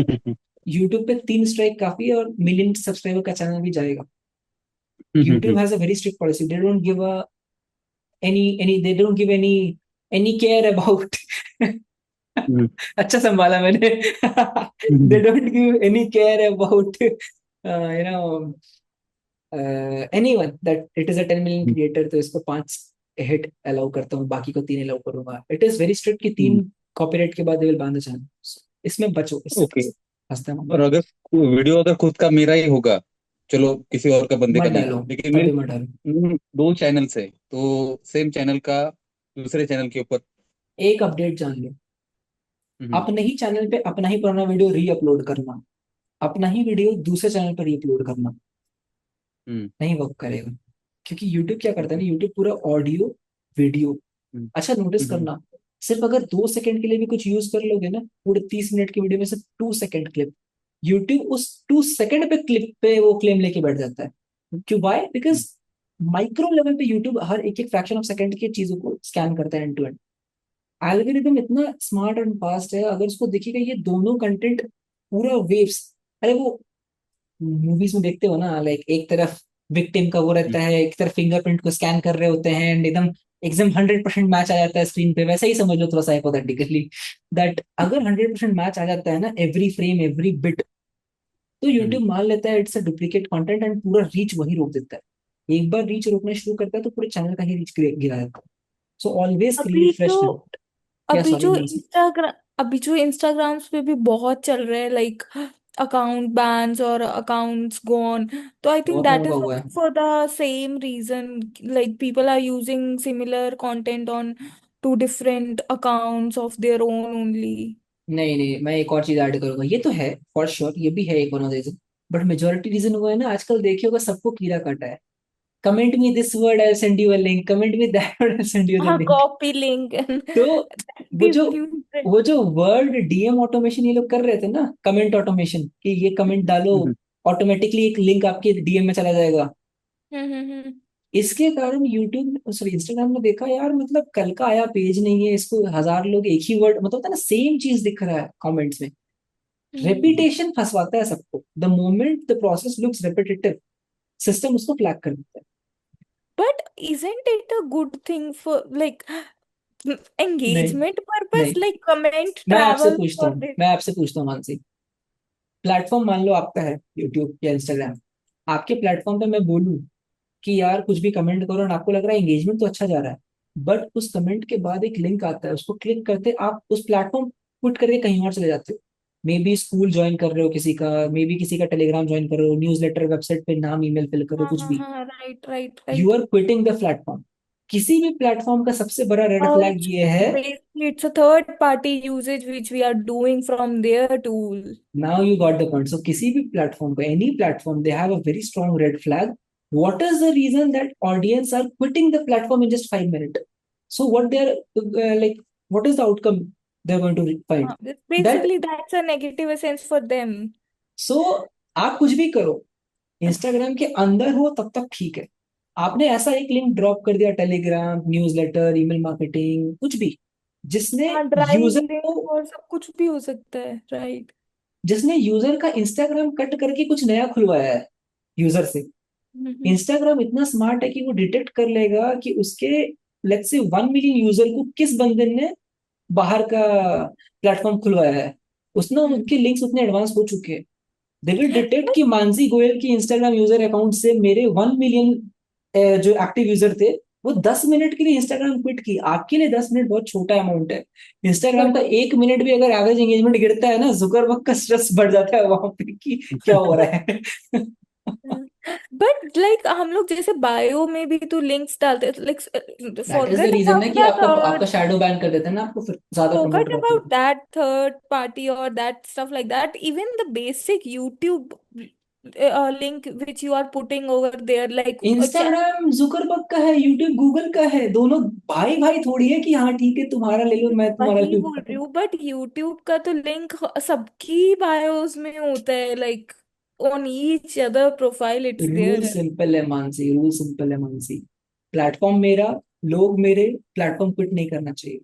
यूट्यूब पे 3 स्ट्राइक काफी है, और मिलियन सब्सक्राइबर का चैनल भी जाएगा। Hmm, YouTube has a very strict policy. They don't give any they don't give any any care about hmm, अच्छा संभाला मैंने they don't give any care about you know anyone that it is a 10 million creator, तो इसको 5 hit allow करता हूँ, बाकी को 3 allow करूंगा. इट इज वेरी स्ट्रिक्ट कि 3 कॉपीराइट के बाद they will ban the channel. इसमें बचो, इससे ओके. हंसते हैं. और अगर वीडियो अगर खुद का मेरा ही होगा, चलो किसी और का बंदे मत का नहीं, डालो, लेकिन कभी मेरे मत डालो. 2 चैनल से, तो सेम चैनल का दूसरे चैनल के ऊपर. एक अपडेट जान लो, हम्म, अपने ही चैनल पे अपना ही पुराना वीडियो री अपलोड करना, अपना ही वीडियो दूसरे चैनल पर री अपलोड करना हम्म, नहीं वर्क करेगा. क्योंकि यूट्यूब क्या करता है ना, यूट्यूब पूरा ऑडियो वीडियो. हम्म, अच्छा नोटिस हम्म, करना, सिर्फ अगर 2 सेकंड के लिए भी कुछ यूज कर लोगे ना, पूरे 30 मिनट की वीडियो में सिर्फ 2 सेकंड क्लिप, यूट्यूब उस 2 सेकंड पे क्लिप पे वो क्लेम लेके बैठ जाता है. क्यों? वाई? बिकॉज माइक्रो लेवल पे यूट्यूब हर एक एक फ्रैक्शन ऑफ सेकंड की चीजों को स्कैन करता है एंड टू एंड. एल्गोरिदम इतना स्मार्ट एंड फास्ट है, अगर उसको देखिएगा ये दोनों कंटेंट पूरा वेव्स. अरे वो मूवीज में देखते हो ना, लाइक एक तरफ विक्टिम का वो रहता है, एक तरफ फिंगरप्रिंट को स्कैन कर रहे होते हैं एंड एकदम एकदम 100% मैच आ जाता है स्क्रीन पे. वैसा ही समझ लो थोड़ा सा हाइपोथेटिकली, दैट अगर 100% मैच आ जाता है ना, एवरी फ्रेम एवरी बिट, तो यूट्यूब मान लेता है it's a duplicate content and पूरा रीच वही रोक देता है. एक बार रीच रोकना शुरू करता है तो पूरे चैनल का ही रीच गिरा देता है. सो ऑलवेज अभी क्रिएट फ्रेश जो कंटेंट. क्या? अभी सॉरी जो मीन्स. इंस्टाग्राम अभी जो इंस्टाग्राम्स पे भी बहुत चल रहे हैं, लाइक अकाउंट बैन्स और अकाउंट्स गॉन. तो आई थिंक बहुत दैट लोगों का इज हुआ है. Also for the same reason, like people are using similar content on two different accounts of their own only. नहीं नहीं, मैं एक और चीज ऐड करूंगा. ये तो है फॉर श्योर, ये भी है एक one of reason, but majority reason वो है ना, आजकल देखिए होगा सबको कीड़ा काटा है. Comment me this word, I send you a link. Comment me that word, I send you the हाँ, लिंक. कॉपी लिंक तो वो दैट जो इज वो जो वर्ड डीएम ऑटोमेशन ये लोग कर रहे थे ना, कमेंट ऑटोमेशन, कि ये कमेंट डालो, ऑटोमेटिकली एक लिंक आपके डीएम में चला जाएगा. हम्म. इसके कारण यूट्यूब सॉरी इंस्टाग्राम में देखा यार, मतलब कल का आया पेज नहीं है, इसको 1000 लोग एक ही वर्ड, मतलब होता है ना सेम चीज दिख रहा है कमेंट्स में. रेपिटेशन फंसवाता है सबको. The moment the process looks repetitive, system उसको फ्लैग कर देता है. But isn't it a good thing for like नहीं engagement purpose, नहीं, like comment travel for this? मैं आपसे पूछता हूँ मानसी, प्लेटफॉर्म मान लो आपका है यूट्यूब या इंस्टाग्राम, आपके प्लेटफॉर्म पे मैं बोलूँ कि यार कुछ भी कमेंट करो और आपको लग रहा है एंगेजमेंट तो अच्छा जा रहा है, बट उस कमेंट के बाद एक लिंक आता है, उसको क्लिक करते आप उस प्लेटफॉर्म पुट करके कहीं और चले जाते हो. मे बी स्कूल ज्वाइन कर रहे हो किसी का, मे बी किसी का टेलीग्राम ज्वाइन कर रहे हो, न्यूज लेटर वेबसाइट पे नाम ईमेल फिल करो, हाँ कुछ हाँ भी. हाँ, right you right. Are quitting the platform. किसी भी प्लेटफॉर्म का सबसे बड़ा रेड फ्लैग ये है. Basically it's a third party usage which we are doing from their tool. Now you got the point. So किसी भी प्लेटफॉर्म पे, any platform, they have a very strong red flag. What is the reason that audience are quitting the platform in just 5 minutes? So what they are like, what is the outcome they're going to find? That Basically that's a negative essence for them. so आप कुछ भी करो, Instagram के अंदर हो तब तक ठीक है. आपने ऐसा एक लिंक ड्रॉप कर दिया, टेलीग्राम, न्यूज़लेटर, ईमेल मार्केटिंग, कुछ भी, जिसने हाँ, ड्राइव यूजर को लिंक और सब कुछ भी हो सकता है, राइट. जिसने यूजर का इंस्टाग्राम कट करके कुछ नया खुलवाया है यूजर से. इंस्टाग्राम इतना स्मार्ट है कि वो डिटेक्ट कर लेगा कि उसके लेट्स से 1 मिलियन यूजर को किस बंदे ने बाहर का प्लेटफॉर्म खुलवाया है. उसने उनके लिंक्स उतने एडवांस हो चुके हैं. दे विल डिटेक्ट कि मानसी गोयल की इंस्टाग्राम यूजर अकाउंट से मेरे 1 मिलियन जो एक्टिव यूजर थे, वो 10 मिनट के लिए इंस्टाग्राम क्विट की. आपके लिए 10 मिनट बहुत छोटा अमाउंट है. इंस्टाग्राम का 1 मिनट भी अगर एवरेज एंगेजमेंट गिरता है ना, जुकरबर्ग का स्ट्रेस बढ़ जाता है वहां पे कि क्या हो रहा है. बट लाइक हम लोग जैसे बायो में भी तो लिंक्स डालते हैं, like that is the forget reason है अबाउट कि दैट आपका शैडो बैन कर देते हैं ना, आपको फिर ज्यादा प्रमोट forget करते about हैं. that third party or that stuff like that. Even the basic YouTube link which you are putting over there, like a chat. Instagram Zuckerberg का है, यूट्यूब गूगल का है, दोनों भाई भाई थोड़ी है कि हाँ ठीक है तुम्हारा ले लो मैं तुम्हारा वही ले बोल रही लूं. हूँ, बट YouTube का तो लिंक सबकी बायोस में होता है, like on each other profile it's rule there. Simple है मानसी, रूल सिंपल है मानसी. प्लेटफॉर्म मेरा, लोग मेरे, प्लेटफॉर्म क्विट नहीं करना चाहिए.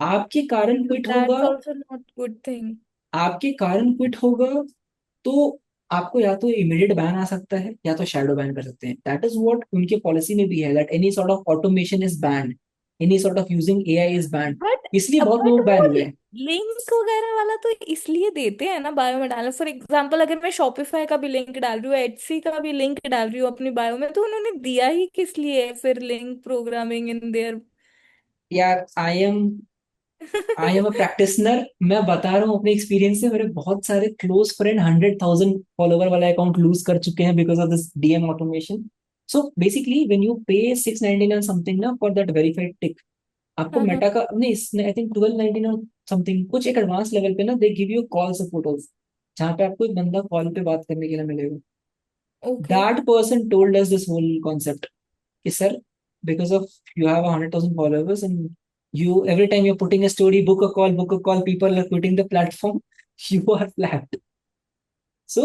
आपके कारण क्विट होगा, That's also not good thing. आपके कारण क्विट होगा, तो आपको या तो इमीडिएट बैन आ सकता है या तो शैडो बैन कर सकते हैं. दैट इज व्हाट उनके पॉलिसी में भी है, that any sort of automation is band. any sort of using AI is banned. But इसलिए बहुत लोग बैन हुए हैं. लिंक वगैरह वाला तो इसलिए देते हैं ना बायो में डालना. फॉर एग्जाम्पल अगर मैं शॉपिफाई का भी लिंक डाल रही हूँ, एटसी का भी लिंक डाल रही हूँ अपनी बायो में, तो उन्होंने दिया ही किस लिए फिर लिंक प्रोग्रामिंग इन देयर. यार आई एम अ प्रैक्टिशनर. मैं बता रहा हूँ अपने एक्सपीरियंस से. मेरे बहुत सारे क्लोज फ्रेंड 100,000 फॉलोवर वाला अकाउंट लूज कर चुके हैं because of this DM automation. So basically when you पे 699 समथिंग ना फॉर दैट वेरीफाइड टिक, आपको हाँ हाँ. मेटा का नहीं, इसने आई थिंक 1299 समथिंग कुछ एक एडवांस लेवल पे ना they give you call support also, जहाँ पे आपको एक बंदा कॉल पे बात करने के लिए मिलेगा. Okay. That person told us this whole concept कि sir, because of you have 100,000 followers and you every time you're putting a story, book a call, people are quitting the platform, you are flagged. So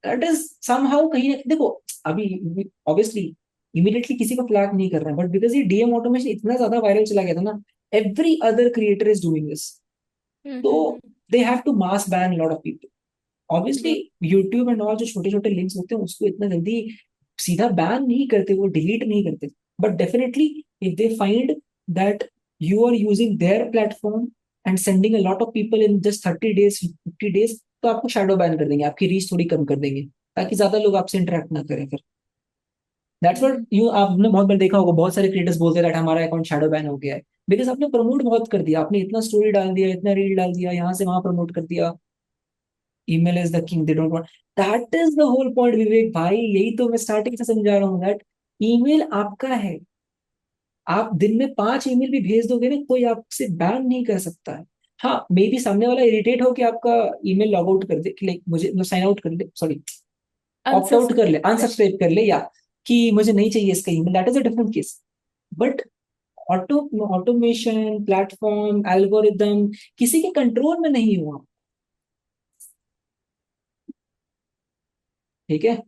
that is somehow कहीं ना देखो, अभी obviously immediately किसी को flag नहीं कर रहा है, बट बिकॉज ये डीएम ऑटोमेशन इतना ज्यादा वायरल चला गया था ना, every other creator is doing this. तो they have to mass ban a lot of people. Obviously YouTube and all जो छोटे छोटे लिंक्स होते हैं उसको इतना जल्दी सीधा बैन नहीं करते, वो डिलीट नहीं करते. But definitely if they find that you are using their platform and sending a lot of people in just 30 days 50 days, तो आपको शैडो बैन कर देंगे, आपकी रीच थोड़ी कम कर देंगे ताकि ज्यादा लोग आपसे इंटरेक्ट ना करें. फिर दैट्स व्हाट यू, आपने बहुत बार देखा होगा, बहुत सारे क्रिएटर्स बोलते हैं हमारा अकाउंट शैडो बैन हो गया है बिकॉज आपने प्रमोट बहुत कर दिया, आपने इतना स्टोरी डाल दिया, इतना रील डाल दिया, यहाँ से वहां प्रमोट कर दिया. Email is the king, they don't want. That is the whole point Vivek भाई, यही तो मैं स्टार्टिंग से समझा रहा हूँ दैट ईमेल आपका है. आप दिन में 5 ईमेल भी भेज दोगे ना, कोई आपसे बैन नहीं कर सकता है. हाँ, मे बी सामने वाला इरिटेट हो कि आपका ईमेल लॉग आउट कर दे, कि लाइक मुझे साइन आउट कर ले, सॉरी ऑप्ट आउट कर ले, अनसब्सक्राइब कर ले, या कि मुझे नहीं चाहिए इसका email, that is a different case. But automation platform algorithm किसी के कंट्रोल में नहीं हुआ. ठीक है.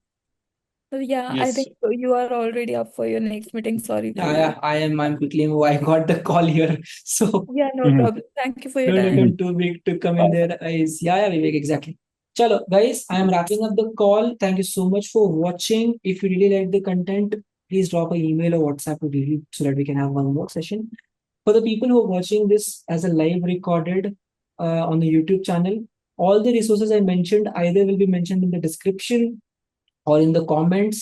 So yeah, I Yes. think so you are already up for your next meeting. Sorry for you. Yeah, I'm quickly. I got the call here, so Yeah, no problem. Thank you for your don't time. become too big to come in their eyes. Yeah, Vivek, exactly. Chalo, guys, I am wrapping up the call. Thank you so much for watching. If you really like the content, please drop an email or WhatsApp to Lily so that we can have one more session. For the people who are watching this as a live recorded on the YouTube channel, all the resources I mentioned either will be mentioned in the description or in the comments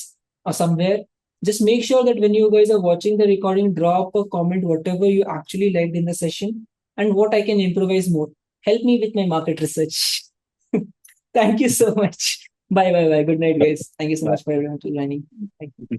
or somewhere. Just make sure that when you guys are watching the recording, drop a comment whatever you actually liked in the session and what I can improvise more. Help me with my market research. Thank you so much. Bye. Good night, guys. Thank you so much for everyone for joining. Thank you.